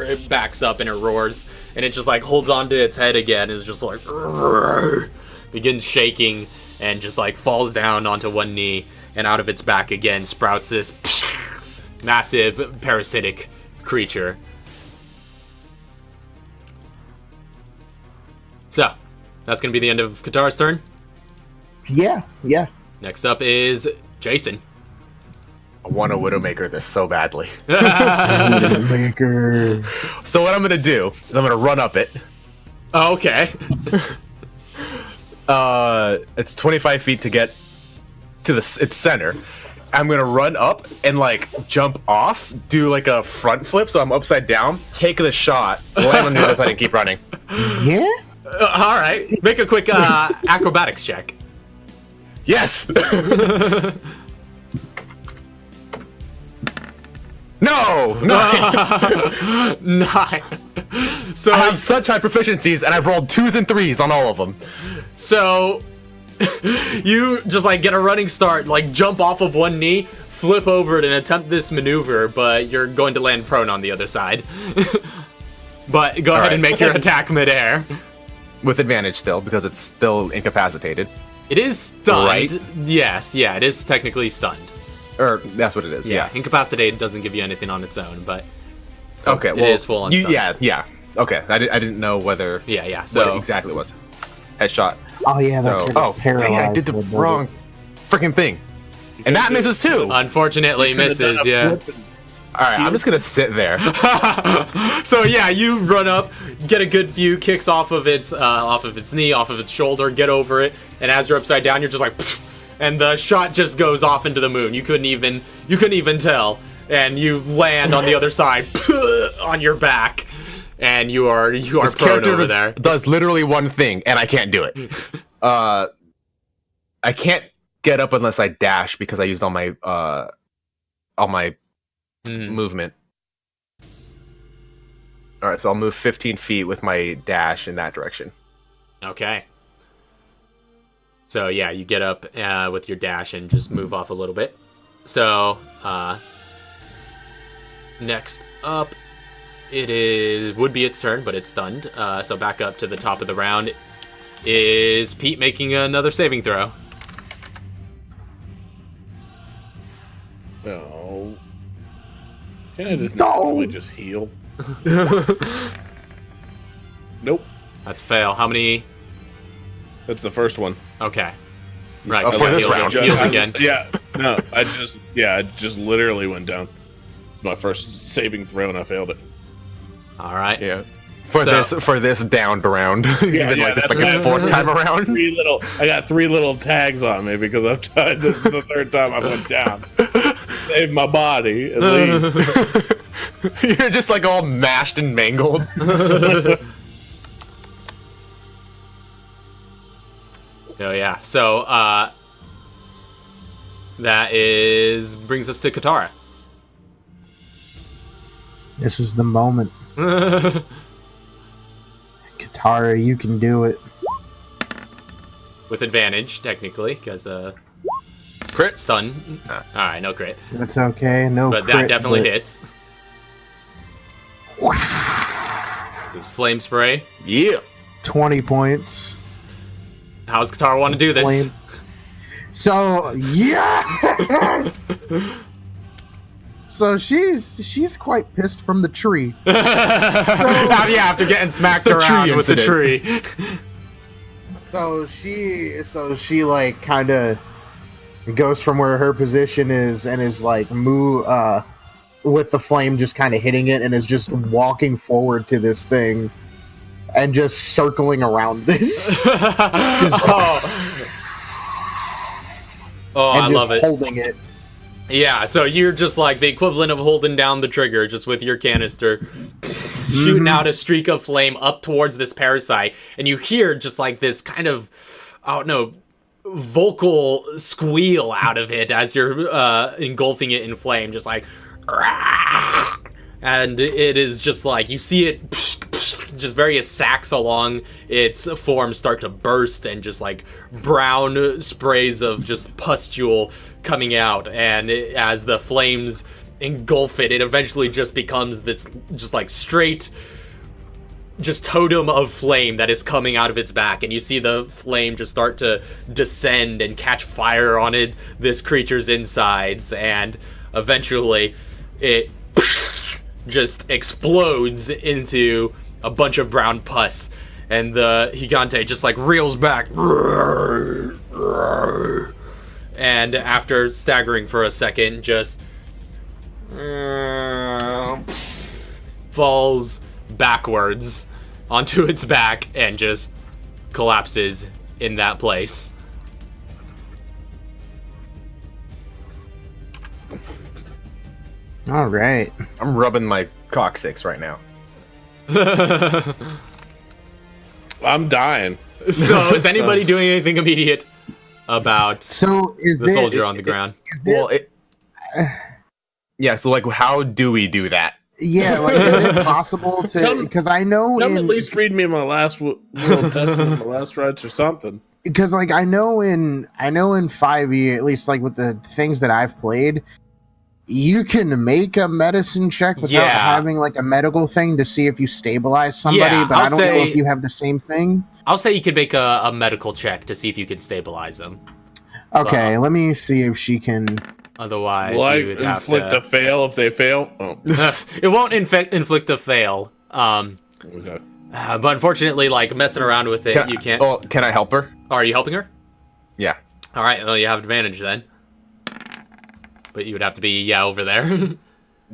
it backs up and it roars, and it just like holds onto its head again. It's just like begins shaking and just like falls down onto one knee, and out of its back again sprouts this massive parasitic creature. So, that's going to be the end of Katara's turn. Yeah. Next up is Jason. I want a Widowmaker this so badly. Maker. So what I'm gonna do is I'm gonna run up it. Okay. It's 25 feet to get to its center. I'm gonna run up and like jump off, do like a front flip, so I'm upside down, take the shot, land on the other side, and keep running. Yeah. All right. Make a quick acrobatics check. Yes. No. Nine. So I have such high proficiencies, and I've rolled 2s and 3s on all of them. So you just like get a running start, like jump off of one knee, flip over it, and attempt this maneuver, but you're going to land prone on the other side. But go ahead and make your attack midair. With advantage still, because it's still incapacitated. It is stunned. Right? Yes, yeah, it is technically stunned. Or that's what it is. Yeah. Incapacitated doesn't give you anything on its own, but Okay. it Well, is full on stun. Yeah. Okay. I didn't know whether. Yeah. What So it exactly was. Headshot. Oh yeah, that's So, it. oh, It's paralyzed. dang it, I did the What does it? wrong freaking thing. And that misses too. unfortunately misses, yeah. Alright, I'm just gonna sit there. So yeah, you run up, get a good few kicks off of its knee, off of its shoulder, get over it, and as you're upside down, you're just like, pfft, and the shot just goes off into the moon. You couldn't even tell, and you land on the other side, on your back, and you are This prone character over there. does literally one thing, and I can't do it. I can't get up unless I dash because I used all my movement. Alright, so I'll move 15 feet with my dash in that direction. Okay. So yeah, you get up with your dash and just move off a little bit. So next up, would be its turn, but it's stunned. So back up to the top of the round is Pete making another saving throw. No. Can I just naturally just heal? Nope. That's a fail. How many? That's the first one. Okay. Right. For this round. Healed again. Yeah. No, I just literally went down. It's my first saving throw and I failed it. All right. Yeah. For this downed round. It's like its fourth time around. I got 3 little tags on me because I've tried this is the third time I went down. Save my body, at least. You're just like all mashed and mangled. Oh yeah. So that brings us to Katara. This is the moment. Katara, you can do it. With advantage, technically, because Crit? stun. Alright, no crit. That's okay. No, But crit, that definitely but... hits. This flame spray. Yeah. 20 points. How's Katara want to do this? Flame. So, yes! So she's quite pissed from the tree. Yeah, after getting smacked around with the tree. So she like kind of goes from where her position is and is like with the flame just kind of hitting it and is just walking forward to this thing and just circling around this. I love it. Holding it. Yeah, so you're just like the equivalent of holding down the trigger just with your canister, shooting out a streak of flame up towards this parasite, and you hear just like this kind of, I don't know, vocal squeal out of it as you're engulfing it in flame, just like, and it is just like, you see it, just various sacs along its form start to burst, and just like brown sprays of just pustule coming out, and as the flames engulf it, it eventually just becomes this just like straight just totem of flame that is coming out of its back, and you see the flame just start to descend and catch fire on this creature's insides, and eventually it just explodes into a bunch of brown pus, and the Gigante just like reels back, and after staggering for a second, just falls backwards onto its back and just collapses in that place. All right. I'm rubbing my coccyx right now. I'm dying. So, is anybody doing anything immediate about the soldier on the ground? Yeah, so like, how do we do that? Yeah, like, is it possible to? Because I know. At least read me my last little testament, my last rites or something. Because like I know in 5e, at least like with the things that I've played, you can make a medicine check without having like a medical thing to see if you stabilize somebody, but I don't know if you have the same thing. I'll say you could make a medical check to see if you can stabilize them. Okay, let me see if she can. Otherwise, will I you would inflict a fail if they fail? Oh. It won't inflict a fail. Okay. But unfortunately, like messing around with it, you can't. Oh, can I help her? Oh, are you helping her? Yeah. All right. Well, you have advantage then. But you would have to be over there.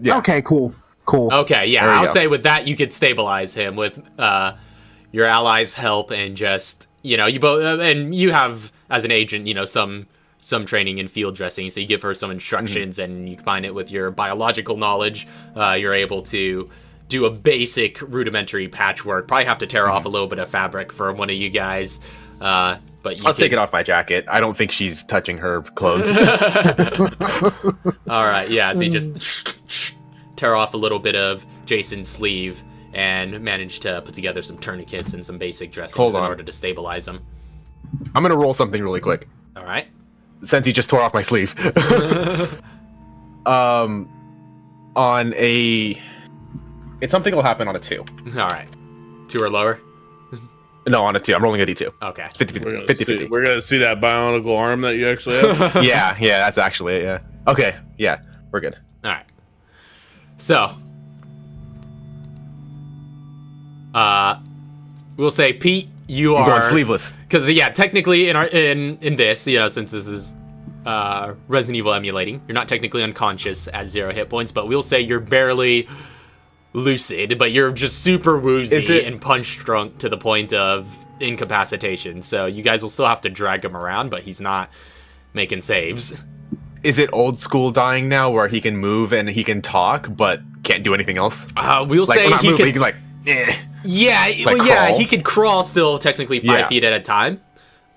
Yeah. Okay. Cool. Okay. Yeah. I'll say with that you could stabilize him with your allies' help, and just you both and you have as an agent some training in field dressing, so you give her some instructions, and you combine it with your biological knowledge. You're able to do a basic rudimentary patchwork. Probably have to tear off a little bit of fabric for one of you guys. But I'll take it off my jacket. I don't think she's touching her clothes. All right, yeah. So you just tear off a little bit of Jason's sleeve and manage to put together some tourniquets and some basic dressings in order to stabilize them. I'm gonna roll something really quick. All right. Since he just tore off my sleeve. On a... It's something will happen on a 2. All right. 2 or lower? No, on a 2. I'm rolling a D2. Okay. 50-50. We're gonna see that bionicle arm that you actually have. yeah, that's actually it, yeah. Okay, yeah, we're good. All right. So, we'll say Pete, you I'm are going sleeveless. because technically in this, since this is Resident Evil emulating, you're not technically unconscious at 0 hit points, but we'll say you're barely lucid, but you're just super woozy and punch drunk to the point of incapacitation. So you guys will still have to drag him around, but he's not making saves. Is it old school dying now, where he can move and he can talk, but can't do anything else? We'll say he can like, he could crawl still technically 5 feet at a time.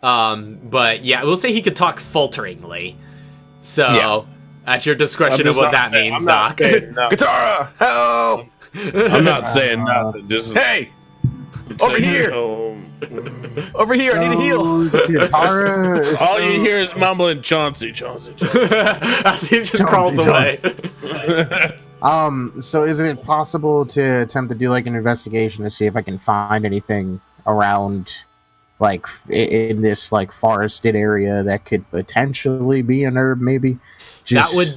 But we'll say he could talk falteringly. So at your discretion of what that means, Doc. Katara, help! I'm not saying nothing. Just hey, over here, over here. I need a heal. Katara all you hear is mumbling, Chauncey. As he just crawls away. So is it possible to attempt to do like an investigation to see if I can find anything around, like in this like forested area that could potentially be an herb? Maybe. That would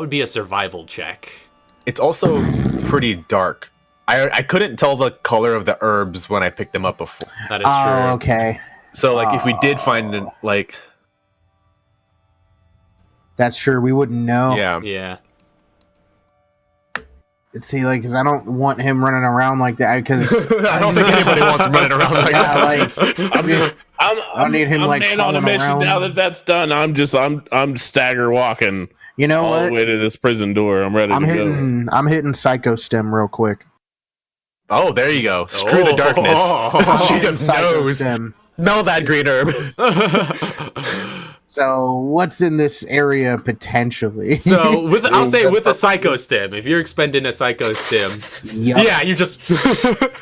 be a survival check. It's also pretty dark. I couldn't tell the color of the herbs when I picked them up before. That is true. Oh, okay. So like if we did find it, like, that's true. We wouldn't know. Yeah. See, like, because I don't want him running around like that. Because I don't think anybody wants him running around like that. Like, I need him like man on a mission. around. Now that that's done, I'm stagger walking. You know all what? the way to this prison door. I'm ready to go. I'm hitting Psycho Stem real quick. Oh, there you go. Screw the darkness. She just knows. Stem. Smell that green herb. So, what's in this area potentially? So, I'll say with a Psycho Stem, if you're expending a Psycho Stem, you just,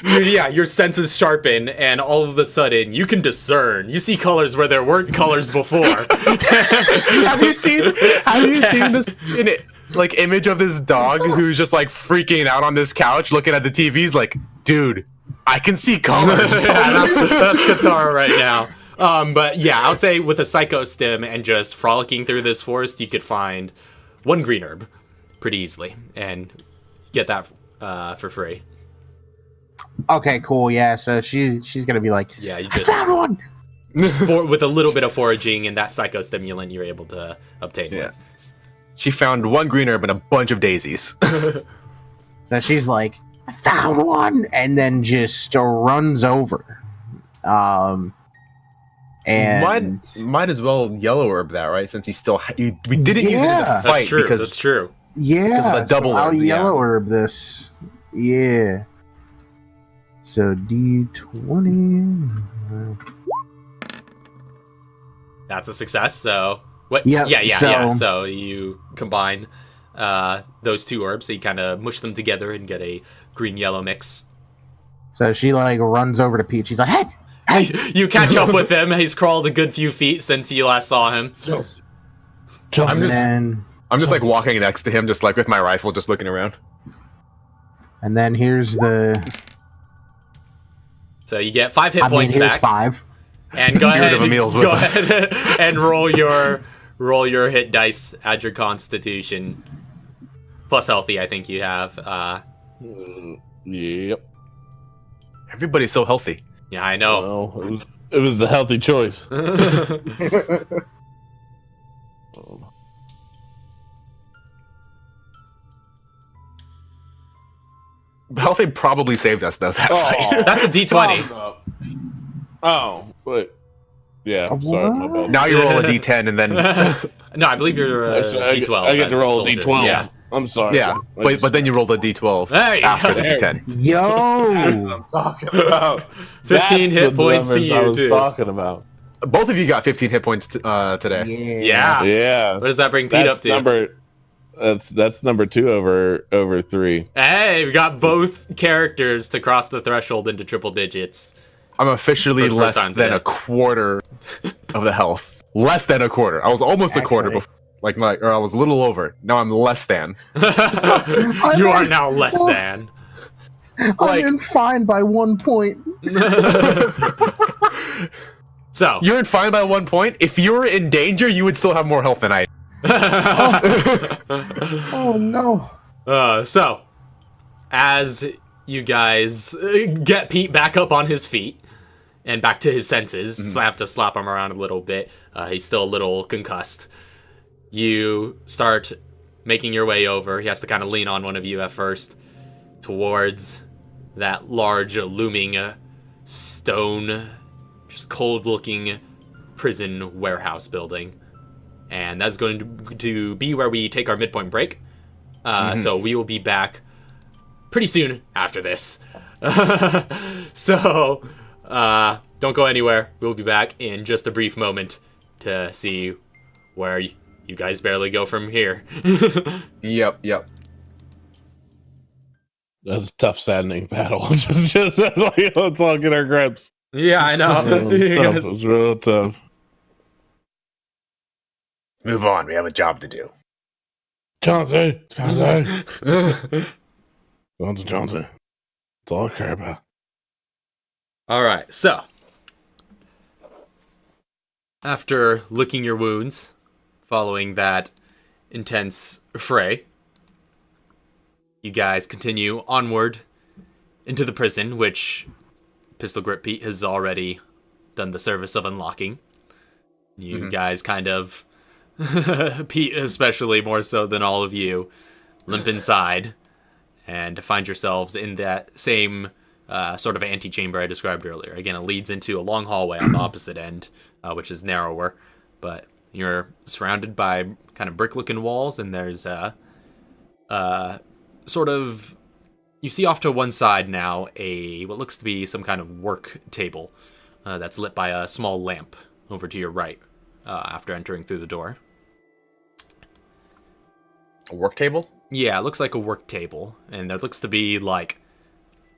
your senses sharpen, and all of a sudden, you can discern. You see colors where there weren't colors before. Have you seen this image of this dog who's just like freaking out on this couch, looking at the TV? He's like, dude, I can see colors. That's Katara right now. But I'll say with a Psycho Stem and just frolicking through this forest, you could find 1 green herb pretty easily and get that for free. Okay, cool. Yeah, so she's gonna be like, you I found one. With a little bit of foraging and that Psycho Stimulant, you're able to obtain one. She found 1 green herb and a bunch of daisies. So she's like, I found one, and then just runs over. And might as well yellow herb that, right? Since we didn't use it in the fight. That's true. Yeah, because of the double I'll herb. Yellow herb this. Yeah. So D20. That's a success. So what? Yep, yeah. So you combine those 2 herbs, so you kind of mush them together and get a green-yellow mix. So she like runs over to Pete. She's like, "Hey!" You catch up with him. He's crawled a good few feet since you last saw him. I'm just like walking next to him, just like with my rifle, just looking around. And then here's the. So you get 5 hit points back. 5. And go ahead and roll your hit dice. Add your Constitution plus healthy. I think you have. Yep. Everybody's so healthy. Yeah, I know. Well, it was a healthy choice. Healthy probably saved us though. That fight. That's a D20. Oh, wait. Yeah, sorry, my bad. Now you roll a D10 and then. No, I believe you're D12. I get to roll a D12. Yeah. I'm sorry. Yeah, but then you roll a D12 after the D10. Yo! That's what I'm talking about. 15 hit points to you, I was too. talking about. Both of you got 15 hit points today. Yeah. What does that bring Pete up to? That's number 2 over 3. Hey, we got both characters to cross the threshold into triple digits. I'm officially For the first less time than today. a quarter of the health. Less than a quarter. I was almost a quarter Actually. before. Or I was a little over. Now I'm less than. You are now less than. I'm in fine by 1 point. So You're in fine by 1 point. If you were in danger, you would still have more health than I. Oh no. So as you guys get Pete back up on his feet and back to his senses, so I have to slap him around a little bit. He's still a little concussed. You start making your way over. He has to kind of lean on one of you at first towards that large looming stone, just cold-looking prison warehouse building. And that's going to be where we take our midpoint break. So we will be back pretty soon after this. So don't go anywhere. We'll be back in just a brief moment to see where you guys barely go from here. Yep. That's a tough, saddening battle. just like, let's all get our grips. Yeah, I know. It was real tough. Move on. We have a job to do. Johnson. Johnson. That's all I care about. All right, so after licking your wounds following that intense fray, you guys continue onward into the prison, which Pistol Grip Pete has already done the service of unlocking. You guys kind of, Pete especially more so than all of you, limp inside and find yourselves in that same sort of antechamber I described earlier. Again, it leads into a long hallway on the opposite end, which is narrower, but you're surrounded by kind of brick-looking walls, and there's sort of, you see off to one side now what looks to be some kind of work table that's lit by a small lamp over to your right after entering through the door. A work table? Yeah, it looks like a work table, and there looks to be like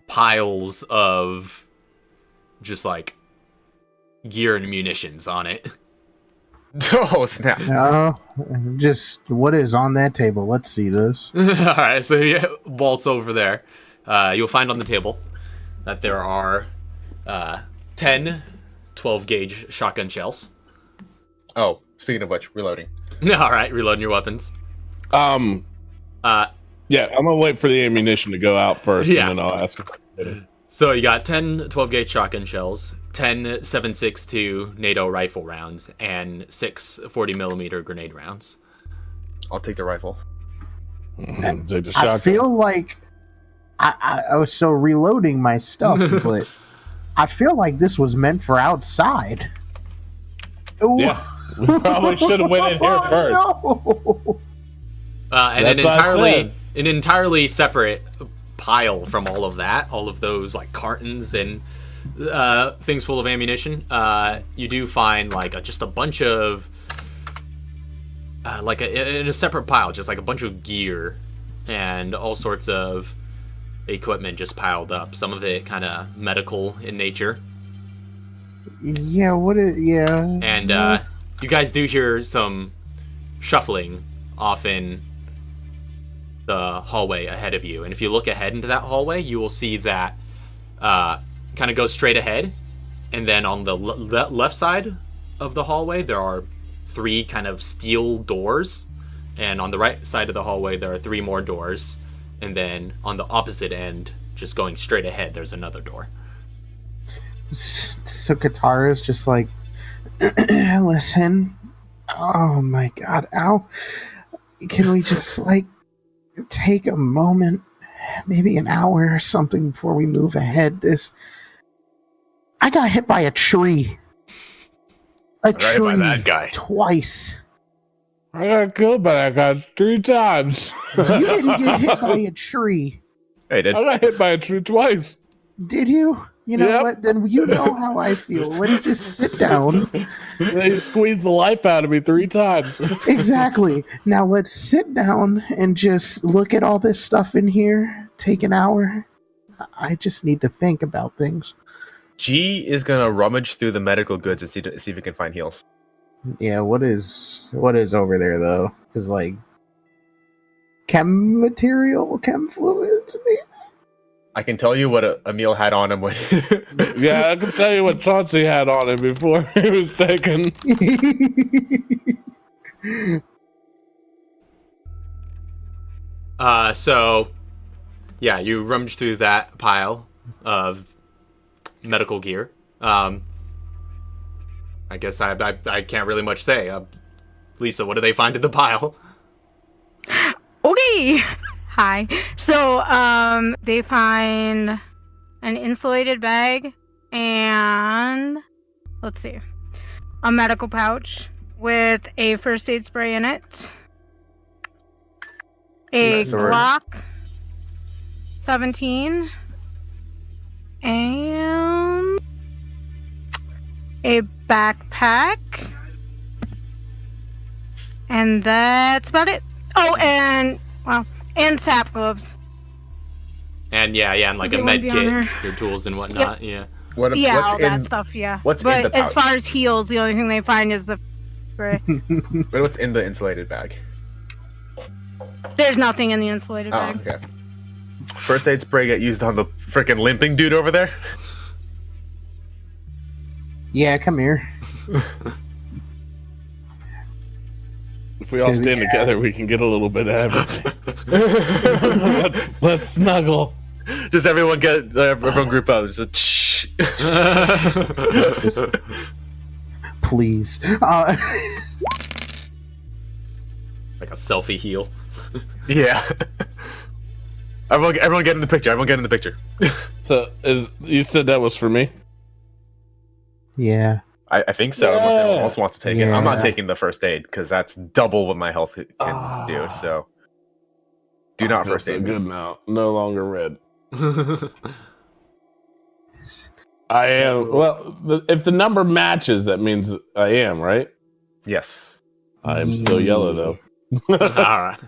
piles of just like gear and munitions on it. Oh, snap. Just what is on that table? Let's see this. Alright, so you waltz over there. You'll find on the table that there are 10 12-gauge shotgun shells. Oh, speaking of which, reloading. Alright, reloading your weapons. Yeah, I'm gonna wait for the ammunition to go out first, Yeah. and then I'll ask him. So you got 10 12-gauge shotgun shells, 10 7.62 NATO rifle rounds, and 6 40mm grenade rounds. I'll take the rifle. Take the I shotgun. feel like I was so reloading my stuff, but I feel like this was meant for outside. Ooh. Yeah, we probably should have went in here first. No. And That's what I said. an entirely separate pile from all of that, all of those like cartons and things full of ammunition. You do find like just a bunch of in a separate pile, just like a bunch of gear and all sorts of equipment just piled up. Some of it kind of medical in nature. Yeah, And you guys do hear some shuffling off in the hallway ahead of you. And if you look ahead into that hallway, you will see that kind of goes straight ahead. And then on the left side of the hallway, there are 3 kind of steel doors. And on the right side of the hallway, there are 3 more doors. And then on the opposite end, just going straight ahead, there's another door. So Katara's just like, listen. Oh my god, Al. Can we just like take a moment, maybe an hour or something before we move ahead? I got hit by a tree. A tree by that guy. twice. I got killed by that guy 3 times. You didn't get hit by a tree, Hey, did I got hit by a tree twice. did you? You know Yep. what? Then you know how I feel. Let's just sit down. They squeezed the life out of me 3 times. Exactly. Now let's sit down and just look at all this stuff in here. Take an hour. I just need to think about things. G is gonna rummage through the medical goods and see if he can find heals. Yeah, what is over there though? Because like chem fluids. I can tell you what Emil had on him when. Yeah, I can tell you what Chauncey had on him before he was taken. So, yeah, you rummage through that pile of medical gear. I guess I can't really much say. Lisa, what do they find in the pile? Okay. Hi. So, they find an insulated bag and, let's see, a medical pouch with a first aid spray in it, a Glock 17, and a backpack, and that's about it. Oh, and sap gloves. And and like a med kit, your tools and whatnot. Yep. Yeah. What's all that stuff. Yeah. What's in the pouch? As far as heals, the only thing they find is the spray. But what's in the insulated bag? There's nothing in the insulated bag. Oh, okay. First aid spray get used on the freaking limping dude over there? Yeah, come here. If we all stand together, we can get a little bit of everything. let's snuggle. Just everyone group up. Just please. Like a selfie heal. Yeah. Everyone get in the picture. So, you said that was for me? Yeah. I think so, unless anyone else wants to take it. I'm not Yeah. taking the first aid, because that's double what my health can do, so... Do not first so aid. Good now. No longer red. I am... Well, if the number matches, that means I am, right? Yes. I am still yellow, though. Alright.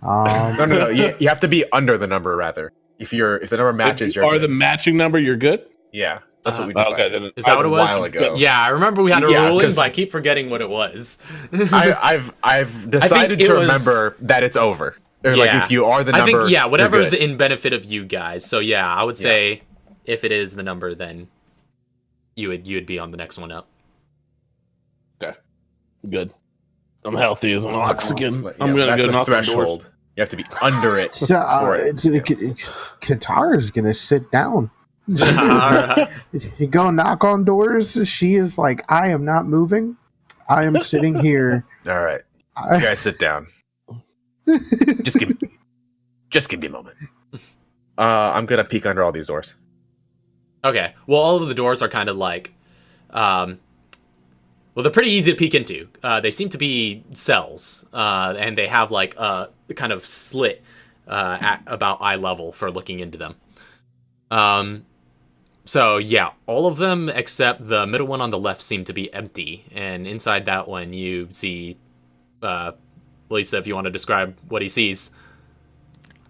No. You have to be under the number, rather. If the number matches, you're good. the matching number, you're good? Yeah. That's what we decided. Okay, then Is that what it was? A while ago. Yeah, I remember we had a ruling, 'cause but I keep forgetting what it was. I've decided to remember that it's over. Or like if you are the number, I think whatever's in benefit of you guys. So yeah, I would say if it is the number, then you would be on the next one up. Okay. Good. I'm healthy as an ox again. But, I'm gonna that's go the knock on doors. threshold. You have to be under it. So, for it. Katara's gonna sit down. Alright. You go knock on doors. She is like, I am not moving. I am sitting here. All right, you guys sit down. Just give me a moment. I'm gonna peek under all these doors. Okay. Well, all of the doors are kind of like, well, they're pretty easy to peek into. They seem to be cells, and they have like a kind of slit at about eye level for looking into them. So yeah, all of them except the middle one on the left seem to be empty, and inside that one you see, Lisa, if you want to describe what he sees.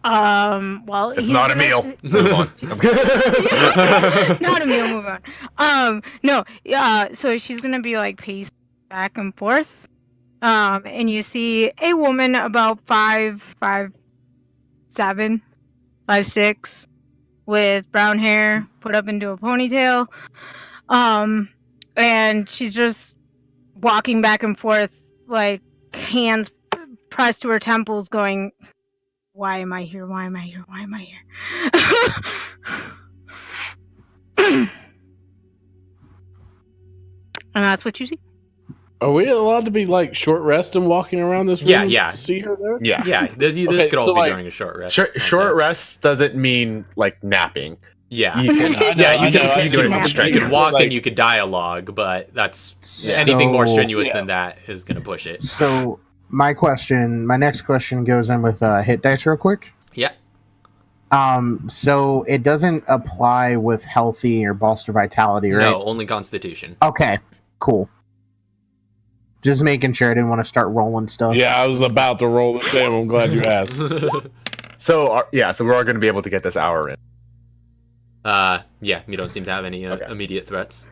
Well, It's not a meal. Move on. Not a meal. Move on. No. So she's gonna be like pacing back and forth. And you see a woman about 5'7", 5'6", with brown hair put up into a ponytail. And she's just walking back and forth, like hands pressed to her temples, going, "Why am I here? Why am I here? Why am I here?" And that's what you see. Are we allowed to be like short rest and walking around this room? Yeah. See her there? Yeah. Yeah, this Okay, could all so, be like, during a short rest. Short rest doesn't mean like napping. Yeah. You can, You can walk Like- and you could dialogue, but that's anything more strenuous than that is going to push it. So my next question goes in with hit dice real quick. Yeah. So it doesn't apply with healthy or bolster vitality, right? No, only Constitution. Okay, cool. Just making sure. I didn't want to start rolling stuff. Yeah, I was about to roll the same. I'm glad you asked. so we're all going to be able to get this hour in. Yeah, you don't seem to have any immediate threats.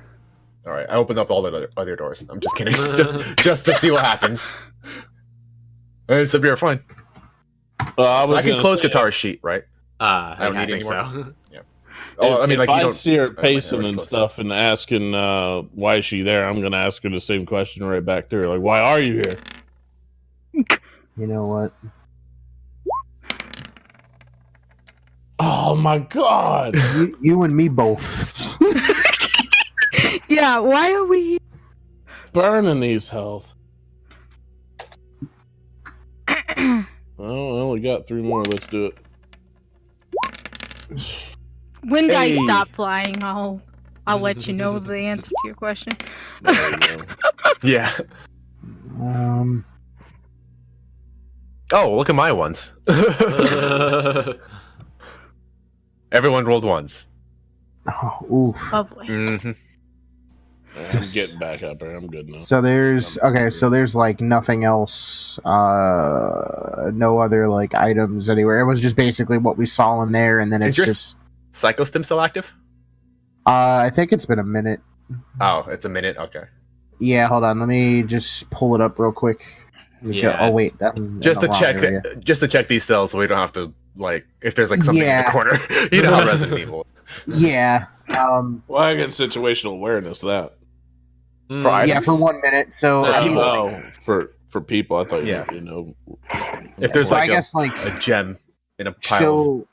All right, I open up all the other doors. I'm just kidding. just to see what happens. So you're fine. I can close Katara's sheet, right? I don't need any more. So. Yeah. Oh, I mean, if like you I don't see her pacing and stuff and asking why is she there, I'm gonna ask her the same question right back to her. Like, why are you here? You know what? Oh my god! You and me both. Yeah, why are we Burning these health. Well, we got 3 more. Let's do it. When dice stop flying, I'll let you know the answer to your question. Yeah. Oh, look at my ones. Everyone rolled ones. Oh, oof. Lovely. Mm-hmm. I'm getting back up there. I'm good now. So there's like nothing else, no other like items anywhere. It was just basically what we saw in there, and then it's just Psychostim still active? I think it's been a minute. Oh, it's a minute. Okay. Yeah, hold on. Let me just pull it up real quick. Oh wait, just to check these cells, so we don't have to like if there's like something in the corner. You know how Resident Evil. Yeah. Well, I get situational awareness that. For items? For 1 minute. So for people, I thought you know. If there's I guess like a gem in a pile.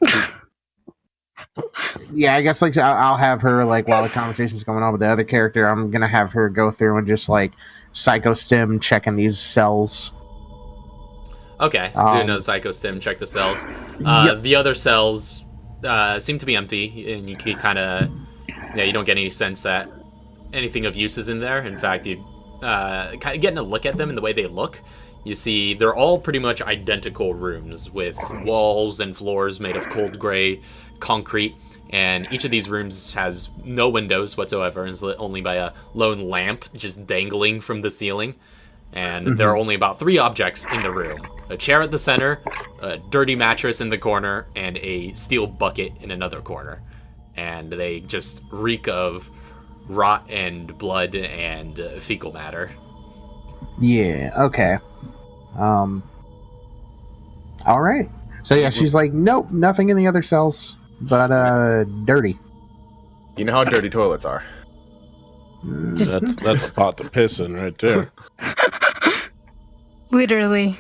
Yeah, I guess like I'll have her like while the conversation's going on with the other character, I'm gonna have her go through and just like psychostim checking these cells. Okay, so do another psychostim, check the cells. The other cells seem to be empty, and you can kind of you don't get any sense that anything of use is in there. In fact, you kind of getting a look at them and the way they look, you see they're all pretty much identical rooms with walls and floors made of cold gray concrete, and each of these rooms has no windows whatsoever and is lit only by a lone lamp just dangling from the ceiling. And there are only about 3 objects in the room: a chair at the center, a dirty mattress in the corner, and a steel bucket in another corner. And they just reek of rot and blood and fecal matter. Yeah, okay. All right. So yeah, she's like, nope, nothing in the other cells, but dirty. You know how dirty toilets are. That's a pot to piss in right there. Literally.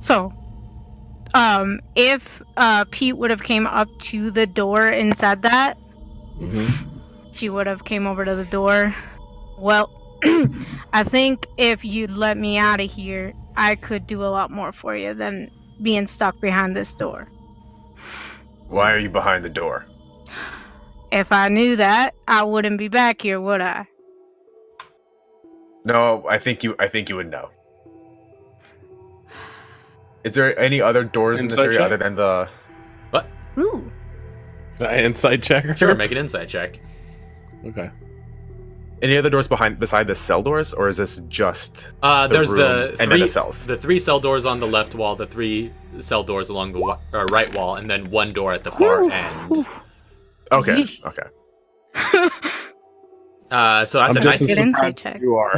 So, if Pete would have came up to the door and said that, she would have came over to the door. Well, I think if you'd let me out of here, I could do a lot more for you than being stuck behind this door. Why are you behind the door? If I knew that, I wouldn't be back here, would I? No, I think you would know. Is there any other doors in this area other than the... What? Ooh. Can I insight check her? Sure, make an insight check. Okay. Any other doors beside the cell doors, or is this just there's the room and then the cells? The 3 cell doors on the left wall, the 3 cell doors along the right wall, and then 1 door at the far end. Okay. So that's a nice insight check. You are.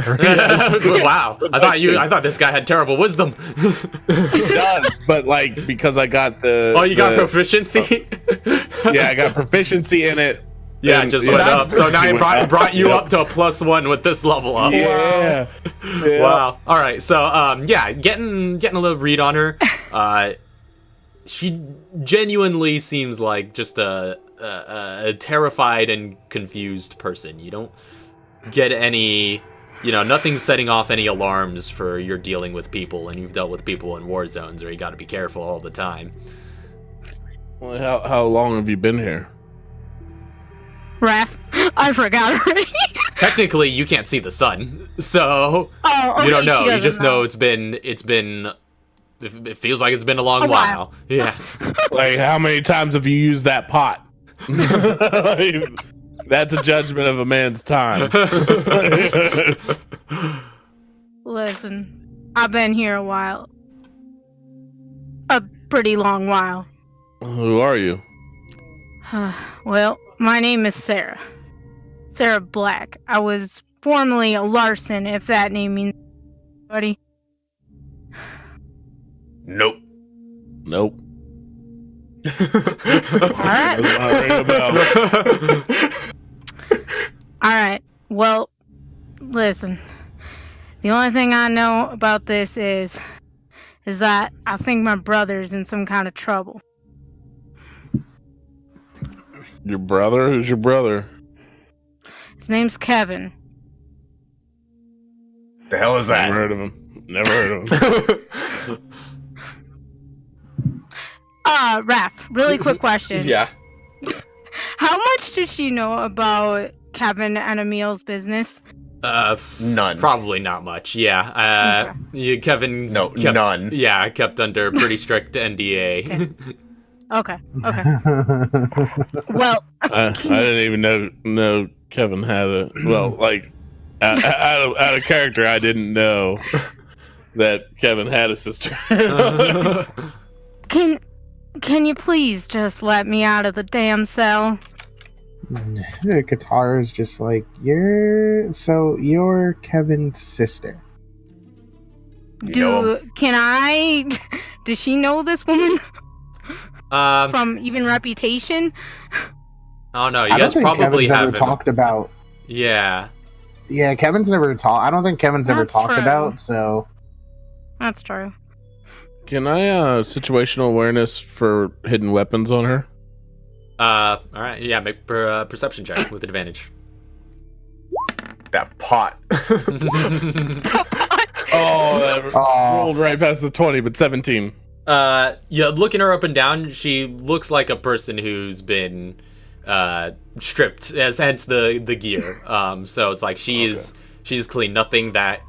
Wow. I thought this guy had terrible wisdom. He does, but like because I got the. Oh, you got proficiency? Yeah, I got proficiency in it. Yeah, just went up. So now it brought you up to a +1 with this level up. Yeah. Wow. All right. So getting a little read on her. She genuinely seems like just a terrified and confused person. You don't get any, nothing's setting off any alarms for you're dealing with people, and you've dealt with people in war zones where you got to be careful all the time. Well, how long have you been here? Raph, I forgot already. Technically, you can't see the sun, so you don't know. You just know it's been. It feels like it's been a long while. Yeah. Like, how many times have you used that pot? That's a judgment of a man's time. Listen, I've been here a while. pretty long while. Who are you? Well, my name is Sarah. Sarah Black. I was formerly a Larson, if that name means anybody. Nope. Nope. Alright. Alright. Well, listen. The only thing I know about this is that I think my brother's in some kind of trouble. Your brother? Who's your brother? His name's Kevin. The hell is that? Never heard of him. Never heard of him. Raph, really quick question. Yeah. How much does she know about Kevin and Emil's business? None. Probably not much. Yeah. Kevin's none. Yeah, kept under pretty strict NDA. Okay. Well, I didn't even know Kevin had a out of character. I didn't know that Kevin had a sister. Can you please just let me out of the damn cell? Qatar is just like, you're Kevin's sister. Does she know this woman? From even reputation? Oh no, you I guys don't think probably Kevin's ever haven't. talked about. Yeah. Yeah, Kevin's never talked. I don't think Kevin's ever That's talked true. about. So That's true. Can I situational awareness for hidden weapons on her? All right. Yeah, make perception check with advantage. That pot. Rolled right past the 20, but 17. Yeah, looking her up and down, she looks like a person who's been stripped, hence the gear. So it's like she's clean. Nothing that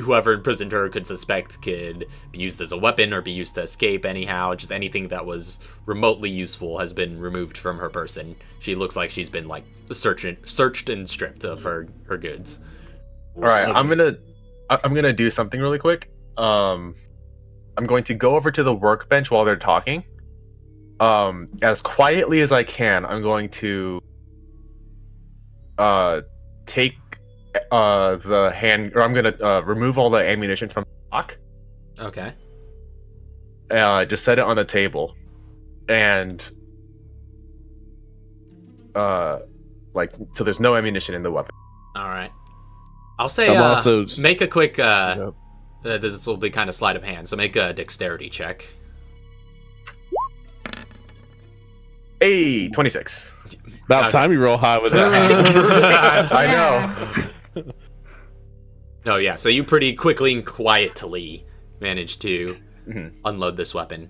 whoever imprisoned her could suspect could be used as a weapon or be used to escape anyhow. Just anything that was remotely useful has been removed from her person. She looks like she's been like searched and stripped of her goods. All right, I'm gonna do something really quick. I'm going to go over to the workbench while they're talking. As quietly as I can, I'm going to take the hand, or I'm gonna remove all the ammunition from the lock. Okay. Just set it on the table, and so there's no ammunition in the weapon. All right. I'll say make a quick. This will be kind of sleight of hand, so make a dexterity check. Hey, 26. About time you roll high with that. I know. No, yeah. So you pretty quickly and quietly managed to unload this weapon.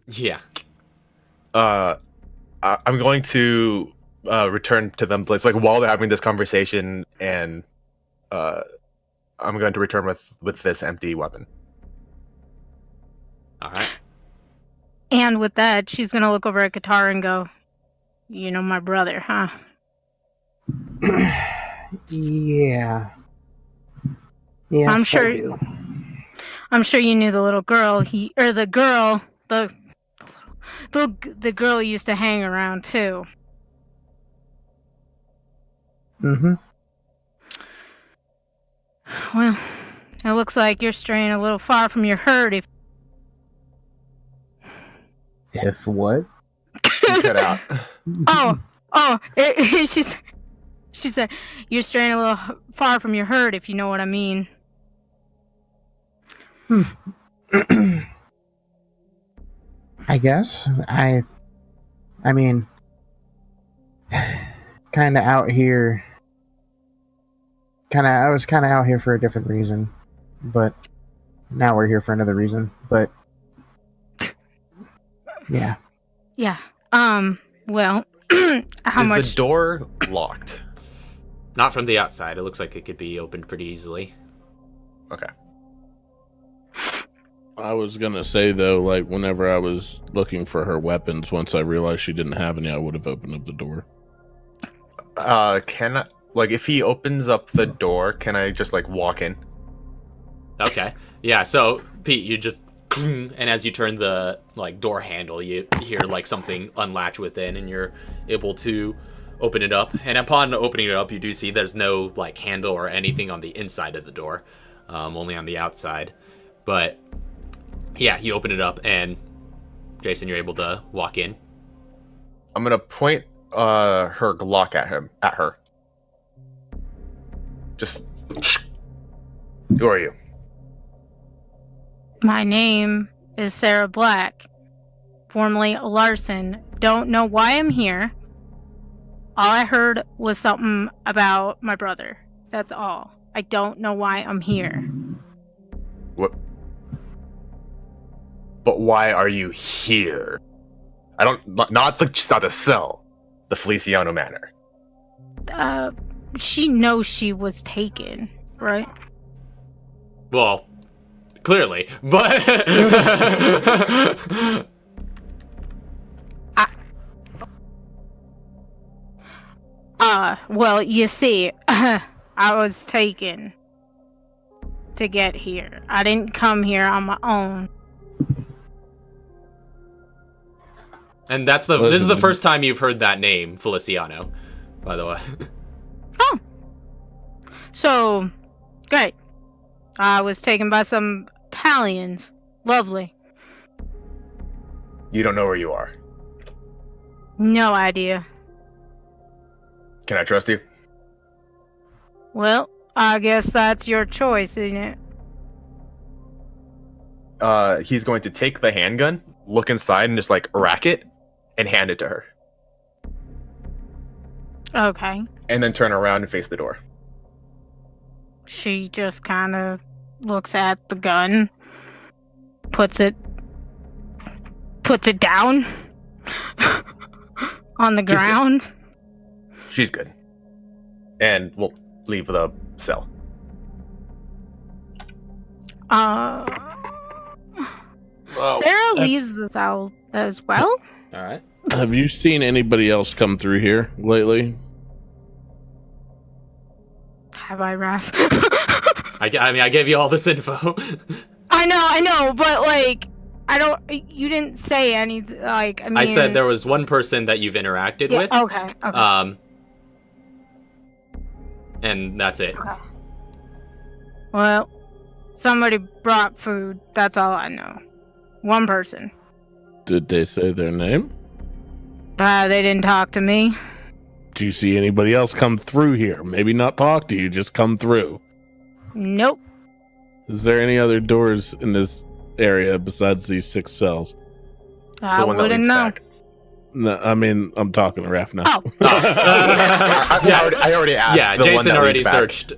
Yeah. I'm going to return to them. It's like while they're having this conversation, and I'm going to return with this empty weapon. All right. And with that, she's gonna look over at Qatar and go, "You know my brother, huh?" yeah. Yes, I'm sure. I do. I'm sure you knew the little girl. The girl used to hang around too. Mm-hmm. Well, it looks like you're straying a little far from your herd. If what? Cut out. She said you're straying a little far from your herd, if you know what I mean. I guess I mean, kind of out here. I was kind of out here for a different reason, but now we're here for another reason. But yeah. Yeah. Well, how Is much? the door locked? Not from the outside. It looks like it could be opened pretty easily. Okay. I was gonna say though, like whenever I was looking for her weapons, once I realized she didn't have any, I would have opened up the door. Can I, if he opens up the door, can I just walk in? Okay. Yeah. So Pete, you just and as you turn the door handle, you hear something unlatch within, and you're able to open it up. And upon opening it up, you do see there's no handle or anything on the inside of the door, only on the outside. But yeah, you open it up, and Jason, you're able to walk in. I'm gonna point her Glock at her. Just, who are you? My name is Sarah Black, formerly Larson. Don't know why I'm here. All I heard was something about my brother. That's all. I don't know why I'm here. What? But why are you here? I don't... Not the cell. The Feliciano Manor. She knows she was taken, right? Well, clearly, but... Well, you see, I was taken to get here. I didn't come here on my own. And this is the first time you've heard that name, Feliciano, by the way. Oh. So, great. I was taken by some Italians. Lovely. You don't know where you are. No idea. Can I trust you? Well, I guess that's your choice, isn't it? He's going to take the handgun, look inside, and just rack it, and hand it to her. Okay. And then turn around and face the door. She just kind of looks at the gun, puts it down on the ground. She's good. And we'll leave the cell. Sarah leaves the cell as well. All right. Have you seen anybody else come through here lately? Have I, Raph? I mean, I gave you all this info. I know, but you didn't say anything. I said there was one person that you've interacted with. Okay. And that's it. Okay. Well, somebody brought food. That's all I know. One person. Did they say their name? They didn't talk to me. Do you see anybody else come through here? Maybe not talk to you, just come through. Nope. Is there any other doors in this area besides these 6 cells? I wouldn't know. No, I mean, I'm talking to Raph now. Oh. I already asked. Yeah, the Jason one that already leads back. searched.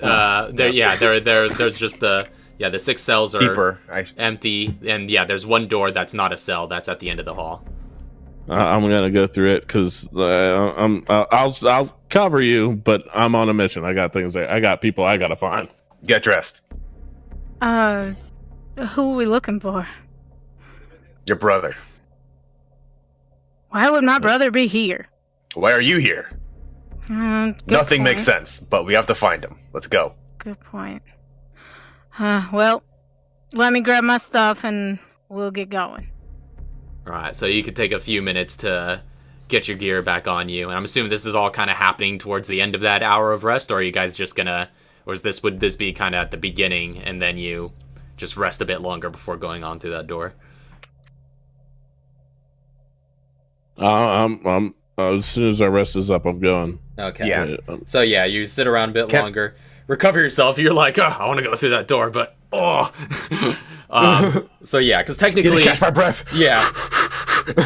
There's just the 6 cells are Deeper. empty, and there's one door that's not a cell. That's at the end of the hall. I'm gonna go through it because I'll cover you, but I'm on a mission. I got things. I got people I gotta find. Get dressed. Who are we looking for? Your brother. Why would my brother be here? Why are you here? Nothing point. makes sense, but we have to find him. Let's go. Good point. Well, let me grab my stuff and we'll get going. All right, so you could take a few minutes to get your gear back on you, and I'm assuming this is all kind of happening towards the end of that hour of rest, or are you guys just gonna, would this be kind of at the beginning, and then you just rest a bit longer before going on through that door? As soon as our rest is up, I'm going. Okay. Yeah. So you sit around a bit longer, recover yourself. You're like, I want to go through that door, but so because technically, catch my breath. Yeah.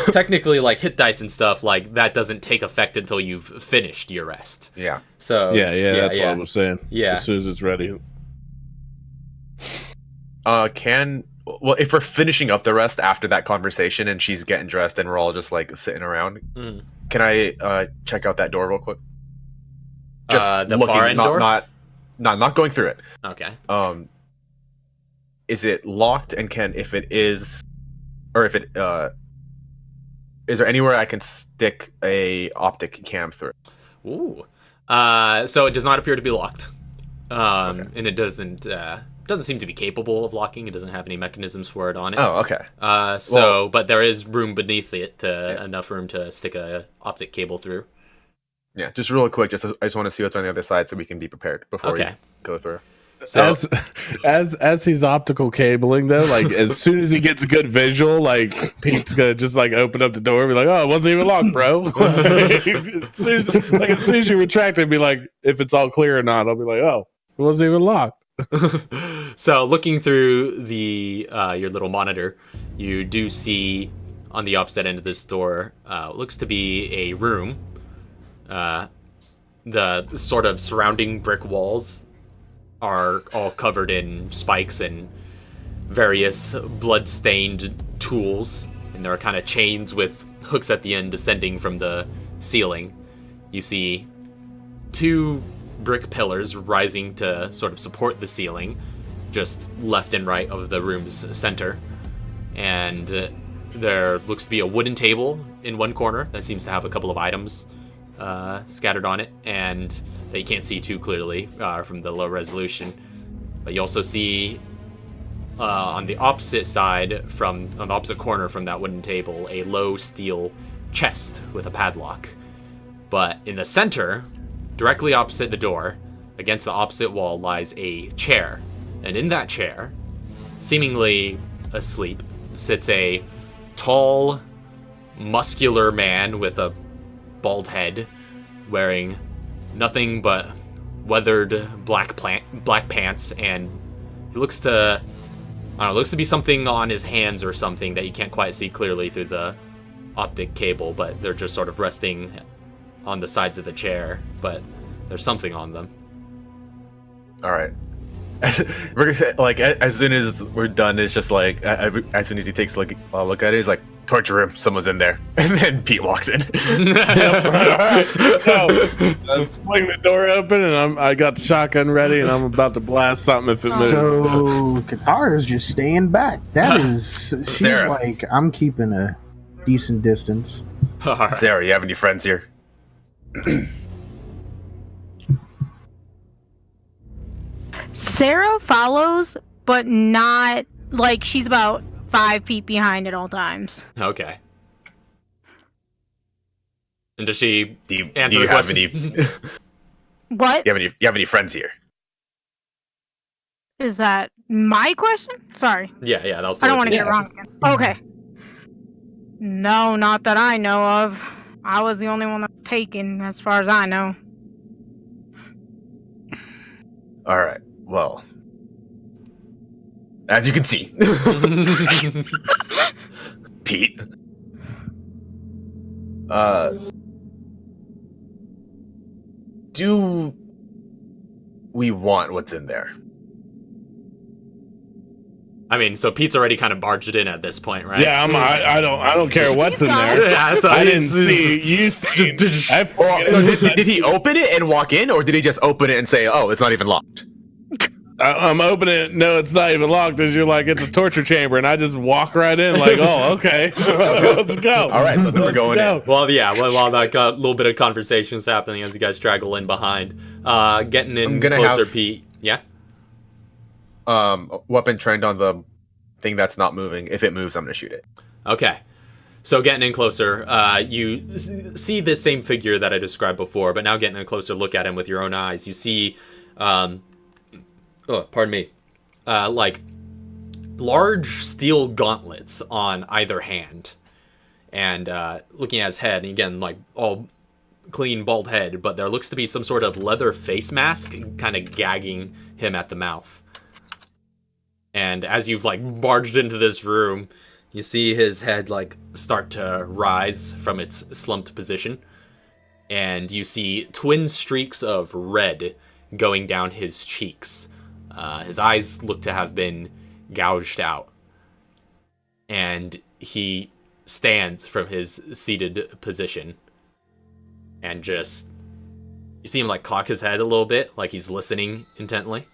Technically, hit dice and stuff that doesn't take effect until you've finished your rest. Yeah. So that's what I was saying. Yeah. As soon as it's ready. If we're finishing up the rest after that conversation and she's getting dressed and we're all just sitting around, can I check out that door real quick? Just the looking, far end door? Not going through it. Okay. Is it locked? And is there anywhere I can stick a optic cam through? Ooh. So it does not appear to be locked. Okay. And it doesn't doesn't seem to be capable of locking. It doesn't have any mechanisms for it on it. Oh, okay. But there is room beneath it, enough room to stick a optic cable through. Yeah, just real quick. I just want to see what's on the other side so we can be prepared before we go through. So as he's optical cabling though, like as soon as he gets a good visual, like Pete's gonna just like open up the door and be like, "Oh, it wasn't even locked, bro." as soon as you retract it, be like, if it's all clear or not, I'll be like, "Oh, it wasn't even locked." So looking through the your little monitor, you do see on the opposite end of this door looks to be a room. The sort of surrounding brick walls are all covered in spikes and various blood-stained tools, and there are kind of chains with hooks at the end descending from the ceiling. You see 2 brick pillars rising to sort of support the ceiling, just left and right of the room's center. And there looks to be a wooden table in one corner that seems to have a couple of items scattered on it, and that you can't see too clearly from the low resolution. But you also see on the opposite side, on the opposite corner from that wooden table, a low steel chest with a padlock. But in the center, directly opposite the door, against the opposite wall, lies a chair. And in that chair, seemingly asleep, sits a tall, muscular man with a bald head, wearing nothing but weathered black pants, and it looks to be something on his hands or something that you can't quite see clearly through the optic cable, but they're just sort of resting on the sides of the chair, but there's something on them. All right. We're like, as soon as we're done, it's just like, as soon as he takes a look at it, he's like, "Torture room, someone's in there." And then Pete walks in. I'm pulling the door open, and I got the shotgun ready, and I'm about to blast something if it moves. So Katara's just staying back. She's Sarah. like, I'm keeping a decent distance. Right. Sarah, you have any friends here? Sarah follows, but not like she's about 5 feet behind at all times. Okay. And does she Do you answer the have question? any? What? You have any friends here? Is that my question? Sorry. Yeah, that was the I don't want to question. get it wrong again. Okay. No, not that I know of. I was the only one that was taken, as far as I know. All right. Well, as you can see, Pete. Do we want what's in there? I mean, so Pete's already kind of barged in at this point, right? Yeah, I don't care what's in there. Yeah, so I didn't see you. Did he open it and walk in, or did he just open it and say, "Oh, it's not even locked"? I'm opening it. No, it's not even locked. As you're like, it's a torture chamber, and I just walk right in, like, oh, okay, let's go. All right, so then we're going in. Well, yeah. While that little bit of conversation is happening as you guys straggle in behind, getting in closer, Pete. Yeah. Weapon trained on the thing that's not moving. If it moves, I'm gonna shoot it. Okay. So getting in closer, you see this same figure that I described before, but now getting a closer look at him with your own eyes, you see, like large steel gauntlets on either hand, and looking at his head, and again, like all clean bald head, but there looks to be some sort of leather face mask kind of gagging him at the mouth. And as you've like barged into this room, you see his head like start to rise from its slumped position, and you see twin streaks of red going down his cheeks. His eyes look to have been gouged out, and he stands from his seated position, and just you see him like cock his head a little bit, like he's listening intently.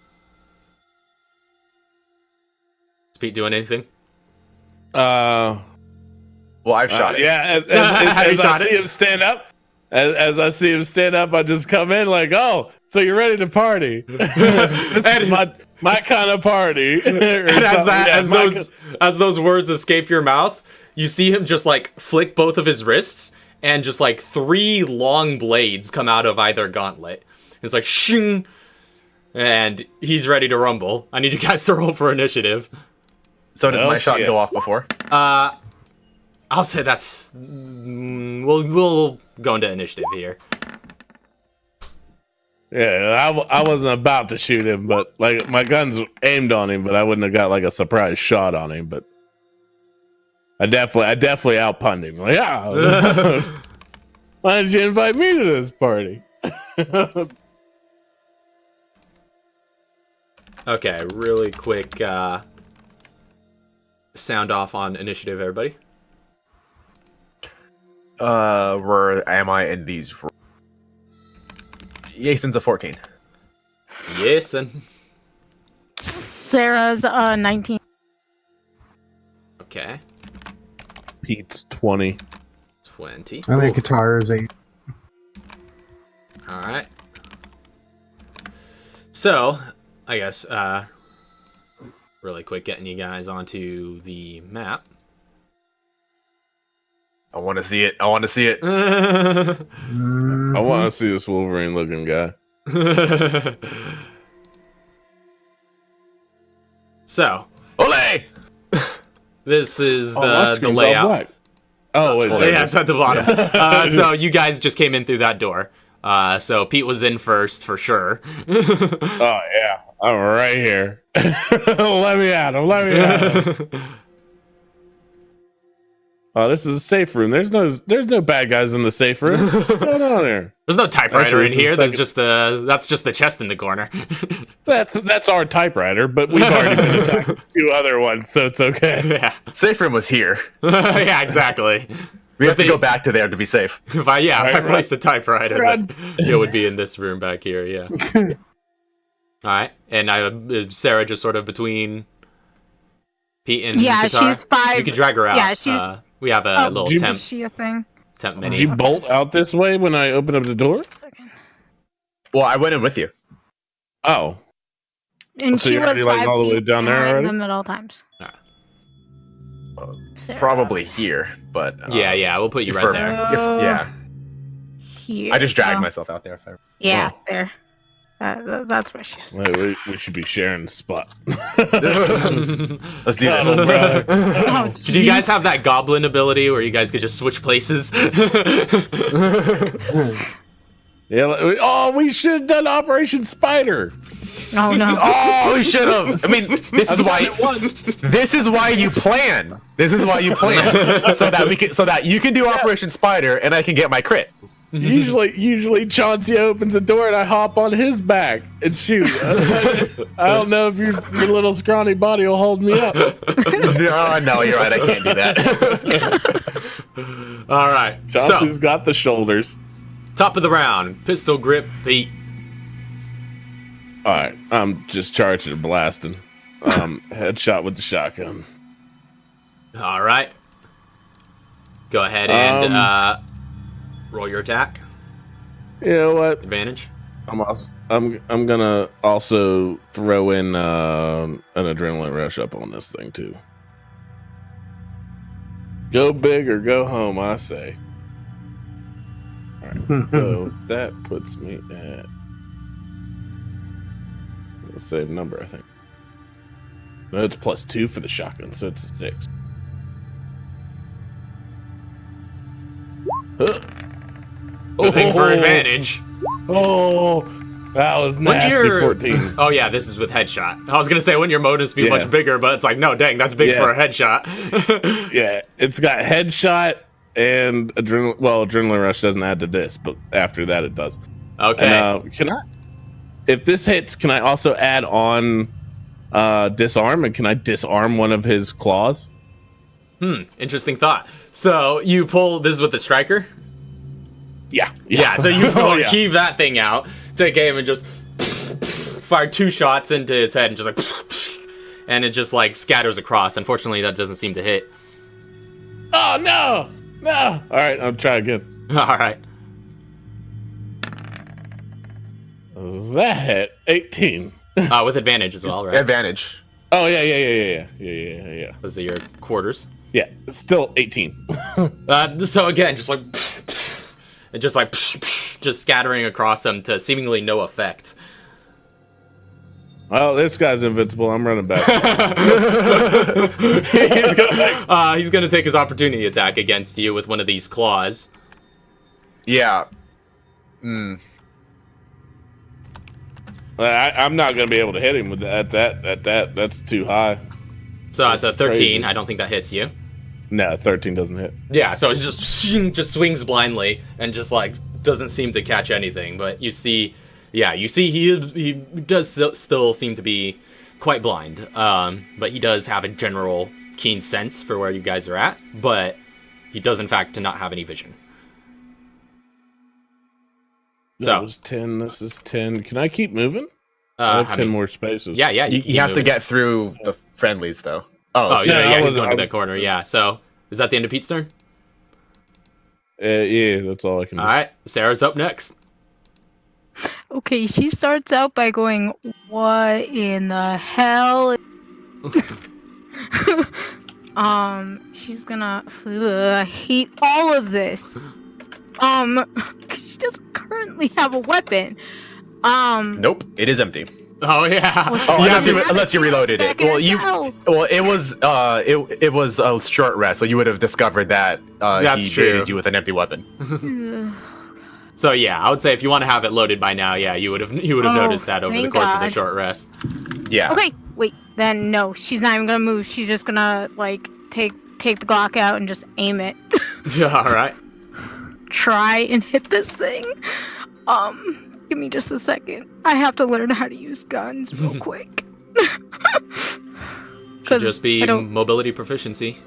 Is Pete doing anything? Well, I've shot it. Yeah, as I see him stand up, As I see him stand up, I just come in like, oh, so you're ready to party? This is my kind of party. And as those words escape your mouth, you see him just like flick both of his wrists, and just like 3 long blades come out of either gauntlet. It's like shing, and he's ready to rumble. I need you guys to roll for initiative. So does my shot go off before? I'll say that's we'll go into initiative here. Yeah, I wasn't about to shoot him, but like my gun's aimed on him, but I wouldn't have got like a surprise shot on him. But I definitely outpunned him. Like, yeah, why did you invite me to this party? Okay, really quick sound off on initiative, everybody. Where am I in these? Jason's a 14. Jason. Sarah's 19. Okay. Pete's 20. 20. I think Katara is 8. All right. So, I guess really quick, getting you guys onto the map. I want to see it. I want to see it. I want to see this Wolverine looking guy. So, Ole! this is the layout. Oh, wait, Yeah, it's at the bottom. So you guys just came in through that door. So Pete was in first for sure. Oh yeah, I'm right here. Let me at him. Let me at him. Oh, this is a safe room. There's no bad guys in the safe room. What's going on there? There's no typewriter Actually, in here. There's just that's just the chest in the corner. That's our typewriter, but we've already been attacked with 2 other ones, so it's okay. Yeah. Safe room was here. Yeah, exactly. We have to go back to there to be safe. If I placed the typewriter, then it would be in this room back here. Yeah. All right, and Sarah just sort of between Pete and Katara. She's 5. You can drag her out. Yeah, she's. We have a little temp. Is she a thing? Temp Did mini. you bolt out this way when I opened up the door? Well, I went in with you. Oh. And So she you're was already, like, 5 all the way feet down there behind already? them at all times. Probably here, but Yeah, we'll put you right there. Yeah, Here. I just dragged myself out there. Yeah, there. That's where she is. Wait, we should be sharing the spot. Let's do Oh, this. brother. Oh, Do you guys have that goblin ability where you guys could just switch places? Yeah. We should have done Operation Spider. Oh no. Oh, we should have. I mean, this is why you plan. This is why you plan so that you can do Operation Spider and I can get my crit. Usually Chauncey opens the door and I hop on his back and shoot. I don't know if your little scrawny body will hold me up. No, you're right. I can't do that. All right. Chauncey's got the shoulders. Top of the round. Pistol grip, Pete. All right, I'm just charging and blasting. Headshot with the shotgun. All right. Go ahead and roll your attack. You know what? Advantage. I'm gonna also throw in an adrenaline rush up on this thing too. Go big or go home, I say. All right, so that puts me at the same number, I think. No, it's +2 for the shotgun, so it's a 6. Looking for advantage. Oh, that was nasty. 14. Oh yeah, this is with headshot. I was gonna say wouldn't your motives be much bigger, but it's like no, dang, that's big for a headshot. Yeah, it's got headshot and adrenaline. Well, adrenaline rush doesn't add to this, but after that it does. Okay. And, can I? If this hits, can I also add on disarm? And can I disarm one of his claws? Interesting thought. So you pull. This is with the striker. Yeah. So you heave that thing out, take aim, and just fire 2 shots into his head, and just like, and it just like scatters across. Unfortunately, that doesn't seem to hit. Oh no! All right, I'll try again. All right. That hit 18. With advantage as well, right? Advantage. Oh yeah. Those are your quarters. Yeah, still 18. So again, just like, and just like, just scattering across them to seemingly no effect. Well, this guy's invincible. I'm running back. He's gonna take his opportunity attack against you with one of these claws. Yeah. I'm not gonna be able to hit him with that. That's too high. So it's a 13. Crazy. I don't think that hits you. No, 13 doesn't hit. Yeah, so it just swings blindly and just like doesn't seem to catch anything. But you see he does still seem to be quite blind. But he does have a general keen sense for where you guys are at. But he does in fact not have any vision. That was 10. This is 10. Can I keep moving? I have 10 more spaces. Yeah. You have to get through the friendlies though. Oh yeah, he's going to that corner. Yeah. So is that the end of Pete's turn? Yeah, that's all I can do. All right, Sarah's up next. Okay, she starts out by going, "What in the hell?" She's gonna I hate all of this. She doesn't currently have a weapon. Nope, it is empty. Oh yeah. Well, Unless you reloaded it. It was a short rest, so you would have discovered that That's he true. baited you with an empty weapon. So yeah, I would say if you want to have it loaded by now, yeah, you would have noticed that over the thank course of the God. short rest. Yeah. Okay, wait. Then no, she's not even gonna move. She's just gonna like take the Glock out and just aim it. Yeah, all right. Try and hit this thing. Give me just a second. I have to learn how to use guns real quick. Should just be mobility proficiency.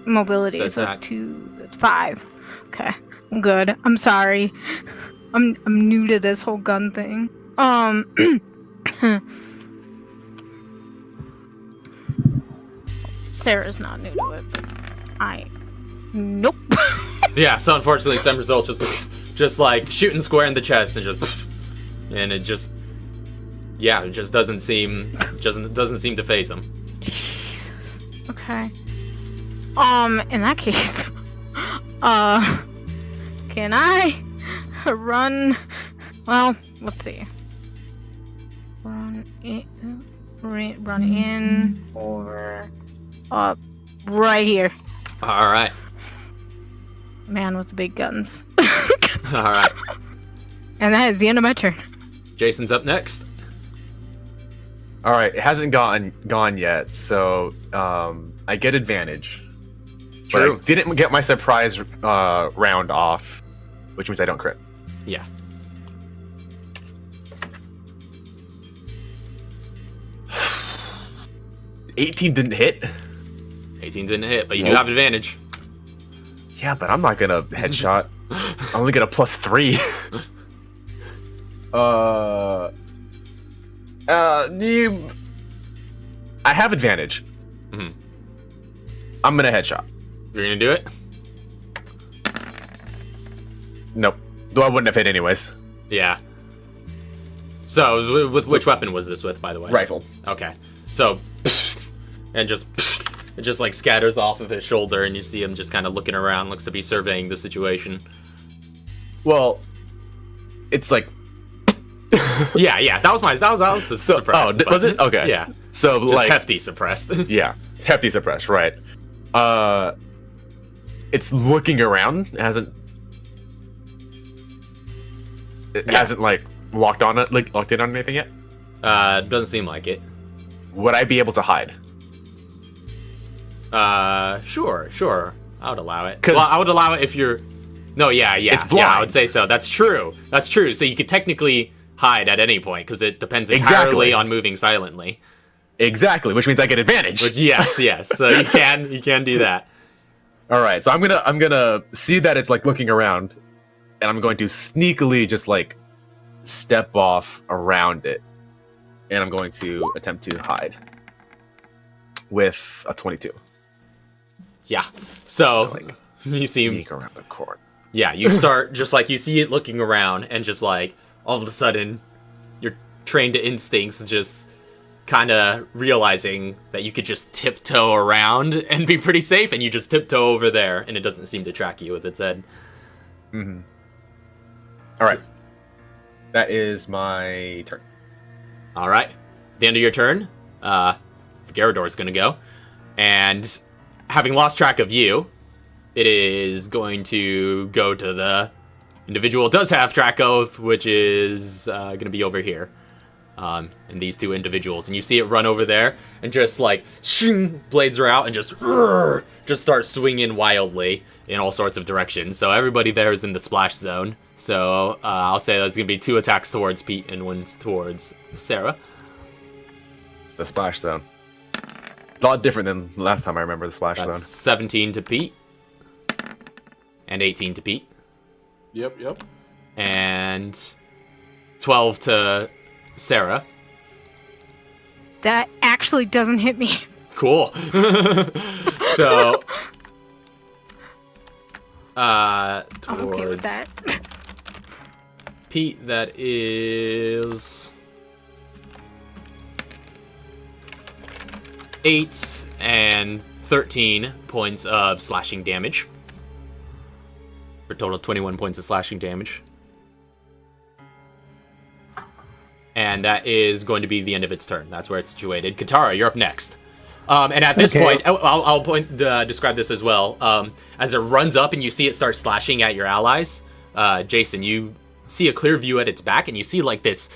Mobility, That's so that's that. 2, that's 5. Okay, I'm good. I'm sorry. I'm new to this whole gun thing. Sarah's not new to it, but nope. Yeah, so unfortunately, some results just like shooting square in the chest and it just doesn't seem to phase him. Jesus. Okay. In that case, can I run? Well, let's see. Run in or up right here. All right. Man with the big guns. All right. And that is the end of my turn. Jason's up next. All right, it hasn't gone yet, so I get advantage. True. But I didn't get my surprise round off, which means I don't crit. Yeah. $18 didn't hit. 18 didn't hit, but you do have advantage. Yeah, but I'm not gonna headshot. I'm only gonna +3. I have advantage. Mhm. I'm gonna headshot. You're gonna do it? Nope. Though I wouldn't have hit anyways. Yeah. So, with which weapon was this with, by the way? Rifle. Okay. So, and it just like scatters off of his shoulder, and you see him just kind of looking around, looks to be surveying the situation. Well, it's like. Yeah. That was suppressed. Was it? Okay. Yeah. So Just like hefty suppressed. Yeah, hefty suppressed. Right. It's looking around. It hasn't like locked in on anything yet. Doesn't seem like it. Would I be able to hide? Sure. I would allow it. Well, I would allow it if you're. No, yeah. It's blind. Yeah, I would say so. That's true. So you could technically hide at any point because it depends entirely on moving silently. Exactly, which means I get advantage. Which, yes. So you can do that. All right, so I'm gonna see that it's like looking around, and I'm going to sneakily just like step off around it, and I'm going to attempt to hide with a 22. Yeah. So Like, you see sneak around the corner. Yeah, you start just like you see it looking around, and just like all of a sudden, your trained instincts just kind of realizing that you could just tiptoe around and be pretty safe, and you just tiptoe over there, and it doesn't seem to track you with its head. Mm-hmm. All right. That is my turn. All right. At the end of your turn, Garador is going to go. And having lost track of you, it is going to go to the individual it does have track of, which is going to be over here. And these two individuals. And you see it run over there and just like, shing, blades are out and just start swinging wildly in all sorts of directions. So everybody there is in the splash zone. So I'll say that's going to be 2 attacks towards Pete and 1 towards Sarah. The splash zone. It's a lot different than last time I remember the splash zone. 17 to Pete. And 18 to Pete. Yep. And 12 to Sarah. That actually doesn't hit me. Cool. So, I'm okay with towards that. Pete, that is 8 and 13 points of slashing damage. For a total of 21 points of slashing damage. And that is going to be the end of its turn. That's where it's situated. Katara, you're up next. And at this point, I'll describe this as well. As it runs up and you see it start slashing at your allies, Jason, you see a clear view at its back, and you see like this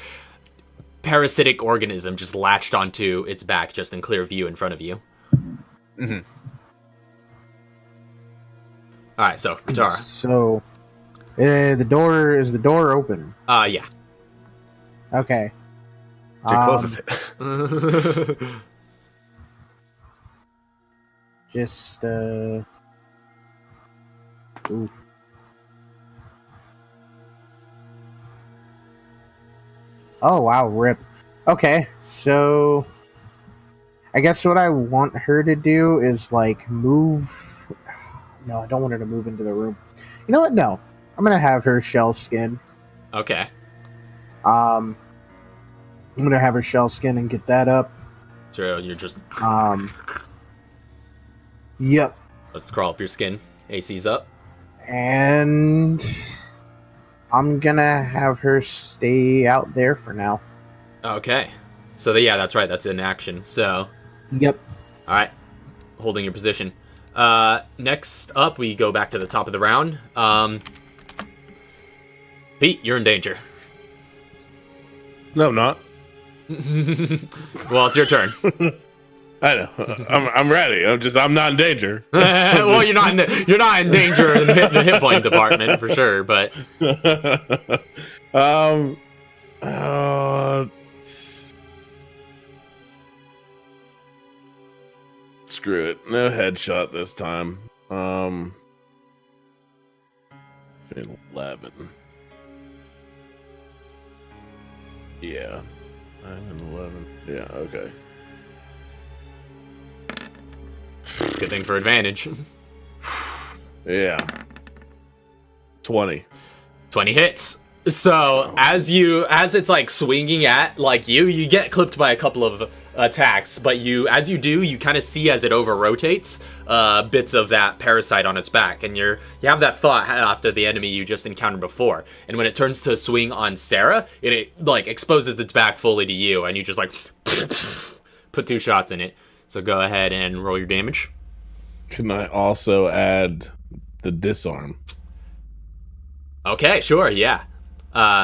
parasitic organism just latched onto its back, just in clear view in front of you. Mm-hmm. All right, so Katara. So, is the door open? Yeah. Okay. Get closest it. Just ooh. Oh wow, rip. Okay, so I guess what I want her to do is like move. No, I don't want her to move into the room. You know what? No, I'm gonna have her shell skin. Okay. I'm gonna have her shell skin and get that up. So you're just... Yep. Let's crawl up your skin. AC's up. And I'm gonna have her stay out there for now. Okay. So, yeah, that's right. That's in action. So... Yep. Alright. Holding your position. Next up, we go back to the top of the round. Pete, you're in danger. No, I'm not. Well, it's your turn. I know. I'm ready. I'm not in danger. Well, you're not in danger in the hit point department for sure, but screw it. No headshot this time. 11. Yeah. 9 and 11. Yeah, okay. good thing for advantage. Yeah. 20. 20 hits. So as it's like swinging at like you get clipped by a couple of attacks, but as you do, you kind of see as it over rotates bits of that parasite on its back, and you have that thought after the enemy you just encountered before, and when it turns to swing on Sarah, it like exposes its back fully to you, and you just like put 2 shots in it. So go ahead and roll your damage. Can I also add the disarm? Okay, sure, yeah.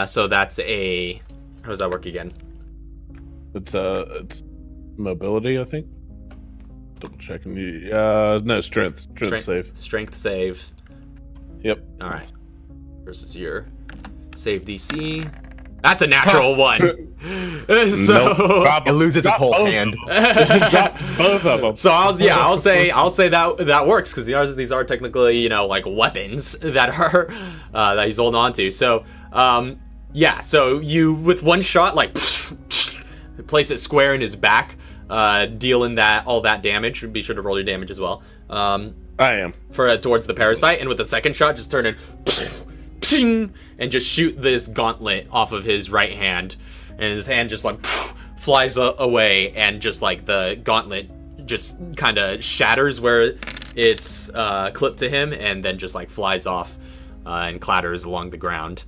So that's how does that work again? It's mobility, I think. Double checking. No, strength save. Strength save. Yep. All right. Versus your save DC. That's a natural 1. So it loses its whole hand. Drops both of them. So I'll say that works, because these are technically like weapons that are that he's holding on to. So yeah, so you with 1 shot like place it square in his back, dealing all that damage. Be sure to roll your damage as well. I am towards the parasite, and with the second shot, just turn it and just shoot this gauntlet off of his right hand, and his hand just like flies away, and just like the gauntlet just kind of shatters where it's clipped to him, and then just like flies off and clatters along the ground.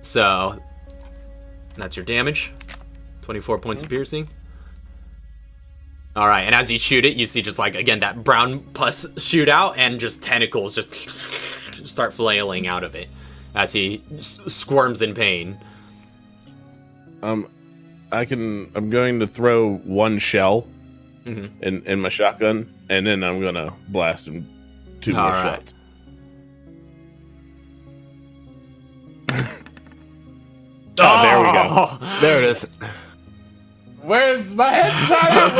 So that's your damage. 24 points of piercing. Alright, and as you shoot it, you see just like, again, that brown pus shoot out, and just tentacles just start flailing out of it as he squirms in pain. I'm going to throw one shell in my shotgun, and then I'm gonna blast him 2 more shots. Oh, there we go. There it is. Where's my headshot?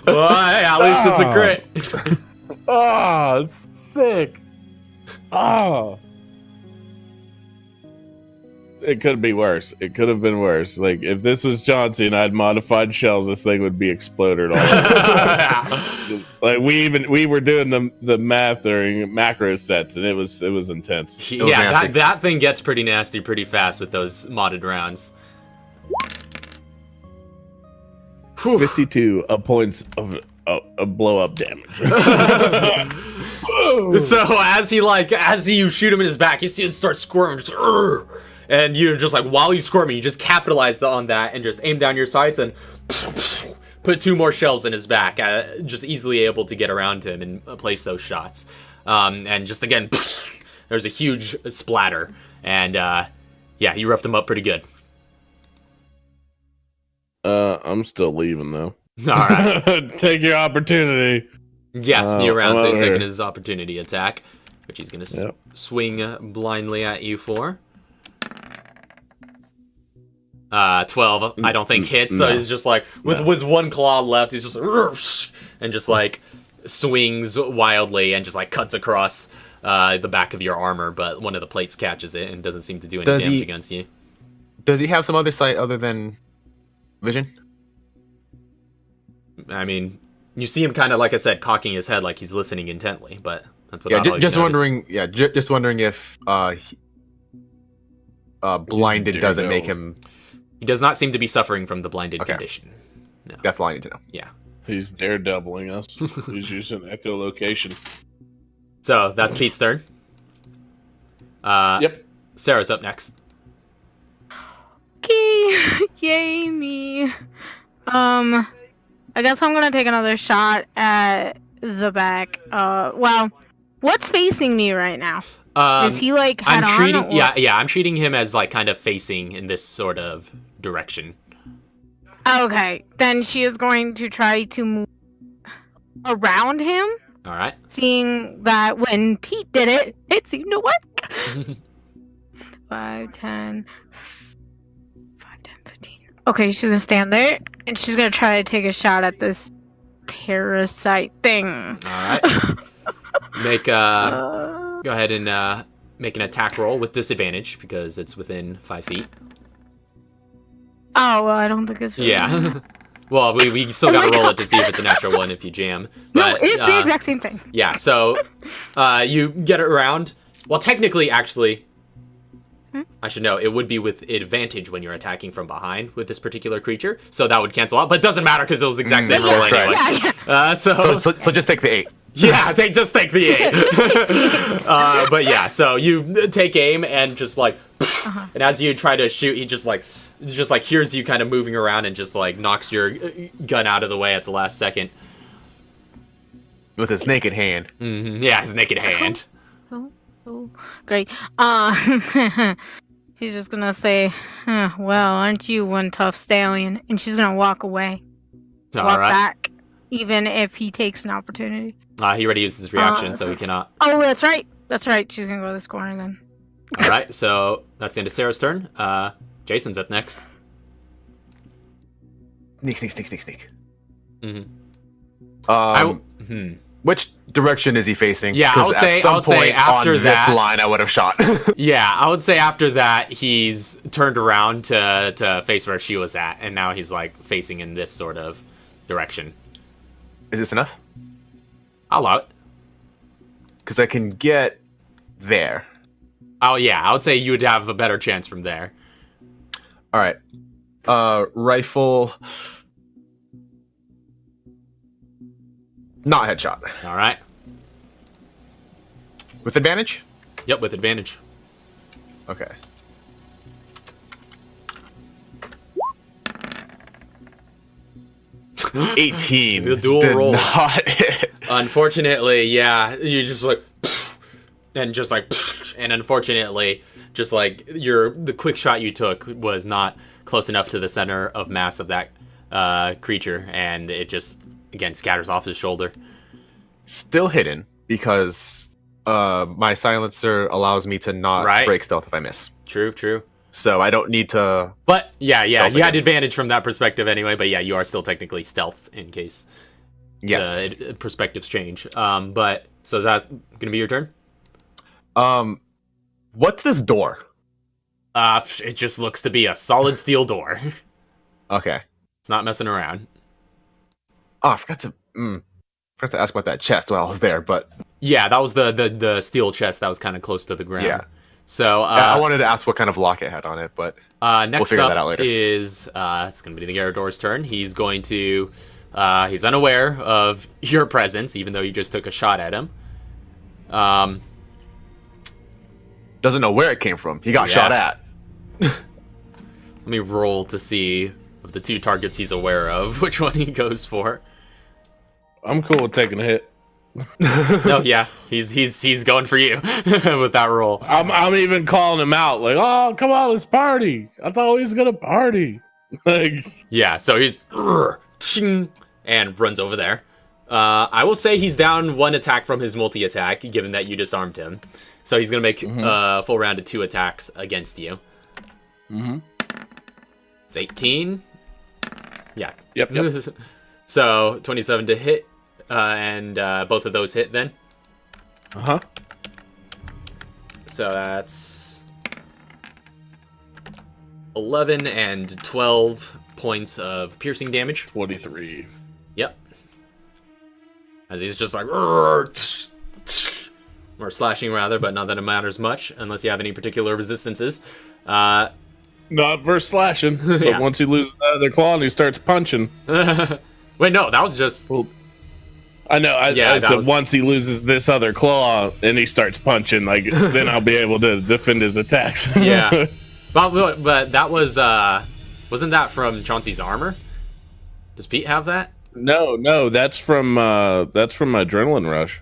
Well, hey, at least it's a crit. Oh, it's sick. Oh. It could be worse. It could have been worse. Like, if this was Chauncey and I had modified shells, this thing would be exploded all over. Like, we were doing the math during macro sets, and it was intense. Yeah, that thing gets pretty nasty pretty fast with those modded rounds. 52 points of blow up damage. So as you shoot him in his back, you see him start squirming, just, and you just like, while he's squirming, you just capitalize on that and just aim down your sights and put 2 more shells in his back, just easily able to get around him and place those shots. And just again, there's a huge splatter, and yeah, you roughed him up pretty good. I'm still leaving though. All right. Take your opportunity. Yes, new round, so he's taking here. his opportunity attack, which he's gonna swing blindly at you for. 12, I don't think hits, so he's just like, with one claw left, he's just like, and just like swings wildly and just like cuts across the back of your armor, but one of the plates catches it and doesn't seem to do any damage against you. Does he have some other sight other than vision? I mean, you see him kind of, like I said, cocking his head like he's listening intently, but that's about all you just notice. wondering. Yeah, just wondering if blinded doesn't make him. He does not seem to be suffering from the blinded condition. No. That's all I need to know. Yeah. He's daredeviling us. He's using echolocation. So that's Pete's turn. Yep. Sarah's up next. Okay, yay me. I guess I'm gonna take another shot at the back. Well, what's facing me right now? Is he like head on? I'm treating him as like kind of facing in this sort of direction. Okay, then she is going to try to move around him. All right. Seeing that when Pete did it, it seemed to work. 5, 10, 15. Okay, she's gonna stand there and she's gonna try to take a shot at this parasite thing. All right. Go ahead and make an attack roll with disadvantage because it's within 5 feet. Oh, well, I don't think it's really... Yeah. Well, we still gotta roll it to see if it's a natural one if you jam. But, no, it's the exact same thing. Yeah, so you get it around. Well, technically, actually, I should know, it would be with advantage when you're attacking from behind with this particular creature. So that would cancel out, but it doesn't matter because it was the exact same roll anyway. Yeah. So just take the 8. Yeah, just take the 8. But yeah, so you take aim and just like, and as you try to shoot, he just like hears you kind of moving around and just like knocks your gun out of the way at the last second. With his naked hand. Mm-hmm. Yeah, his naked hand. Oh, great. She's just gonna say, well, aren't you one tough stallion? And she's gonna walk away. Walk back, even if he takes an opportunity. He already used his reaction, so he cannot. Oh, that's right. That's right. She's gonna go to this corner then. All right, so that's the end of Sarah's turn. Jason's up next. Sneak. Mm-hmm. Which direction is he facing? Yeah, I'll say after that line I would have shot. Yeah, I would say after that he's turned around to face where she was at, and now he's like facing in this sort of direction. Is this enough? I'll allow it. because I can get there. Oh yeah, I would say you would have a better chance from there. All right. Rifle. Not headshot. All right. With advantage? Yep, with advantage. Okay. $18. The dual did roll. Not hit. Unfortunately, yeah, you just like, and just like, and unfortunately, just like the quick shot you took was not close enough to the center of mass of that creature, and it just again scatters off his shoulder. Still hidden because my silencer allows me to not break stealth if I miss. True. So I don't need to. But yeah, you had advantage from that perspective anyway. But yeah, you are still technically stealth in case perspectives change. But so is that gonna be your turn? What's this door? It just looks to be a solid steel door. Okay. It's not messing around. Oh, I forgot to ask about that chest while I was there, but yeah, that was the steel chest that was kind of close to the ground. Yeah. So I wanted to ask what kind of lock it had on it, but next we'll figure up that out later. Is it's going to be the Gyarados turn. He's going to he's unaware of your presence, even though you just took a shot at him. Doesn't know where it came from. He got shot at. Let me roll to see of the two targets he's aware of which one he goes for. I'm cool with taking a hit. No, yeah, he's going for you with that roll. I'm even calling him out, like, oh, come on, let's party. I thought we was gonna party. Like, yeah, so he's and runs over there. I will say he's down one attack from his multi-attack, given that you disarmed him. So he's gonna make a full round of 2 attacks against you. It's 18. Yeah. Yep. So 27 to hit. And both of those hit then. So that's 11 and 12 points of piercing damage. 23. Yep. As he's just like, or slashing rather, but not that it matters much unless you have any particular resistances. Not for slashing, but Yeah. once he loses that other claw and he starts punching. Wait, no, that was just. Well, I know. I said once he loses this other claw and he starts punching, like then I'll be able to defend his attacks. Yeah, but that was wasn't that from Chauncey's armor? Does Pete have that? No, that's from Adrenaline Rush.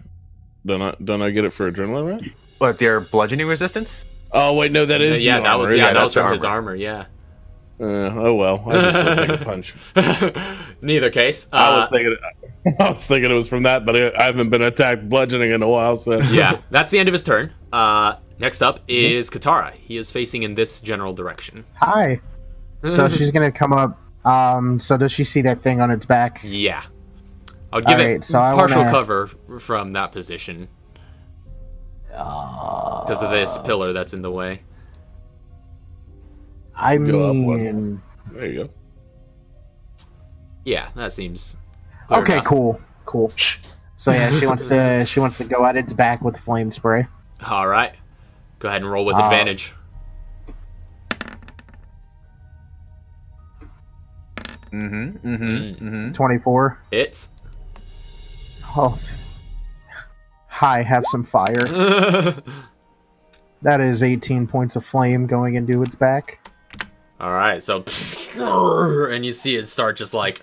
Don't I get it for Adrenaline Rush? What, their bludgeoning resistance? Oh wait, no, that is the that armor. was that was from armor. his armor. Yeah. Oh well, I just still take a punch. Neither case. I was thinking it was from that, but I haven't been attacked bludgeoning in a while. So yeah, that's the end of his turn. Next up is Katara. He is facing in this general direction. Hi. So she's gonna come up. So does she see that thing on its back? Yeah. I would give it partial cover from that position because of this pillar that's in the way. I Go up mean, one. There you go. Yeah, that seems clear okay, enough. cool. So yeah, she wants to go at its back with flame spray. All right, go ahead and roll with advantage. 24. Hits. Oh, hi, have some fire. That is 18 points of flame going into its back. All right, so and you see it start just like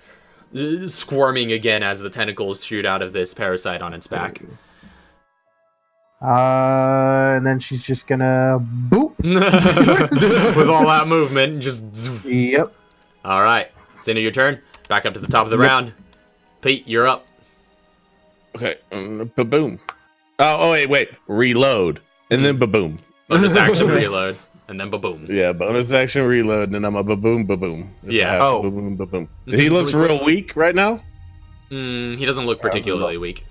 squirming again as the tentacles shoot out of this parasite on its back. And then she's just gonna boop. With all that movement, just. Yep. All right, it's the end of your turn. Back up to the top of the round. Pete, you're up. Okay, ba-boom. Oh wait, reload, and then ba-boom. Bonus action reload, and then ba-boom. Yeah, bonus action reload, and then I'm a ba-boom, ba-boom. Yeah. Ba-boom, ba-boom. He looks real weak right now. He doesn't look particularly weak.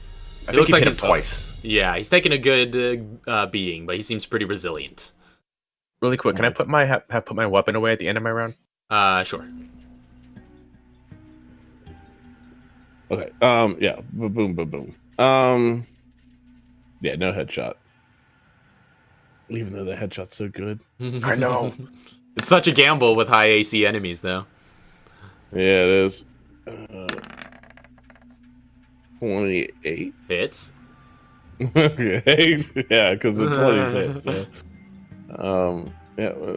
He looks like he's twice. Yeah, he's taking a good beating, but he seems pretty resilient. Really quick, can I put my put my weapon away at the end of my round? Sure. Okay. Yeah. Ba-boom, ba-boom. Yeah, no headshot. Even though the headshot's so good. I know. It's such a gamble with high AC enemies, though. Yeah, it is. 28? Hits. Okay. Yeah, because the 20's hit. So. Yeah.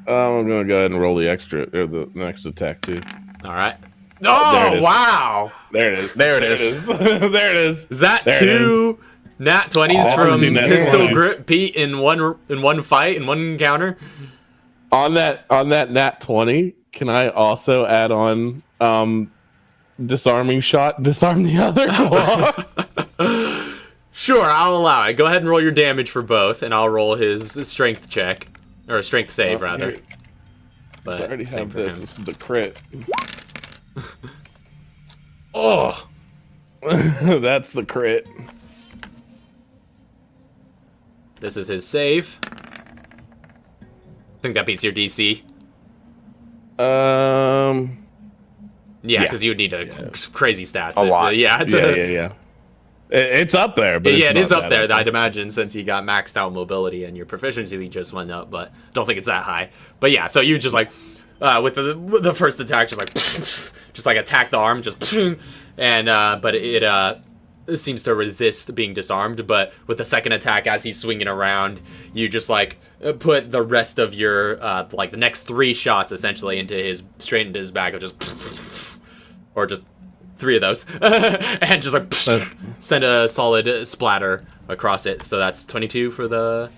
I'm gonna go ahead and roll the extra or the next attack too. All right. Oh, wow! There it is. There it is. There it is. Is that There it two nat 20s from two nat Pistol 20s. Grip Pete in one fight, in one encounter? On that nat 20, can I also add on disarming shot, disarm the other claw? Sure, I'll allow it. Go ahead and roll your damage for both, and I'll roll his strength check. Or strength save, rather. Here. But I already same have for this. him. This is the crit. Oh! That's the crit. This is his save. I think that beats your DC. Yeah, because you would need crazy stats. A lot. Yeah, Yeah. It's up there, but yeah, it's it is not up that there, I'd imagine, since you got maxed out mobility and your proficiency just went up, but don't think it's that high. But yeah, so you just like, with the first attack, just like, just like attack the arm, just, and, but it seems to resist being disarmed, but with the second attack, as he's swinging around, you just like, put the rest of your, like the next 3 shots, essentially, straight into his back, of just, or just 3 of those, and just like send a solid splatter across it. So that's 22 for the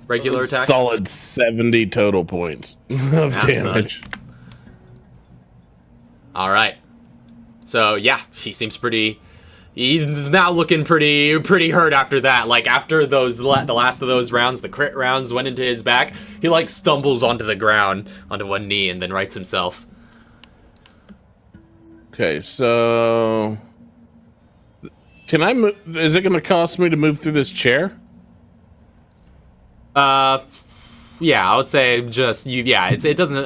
regular attack. Solid 70 total points of damage. All right. So yeah, he's now looking pretty hurt after that. Like after those the last of those rounds, the crit rounds went into his back. He like stumbles onto the ground onto one knee and then rights himself. Okay, so can I move? Is it going to cost me to move through this chair? Yeah, I would say just you. Yeah, it doesn't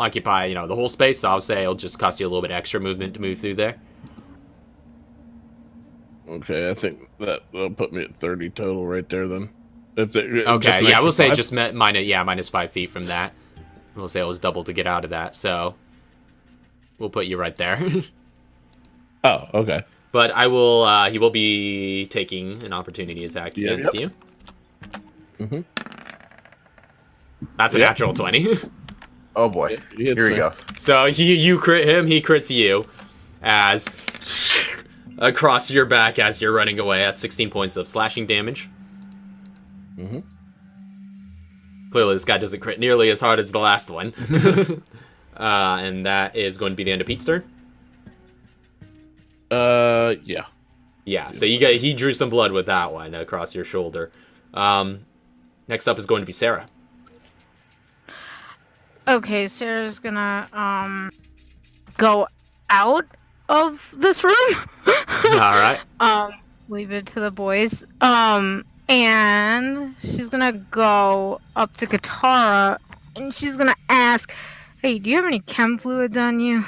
occupy the whole space. So I would say it'll just cost you a little bit extra movement to move through there. Okay, I think that'll put me at 30 total right there then. Okay, yeah, we'll say just minus 5 feet from that. We'll say it was double to get out of that. So we'll put you right there. Oh, okay. But I will. He will be taking an opportunity attack against you. Mm-hmm. That's a natural 20. Oh boy. Here we go. So you crit him, he crits you, as across your back as you're running away at 16 points of slashing damage. Mm-hmm. Clearly, this guy doesn't crit nearly as hard as the last one. And that is going to be the end of Pete's turn. Yeah. Yeah, so he drew some blood with that one across your shoulder. Next up is going to be Sarah. Okay, Sarah's gonna go out of this room. All right. Leave it to the boys. And she's gonna go up to Katara and she's gonna ask, "Hey, do you have any chem fluids on you?"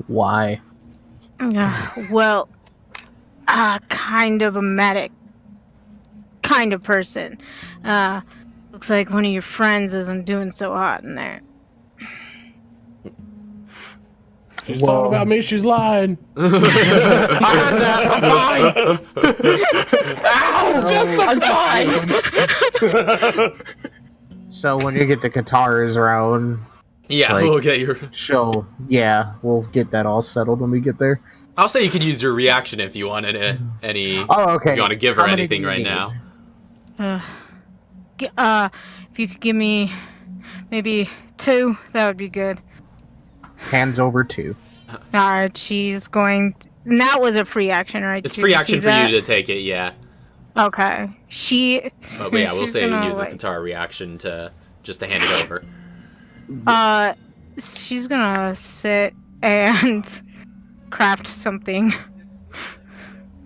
Why? Well, kind of a medic kind of person. Looks like one of your friends isn't doing so hot in there. She's talking about me, she's lying. I heard that. I'm fine. I'm fine. So when you get to Katara's round, Yeah, like, we'll get your... we'll get that all settled when we get there. I'll say you could use your reaction if you want any... Oh, okay. If you want to give her How many anything do you right need? now. If you could give me maybe 2, that would be good. Hands over 2. Alright, she's going... And that was a free action, right? It's Did free you action see for that? you to take it, yeah. Okay. But yeah, we'll she's say gonna, use this like, Katara reaction to hand it over. She's gonna sit and craft something.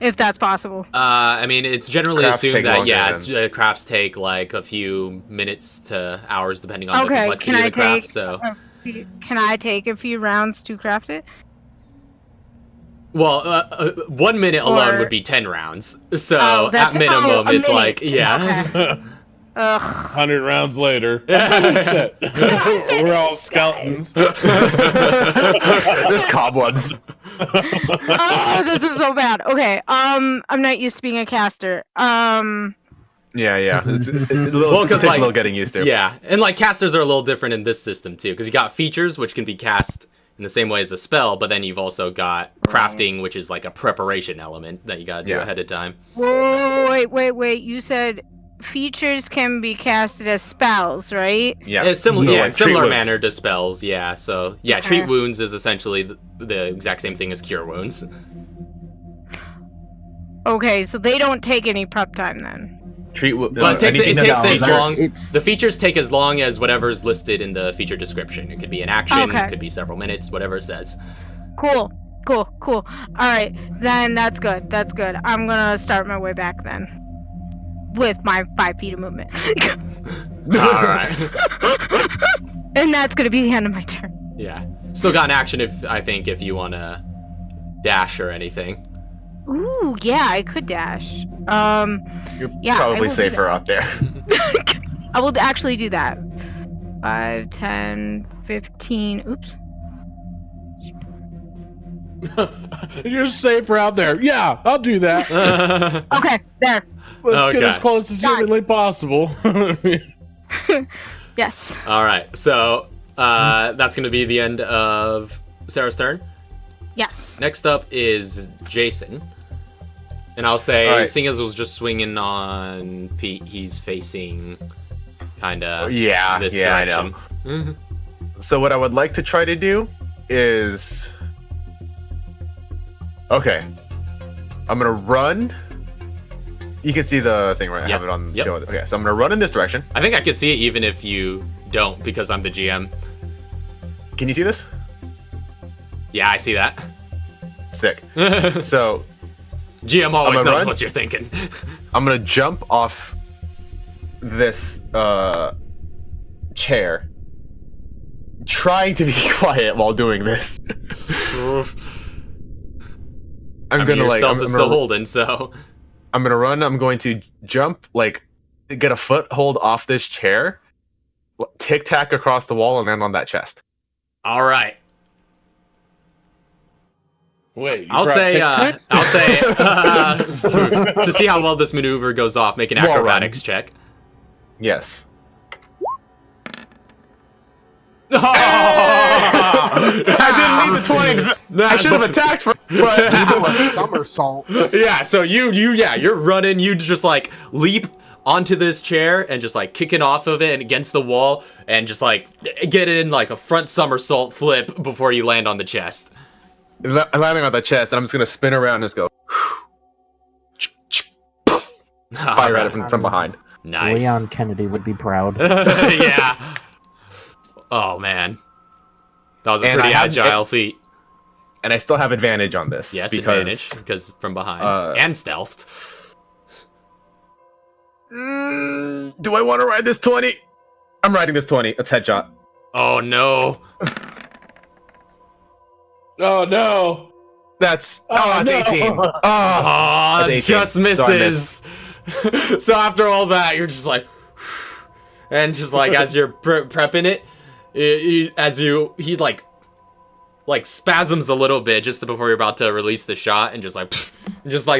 If that's possible. I mean, it's generally Crafts take assumed that, longer crafts take like a few minutes to hours depending on the Okay, complexity can of I the craft, take... so... Can I take a few rounds to craft it? Well, 1 minute alone would be 10 rounds. So that's at minimum, it's minute. like, yeah. Okay. Ugh. 100 rounds later. We're all skeletons. There's cobwebs. Oh, this is so bad. Okay. I'm not used to being a caster. Yeah. It's takes a little getting used to. Yeah, and like casters are a little different in this system too, because you got features which can be cast in the same way as a spell, but then you've also got crafting, which is like a preparation element that you gotta do ahead of time. Whoa, wait. You said features can be casted as spells, right? Yeah. It's similar, So, yeah, like, in similar treat wounds. manner to spells. Yeah, so yeah, Okay. treat wounds is essentially the exact same thing as cure wounds. Okay, so they don't take any prep time then. Well, it takes anything as that's- long. It's- The features take as long as whatever's listed in the feature description. It could be an action, Okay. it could be several minutes, whatever it says. Cool. All right, then that's good. I'm gonna start my way back then. With my 5 feet of movement. All right. And that's gonna be the end of my turn. Yeah. Still got an action if you want to dash or anything. Ooh, yeah, I could dash. You're yeah, I probably will do safer that. out there. I will actually do that. 5, 10, 15. Oops. You're safer out there. Yeah, I'll do that. Okay, there. Let's get Okay. as close as humanly possible. Yes. All right. So that's going to be the end of Sarah's turn. Yes. Next up is Jason. And I'll say, All right. seeing as it was just swinging on Pete, he's facing kind of Yeah, this yeah, I direction. So what I would like to try to do is... Okay. I'm gonna run. You can see the thing, right? I Yep, have it on the yep. show. Okay, so I'm gonna run in this direction. I think I could see it even if you don't, because I'm the GM. Can you see this? Yeah, I see that. Sick. So GM always gonna knows run. what you're thinking. I'm gonna jump off this chair, trying to be quiet while doing this. I'm gonna your like stealth I'm is gonna- still holding, so I'm gonna run. I'm going to jump, like, get a foothold off this chair, tic tac across the wall, and land on that chest. all right. Wait, you I'll brought say, tic-tacs? to see how well this maneuver goes off, make an Wall run. acrobatics check. Yes. I didn't need the 20. I should have attacked for. But a somersault. Yeah, so you're running, you just like leap onto this chair and just like kicking off of it and against the wall and just like get in like a front somersault flip before you land on the chest. landing on the chest, and I'm just gonna spin around and just go. Fire at it from behind. Nice. Leon Kennedy would be proud. Yeah. Oh man, that was a And pretty I have- agile feat. And I still have advantage on this. Yes, because advantage because from behind and stealthed. Do I want to ride this 20? I'm riding this 20. It's headshot. Oh no. Oh no! That's Oh, it's no. 18. Oh, Ah, That's 18, just so I misses. So after all that, you're just like, and just like as you're prepping it, he like spasms a little bit just before you're about to release the shot, and just like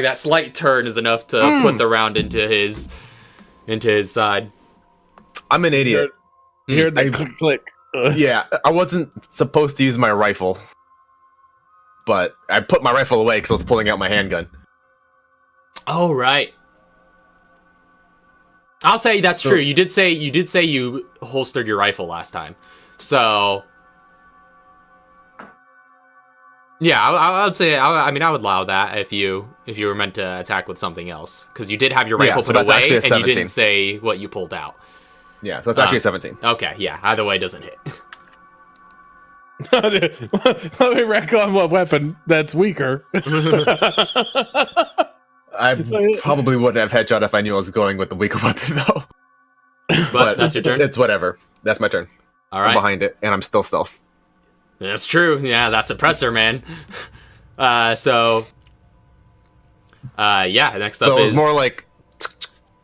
that slight turn is enough to put the round into his side. I'm an idiot. You heard the I- click click. Yeah, I wasn't supposed to use my rifle, but I put my rifle away because I was pulling out my handgun. Oh right. I'll say that's true. You did say you holstered your rifle last time, so yeah, I would say I mean I would allow that if you were meant to attack with something else, because you did have your Yeah, rifle so put that's away actually a and you 17. didn't say what you pulled out. Yeah, so it's actually a 17. Okay, yeah, either way doesn't hit. Let me retcon what weapon that's weaker. I probably wouldn't have headshot if I knew I was going with the weaker weapon, though. But that's your turn. It's whatever. That's my turn. All I'm right, behind it, and I'm still stealth. that's true. Yeah, that suppressor, man. Yeah. Next up So it was is more like.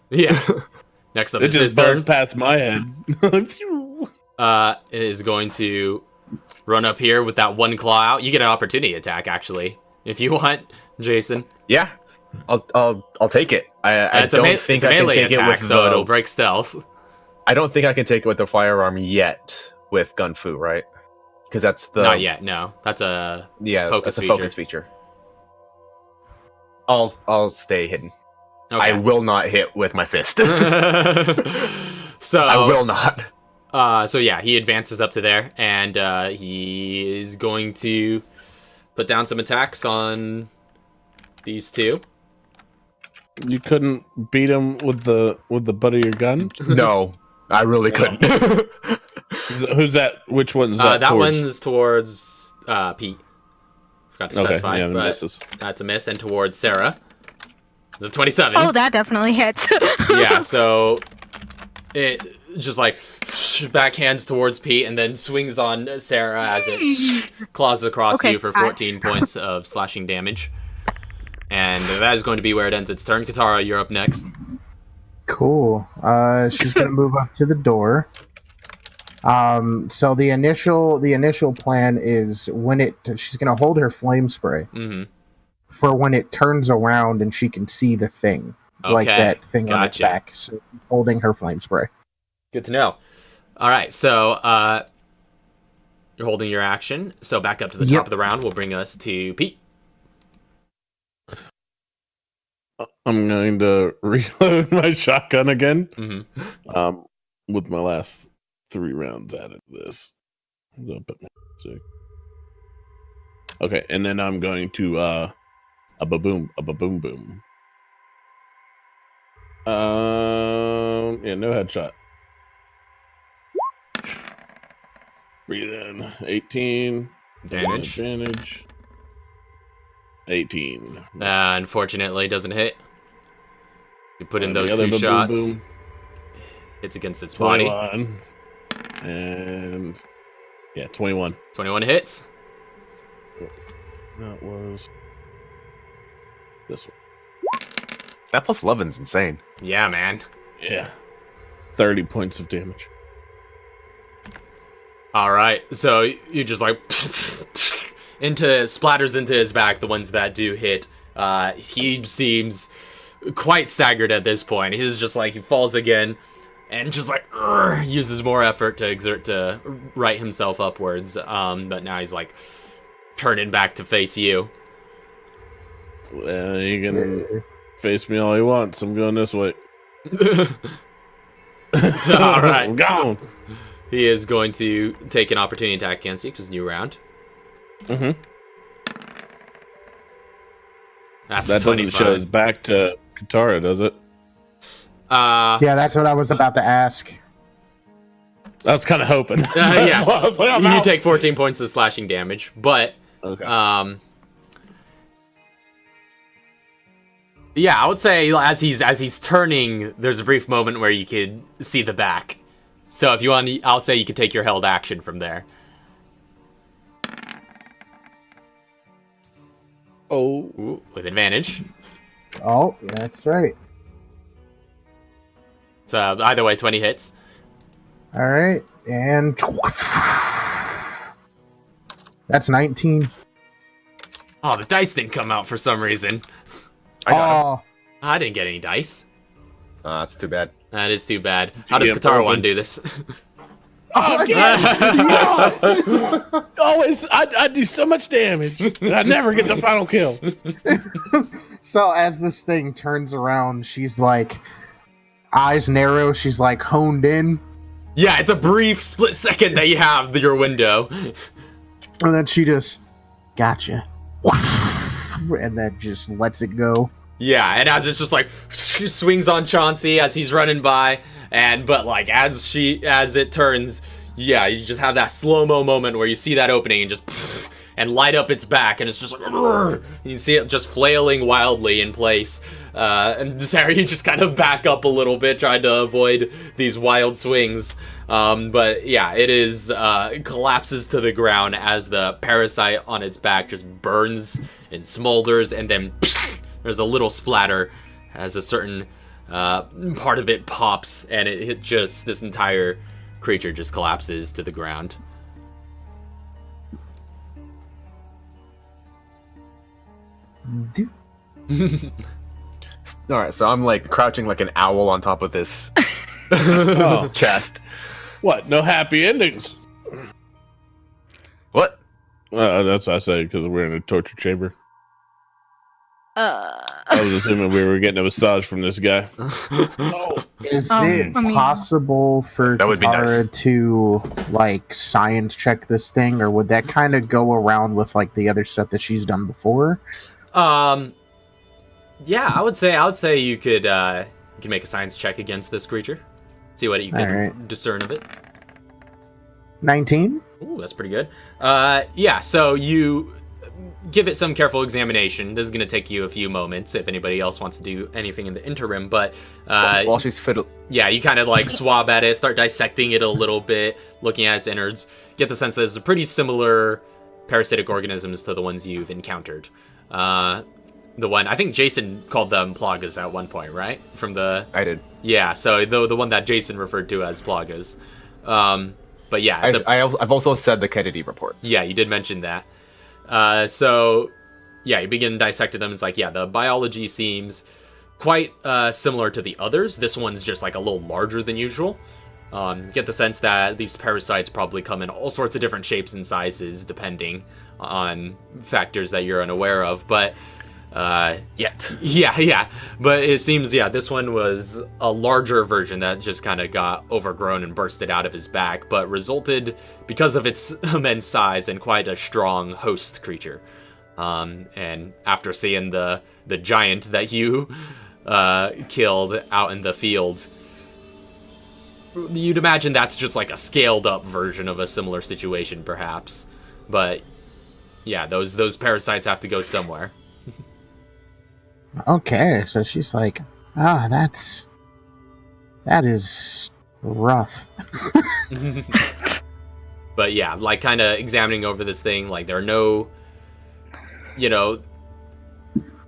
yeah. Next up It is his just buzzed turn. past my head. Is going to run up here with that one claw out. You get an opportunity attack actually, if you want, Jason. Yeah, I'll take it. I It's a don't think I can melee take it attack, with so it'll break stealth. I don't think I can take it with the firearm yet with Gun Fu, right? Because that's the Not yet. No, that's a focus that's a feature. focus feature. I'll stay hidden. Okay. I will not hit with my fist. So I will not. So yeah, he advances up to there, and he is going to put down some attacks on these two. You couldn't beat him with the butt of your gun? No, I really couldn't. Who's that? Which one's that? That towards? one's towards Pete. Forgot to specify, yeah, but misses. that's a miss, and towards Sarah. It's a 27. Oh, that definitely hits. Yeah, so it just like backhands towards Pete and then swings on Sarah as it claws across you for 14 points of slashing damage. And that is going to be where it ends its turn. Katara, you're up next. Cool. She's gonna move up to the door. So the initial plan is she's gonna hold her flame spray for when it turns around and she can see the thing, like that thing on its back. So holding her flame spray. Good to know. All right, so you're holding your action. So back up to the top of the round will bring us to Pete. I'm going to reload my shotgun again. With my last 3 rounds added to this. Okay, and then I'm going to a ba-boom boom. Yeah, no headshot. Breathe in. 18. Advantage. 18. Unfortunately, doesn't hit. You put in those The other 2 shots. boom. It's against its body. 21. And yeah, 21. 21 hits. That was this one. That plus 11's insane. Yeah, man. Yeah. 30 points of damage. All right, so you just like splatters into his back. The ones that do hit, he seems quite staggered at this point. He's just like he falls again, and just like uses more effort to exert to right himself upwards. But now he's like turning back to face you. Well, you can face me all you want. So I'm going this way. All right, I'm gone. He is going to take an opportunity attack against you because new round. That That's 25. doesn't show his back to Katara, does it? Yeah, that's what I was about to ask. I was kind of hoping. Yeah, I was like, you take 14 points of slashing damage, but okay. Yeah, I would say as he's turning, there's a brief moment where you could see the back. So if you want, I'll say you could take your held action from there. Oh, Ooh, with advantage. Oh, that's right. So either way, 20 hits. All right, and that's 19. Oh, the dice didn't come out for some reason. I got him. I didn't get any dice. That's too bad. That is too bad. How does Katara want to do this? always, I do so much damage, and I never get the final kill. So as this thing turns around, she's like, eyes narrow, she's like honed in. Yeah, it's a brief split second that you have your window. And then she just, gotcha. And then just lets it go. Yeah, and as it's just like she swings on Chauncey as he's running by, but like as it turns, yeah, you just have that slow-mo moment where you see that opening and just and light up its back, and it's just like, you can see it just flailing wildly in place. And Sarah, you just kind of back up a little bit, trying to avoid these wild swings. But yeah, it collapses to the ground as the parasite on its back just burns and smolders, and then there's a little splatter as a certain part of it pops, and this entire creature just collapses to the ground. All right, so I'm like crouching like an owl on top of this chest. What? No happy endings? What? That's what I said because we're in a torture chamber. I was assuming we were getting a massage from this guy. Is it possible for That would be Tara nice. to like science check this thing, or would that kind of go around with like the other stuff that she's done before? Yeah, I would say you could make a science check against this creature. See what you can discern of it. 19? Ooh, that's pretty good. Yeah, so you give it some careful examination. This is going to take you a few moments if anybody else wants to do anything in the interim, but while she's fiddling. Yeah, you kind of like swab at it, start dissecting it a little bit, looking at its innards. Get the sense that it's a pretty similar parasitic organisms to the ones you've encountered. The one, I think Jason called them plagas at one point, right? I did. Yeah, so the one that Jason referred to as plagas. But yeah. I've also said the Kennedy report. Yeah, you did mention that. So, yeah, you begin dissecting them. It's like, yeah, the biology seems quite similar to the others. This one's just like a little larger than usual. Get the sense that these parasites probably come in all sorts of different shapes and sizes, depending on factors that you're unaware of. But yeah, but it seems this one was a larger version that just kind of got overgrown and bursted out of his back, but resulted because of its immense size and quite a strong host creature. And after seeing the giant that you killed out in the field, you'd imagine that's just like a scaled up version of a similar situation, perhaps. But yeah, those parasites have to go somewhere. Okay, so she's like, that is rough. But yeah, like kind of examining over this thing, like there are no,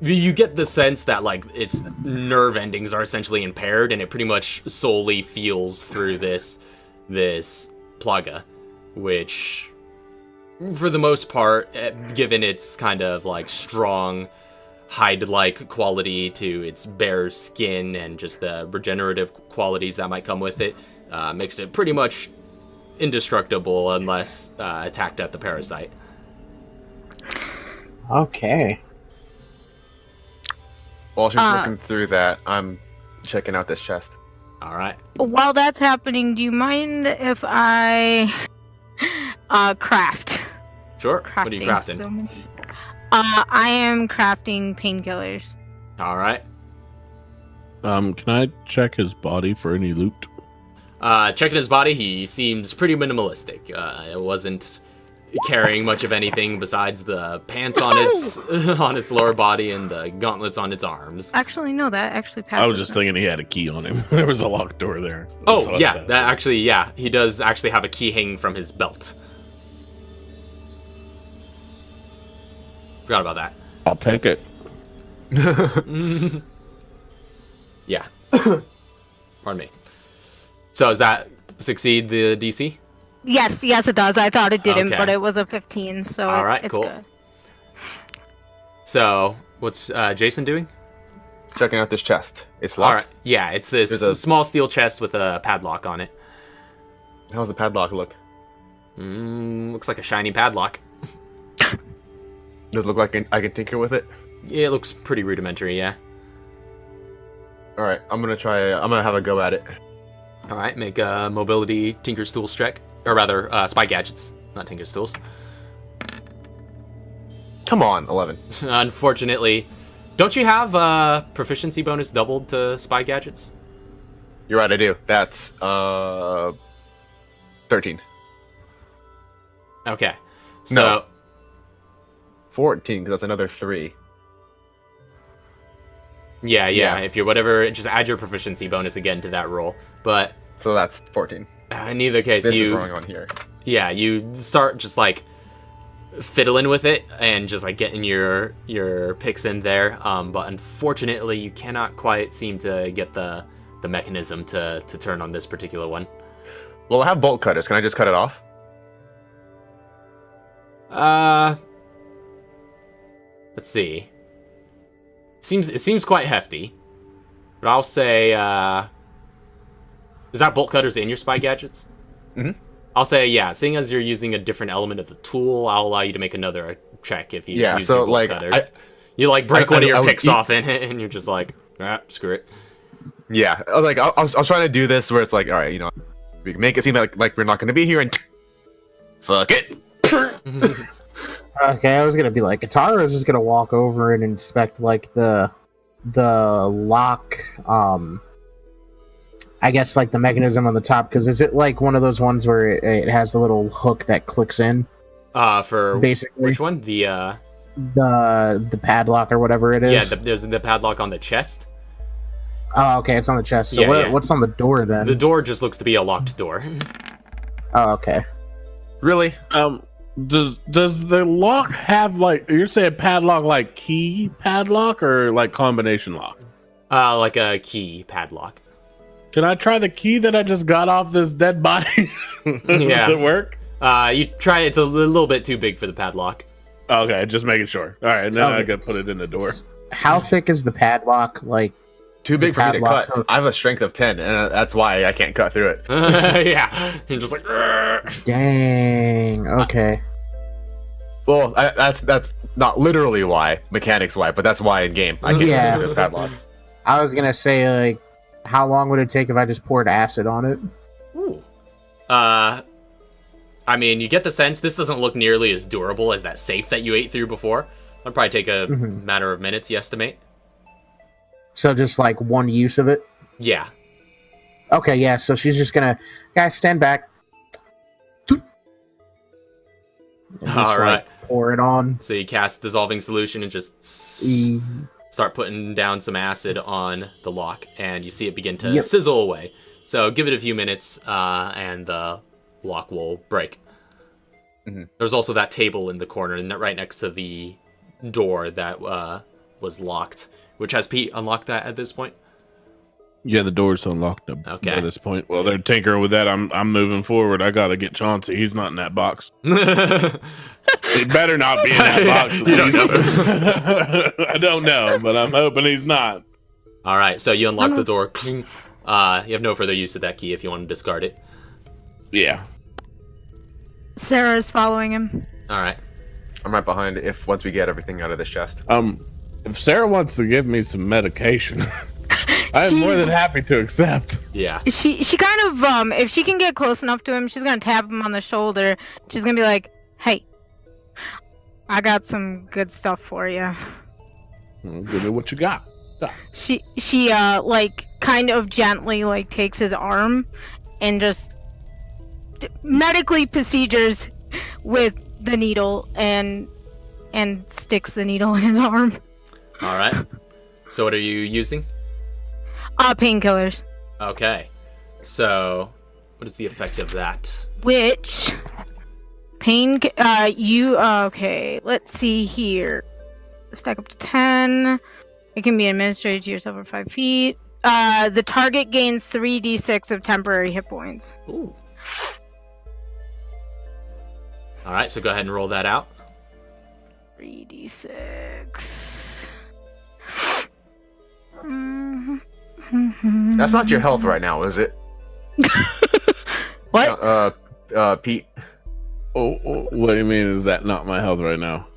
you get the sense that like its nerve endings are essentially impaired, and it pretty much solely feels through this plaga, which for the most part, given its kind of like strong hide-like quality to its bare skin and just the regenerative qualities that might come with it, makes it pretty much indestructible unless attacked at the parasite. Okay. While she's looking through that, I'm checking out this chest. All right. While that's happening, do you mind if I craft? Sure. What are you crafting? I am crafting painkillers. All right. Can I check his body for any loot? Checking his body, he seems pretty minimalistic. It wasn't carrying much of anything besides the pants on its on its lower body and the gauntlets on its arms. Actually, no, that actually passes. I was just thinking he had a key on him. There was a locked door there. Oh, yeah, that actually, yeah, he does actually have a key hanging from his belt. Forgot about that. I'll take it. Yeah. Pardon me. So does that succeed the DC? Yes, it does. I thought it didn't, Okay. but it was a 15, so All right, it's cool. good. So what's Jason doing? Checking out this chest. It's locked. All right. Yeah, it's this There's a- small steel chest with a padlock on it. How's the padlock look? Looks like a shiny padlock. Does it look like I can tinker with it? Yeah, it looks pretty rudimentary, yeah. All right, I'm gonna have a go at it. All right, make a mobility Tinker's Tools check. Or rather, Spy Gadgets, not Tinker's Tools. Come on, 11. Unfortunately, don't you have proficiency bonus doubled to Spy Gadgets? You're right, I do. That's 13. Okay. So, No. 14, because that's another 3. Yeah. If you're whatever, just add your proficiency bonus again to that roll. But so that's 14. In either case, this is wrong on here. Yeah, you start just like fiddling with it and just like getting your picks in there. But unfortunately, you cannot quite seem to get the mechanism to turn on this particular one. Well, I have bolt cutters. Can I just cut it off? Let's see. It seems quite hefty, but I'll say, is that bolt cutters in your spy gadgets? Mm-hmm. I'll say, yeah. Seeing as you're using a different element of the tool, I'll allow you to make another check if you use your bolt cutters. You like break one of your picks off in it, and you're just like, screw it. Yeah, I was trying to do this where it's like, all right, we can make it seem like we're not going to be here, and fuck it. Okay, I was gonna be like, Katara is just gonna walk over and inspect like the lock. I guess like the mechanism on the top, because is it like one of those ones where it has a little hook that clicks in? For basically which one? The padlock or whatever it is. Yeah, there's the padlock on the chest. Oh, okay, it's on the chest. So what's on the door then? The door just looks to be a locked door. Oh, okay. Really? Does the lock have like, you're saying padlock like key padlock or like combination lock? Like a key padlock. Can I try the key that I just got off this dead body? Does it work? You try. It's a little bit too big for the padlock. Okay, just making sure. All right, now I gotta put it in the door. How thick is the padlock? Like too big for me to cut. Hook. I have a strength of 10, and that's why I can't cut through it. Yeah, you're just like. Dang. Okay. Well, that's not literally why, mechanics why, but that's why in game I can't cut this padlock. I was gonna say, like, how long would it take if I just poured acid on it? Ooh. I mean, you get the sense this doesn't look nearly as durable as that safe that you ate through before. It'll probably take a matter of minutes, you estimate. So just like one use of it? Yeah. Okay, yeah, so she's just gonna, guys, stand back. All right. Pour it on. So you cast dissolving solution and just start putting down some acid on the lock, and you see it begin to sizzle away. So give it a few minutes, and the lock will break. Mm-hmm. There's also that table in the corner, and right next to the door that was locked. Which has Pete unlocked that at this point? Yeah, the door's unlocked at this point. Well, they're tinkering with that. I'm moving forward. I gotta get Chauncey. He's not in that box. He better not be in that box. You don't know. I don't know, but I'm hoping he's not. All right, so you unlock the door. You have no further use of that key if you want to discard it. Yeah. Sarah's following him. All right. I'm right behind once we get everything out of this chest. If Sarah wants to give me some medication, I'm more than happy to accept. Yeah. She kind of if she can get close enough to him, she's gonna tap him on the shoulder. She's gonna be like, "Hey, I got some good stuff for you." Well, give me what you got. She like kind of gently like takes his arm and just medically procedures with the needle and sticks the needle in his arm. All right. So what are you using? Painkillers. Okay. So what is the effect of that? Which okay, let's see here. Stack up to 10. It can be administered to yourself for 5 feet. The target gains 3d6 of temporary hit points. Ooh. All right, so go ahead and roll that out. 3d6. That's not your health right now, is it? What? Pete. Oh, what do you mean? Is that not my health right now?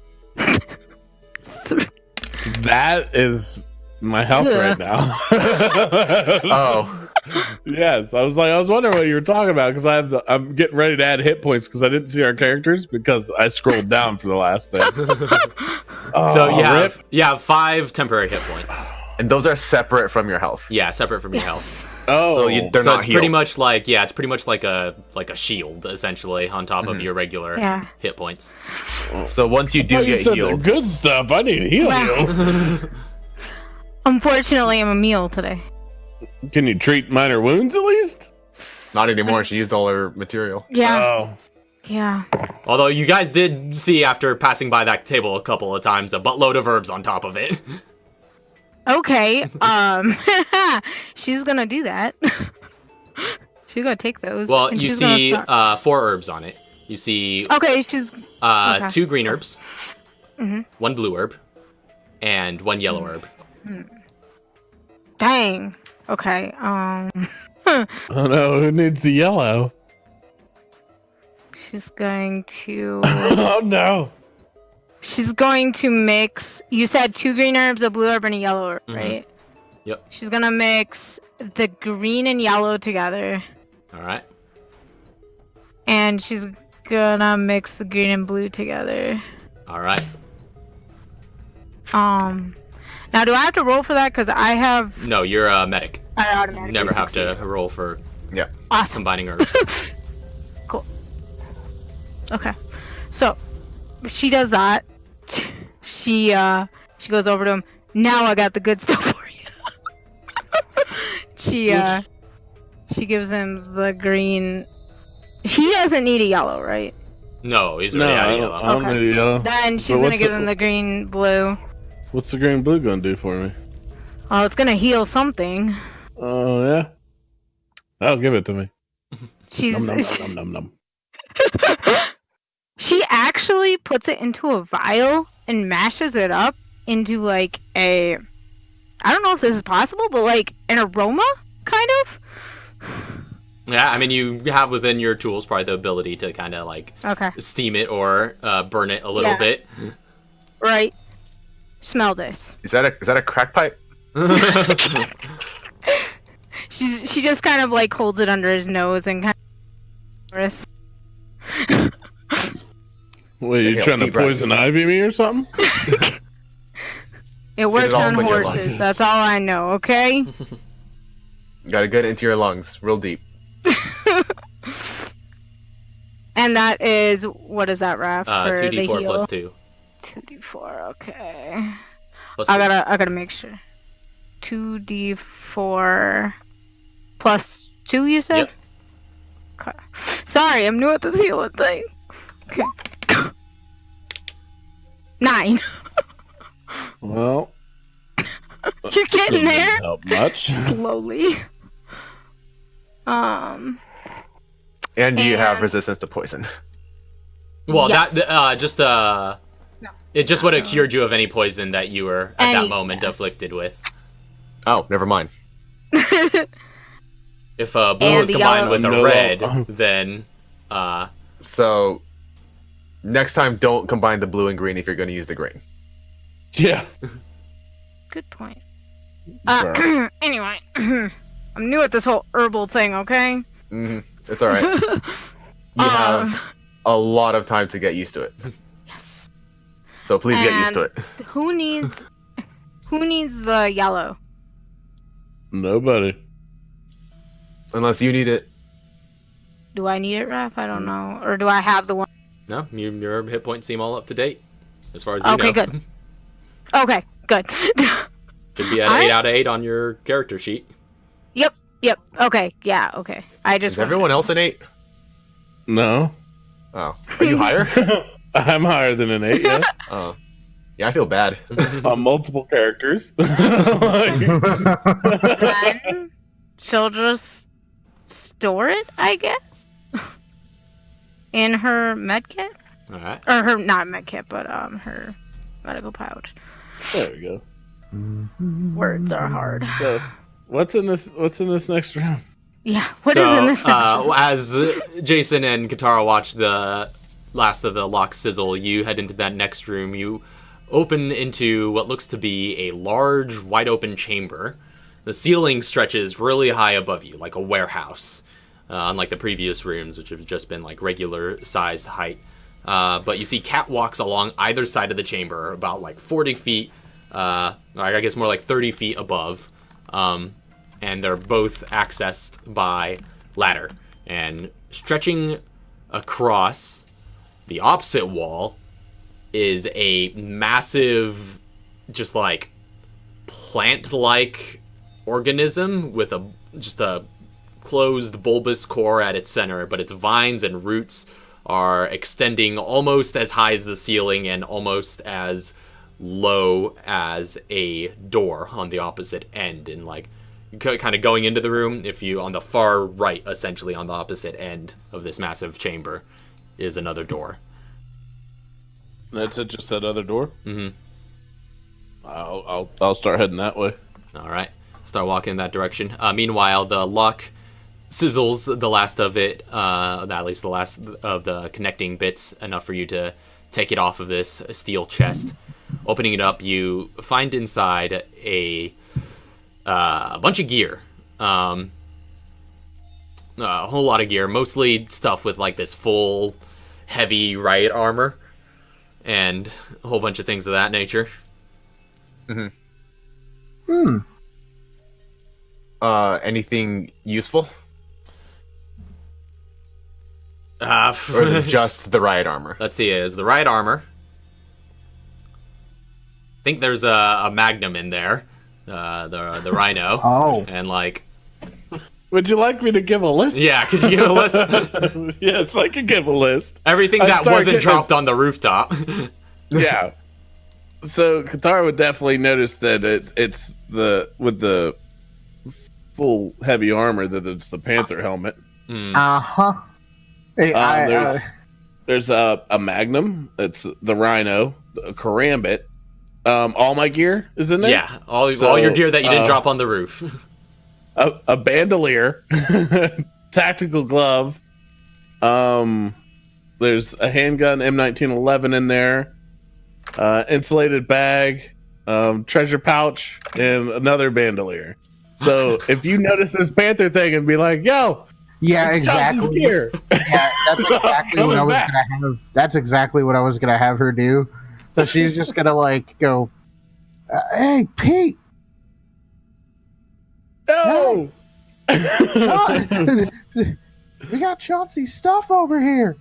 That is my health right now. Oh. Yes, I was wondering what you were talking about because I'm getting ready to add hit points because I didn't see our characters because I scrolled down for the last thing. So you have 5 temporary hit points. And those are separate from your health. Yeah, separate from your health. Oh, so they're so not it's healed. pretty much like it's pretty much like a shield essentially on top of your regular hit points. So once you do you get said healed, the good stuff. I need to heal you. Unfortunately, I'm a meal today. Can you treat minor wounds at least? not anymore. She used all her material. Yeah. Oh. Yeah. Although you guys did see after passing by that table a couple of times a buttload of herbs on top of it. Okay. She's gonna do that. She's gonna take those. Well, and you she's see gonna start... 4 herbs on it. You see Okay, she's... okay. 2 green herbs, Mhm. 1 blue herb, and 1 yellow herb. Dang. Okay, Oh no, who needs the yellow? She's going to... Oh no. She's going to mix... You said 2 green herbs, a blue herb, and a yellow herb, right? Yep. She's gonna mix the green and yellow together. Alright. And she's gonna mix the green and blue together. Alright. Now do I have to roll for that? Because I have... No, you're a medic. I You automatically never have to succeed. roll for Awesome. combining herbs. Cool. Okay. So, she does that. She goes over to him. Now I got the good stuff for you. She gives him the green. He doesn't need a yellow, right? No, he's already out of yellow. I don't Okay. need a yellow. Then she's gonna give him the green blue. What's the green blue gonna do for me? Oh, it's gonna heal something. Oh yeah. Oh, give it to me. She's Num, num, num, num, num. she actually puts it into a vial and mashes it up into like a... I don't know if this is possible, but like an aroma, kind of? Yeah, I mean, you have within your tools probably the ability to kind of like steam it or burn it a little bit. Right. Smell this. Is that a crack pipe? She just kind of like holds it under his nose and kind of... Wait, you trying to poison ivy me or something? It works all on in your horses. lungs. That's all I know, okay? Gotta get into your lungs, real deep. And that is... What is that, Raph? For 2d4 the heal? plus 2. 2d4, okay. Plus I 2. gotta make sure. 2d4 plus 2, you said? Yep. Okay. Sorry, I'm new at this healing thing. Okay. 9. Well, You're getting there? didn't help much. Slowly. And you have resistance to poison. Well, Yes. it just would have cured you of any poison that you were at that Any- moment afflicted with. Oh, never mind. If blue And was the combined yellow. with a No. red, then So, next time, don't combine the blue and green if you're going to use the green. Yeah. Good point. Burn. Anyway, I'm new at this whole herbal thing, okay? It's alright. You have a lot of time to get used to it. Yes. So please get used to it. Who needs the yellow? Nobody. Unless you need it. Do I need it, Raph? I don't know. Or do I have the one? no, your hit points seem all up to date, as far as you know. Okay, good. Okay, good. Should be at 8 out of 8 on your character sheet. Yep. Okay. Yeah. Okay. Is everyone else an 8? No. Oh. Are you higher? I'm higher than an 8, yes. Oh. Yeah, I feel bad. On multiple characters. Then she'll just store it, I guess, in her med kit, All right. or her not med kit, but her medical pouch. There we go. Words are hard. So, what's in this next room? Yeah. What is in this next room? As Jason and Katara watch the last of the lock sizzle, you head into that next room. You open into what looks to be a large, wide-open chamber. The ceiling stretches really high above you, like a warehouse, unlike the previous rooms, which have just been like regular-sized height. But you see catwalks along either side of the chamber, about like 40 feet, I guess more like 30 feet above. and they're both accessed by ladder. And stretching across the opposite wall is a massive, just like plant-like organism with just a closed bulbous core at its center, but its vines and roots are extending almost as high as the ceiling and almost as low as a door on the opposite end. And like kind of going into the room, if you on the far right, essentially on the opposite end of this massive chamber, is another door. That's it, just that other door? Mm-hmm. I'll start heading that way. All right, start walking in that direction. Meanwhile, the lock sizzles the last of it, at least the last of the connecting bits, enough for you to take it off of this steel chest. Opening it up, you find inside a bunch of gear. A whole lot of gear, mostly stuff with like this full heavy riot armor and a whole bunch of things of that nature. Anything useful? Or Or is it just the riot armor? Let's see, is the riot armor. I think there's a magnum in there, the rhino. Oh. And like, Would you like me to give a list? yeah, could you give a list? Yes, I can give a list. Everything I that started wasn't getting dropped on the rooftop. Yeah. So Katara would definitely notice that it's with the full heavy armor that it's the Panther helmet. Uh-huh. Hey, There's a Magnum. It's the Rhino, a Karambit. All my gear is in there. Yeah, all your gear that you didn't drop on the roof. A bandolier, tactical glove. There's a handgun M1911 in there. Insulated bag, treasure pouch, and another bandolier. So if you notice this Panther thing and be like, "Yo, yeah, it's Chelsea exactly. gear." Yeah, that's exactly what I was gonna have. That's exactly what I was gonna have her do. So she's just gonna like go, "Hey, Pete, No. we got Chauncey's stuff over here."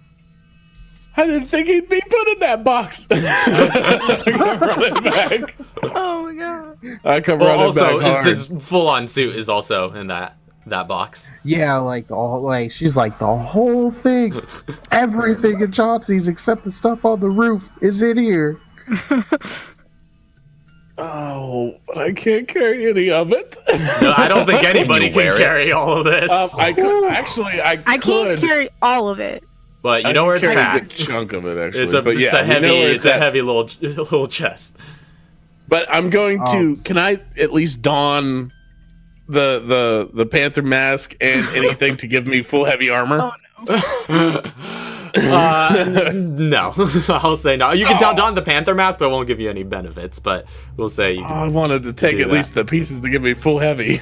I didn't think he'd be put in that box. I come running back. Oh my god. I come Well, running also, back hard. this full-on suit is also in that box. Yeah, she's like the whole thing, everything in Chauncey's except the stuff on the roof is in here. Oh, but I can't carry any of it. No, I don't think anybody Can you can wear it? carry all of this. I could actually. I I can't carry all of it. But you I know can where it's carry a at. good chunk of it actually. It's a but yeah, heavy, you know where it's a at. heavy little chest. But I'm going to. Can I at least don the Panther mask and anything to give me full heavy armor? Oh No, I'll say no. You can don the Panther mask, but it won't give you any benefits. But we'll say you can. I wanted to take do at that. least the pieces to give me full heavy.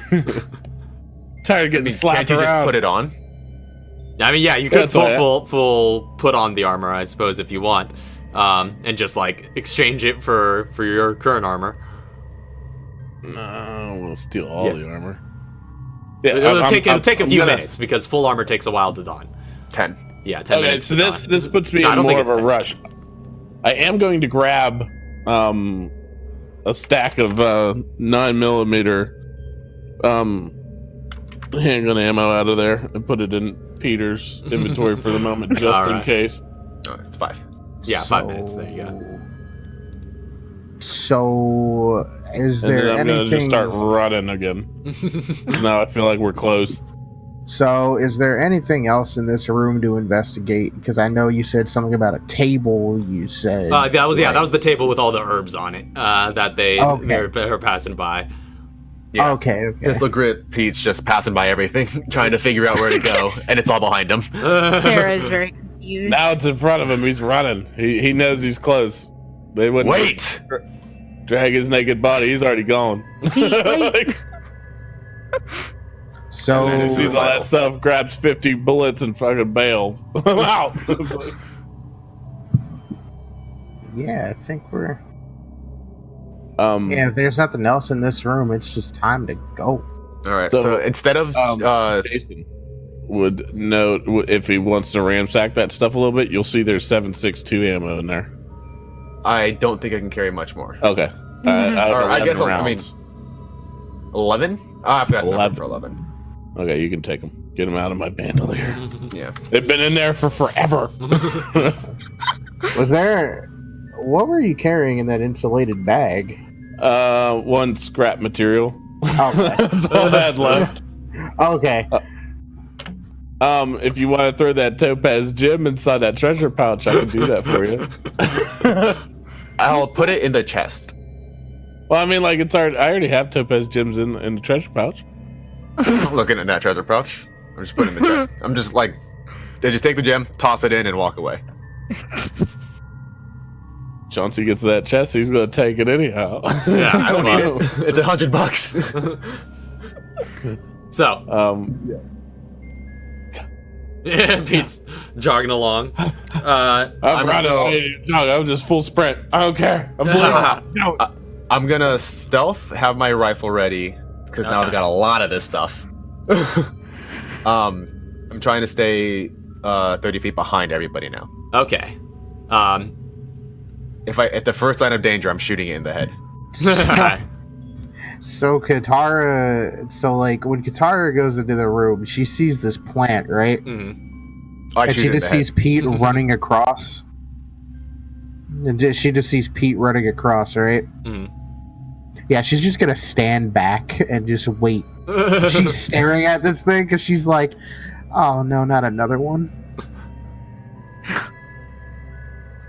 Tired of getting slapped Can't you around. just put it on? I mean, yeah, you could That's all right. full put on the armor, I suppose, if you want, and just like exchange it for your current armor. No, we'll steal all Yeah. the armor. Yeah, It'll take a few gonna- minutes because full armor takes a while to don. 10. Yeah, 10 Okay, minutes. so to this don. this puts me No, I in don't think more of it's a 10. rush. I am going to grab a stack of 9mm handgun ammo out of there and put it in Peter's inventory for the moment, just in Alright. case. Oh, it's 5. Yeah, 5 minutes. There you go. So, is And there then I'm gonna just anything? start running again. Now I feel like we're close. So, is there anything else in this room to investigate? Because I know you said something about a table. You said That was the table with all the herbs on it that they were passing by. Yeah. Okay. Just look at Pete's just passing by everything, trying to figure out where to go, and it's all behind him. Sarah is very confused. Now it's in front of him. He's running. He knows he's close. They wouldn't Wait! drag his naked body. He's already gone. Wait. So, And he sees all that stuff, grabs 50 bullets and fucking bails. I'm out. yeah, I think we're. Um, Yeah, if there's nothing else in this room, it's just time to go. All right. So instead of Jason would note if he wants to ransack that stuff a little bit, you'll see there's 7.62 ammo in there. I don't think I can carry much more. Okay. I guess rounds. 11. I've got 11 for 11. Okay, you can take them. Get them out of my bandolier. Yeah, they've been in there for forever. Was there? What were you carrying in that insulated bag? One scrap material. Okay. That's all I had left. Okay. If you want to throw that topaz gem inside that treasure pouch, I can do that for you. I'll put it in the chest. Well, I mean, like I already have topaz gems in the treasure pouch. I'm looking at that treasure pouch. I'm just putting it in the chest. I'm just like, they just take the gem, toss it in, and walk away. Chauncey gets that chest, he's gonna take it anyhow. Yeah, I don't need it. It's $100. So, yeah, Pete's jogging along. I'm just full sprint. I don't care. I'm gonna stealth, have my rifle ready, because now I've got a lot of this stuff. I'm trying to stay 30 feet behind everybody now. Okay. If at the first sign of danger, I'm shooting it in the head. So Katara, when Katara goes into the room, she sees this plant, right? Mm-hmm. And she just sees Pete running across. And she just sees Pete running across, right? Mm-hmm. Yeah, she's just gonna stand back and just wait. She's staring at this thing because she's like, "Oh no, not another one."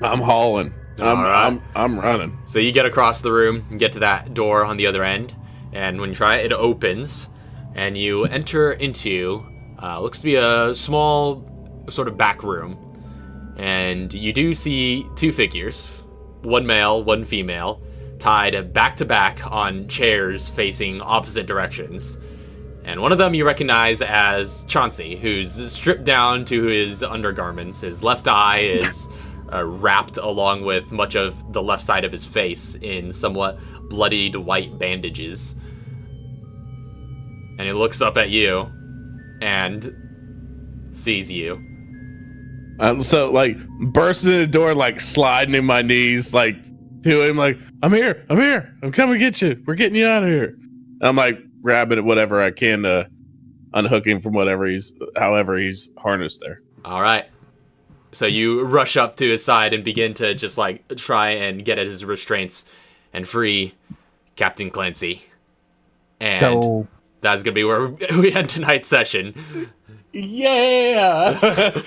I'm hauling. I'm running. So you get across the room and get to that door on the other end, and when you try it, it opens, and you enter into looks to be a small sort of back room, and you do see two figures, one male, one female, tied back to back on chairs facing opposite directions. And one of them you recognize as Chauncey, who's stripped down to his undergarments. His left eye is wrapped along with much of the left side of his face in somewhat bloodied white bandages. And he looks up at you and sees you. So, bursting in the door, sliding in my knees, to him, I'm here, I'm coming to get you, we're getting you out of here. And I'm grabbing at whatever I can to unhook him from however he's harnessed there. All right. So you rush up to his side and begin to just try and get at his restraints and free Captain Clancy. And so that's going to be where we end tonight's session. Yeah!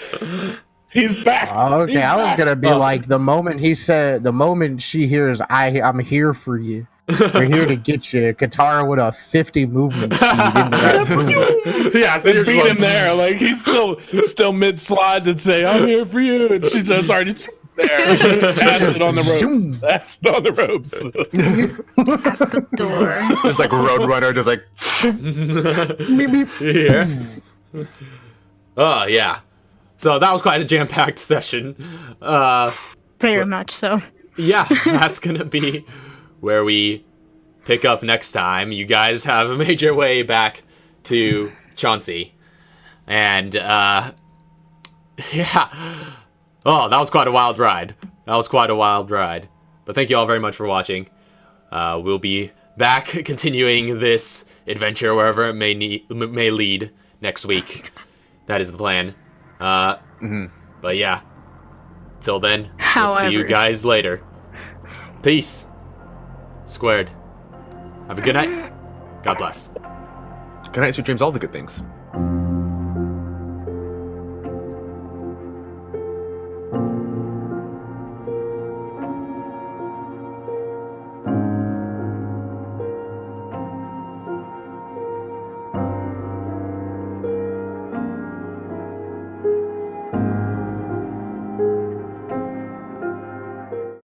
He's back. Okay, He's I was back. gonna be the moment she hears I'm here for you. We're here to get you. Katara with a 50 movement speed into that room. Yeah, so you're beat him there. He's still mid slide to say, "I'm here for you," and she says, "Sorry, it's there." Acid on the ropes. Acid on the ropes. Door. Just like Roadrunner, just like. Beep, beep. Yeah. Oh yeah. So that was quite a jam-packed session. Very much so. Yeah, that's gonna be where we pick up next time. You guys have made your way back to Chauncey. And, yeah. Oh, that was quite a wild ride. But thank you all very much for watching. We'll be back continuing this adventure wherever it may lead next week. That is the plan. But yeah. Till then, we'll see you guys later. Peace. Squared. Have a good night. God bless. Good night, sweet dreams, all the good things.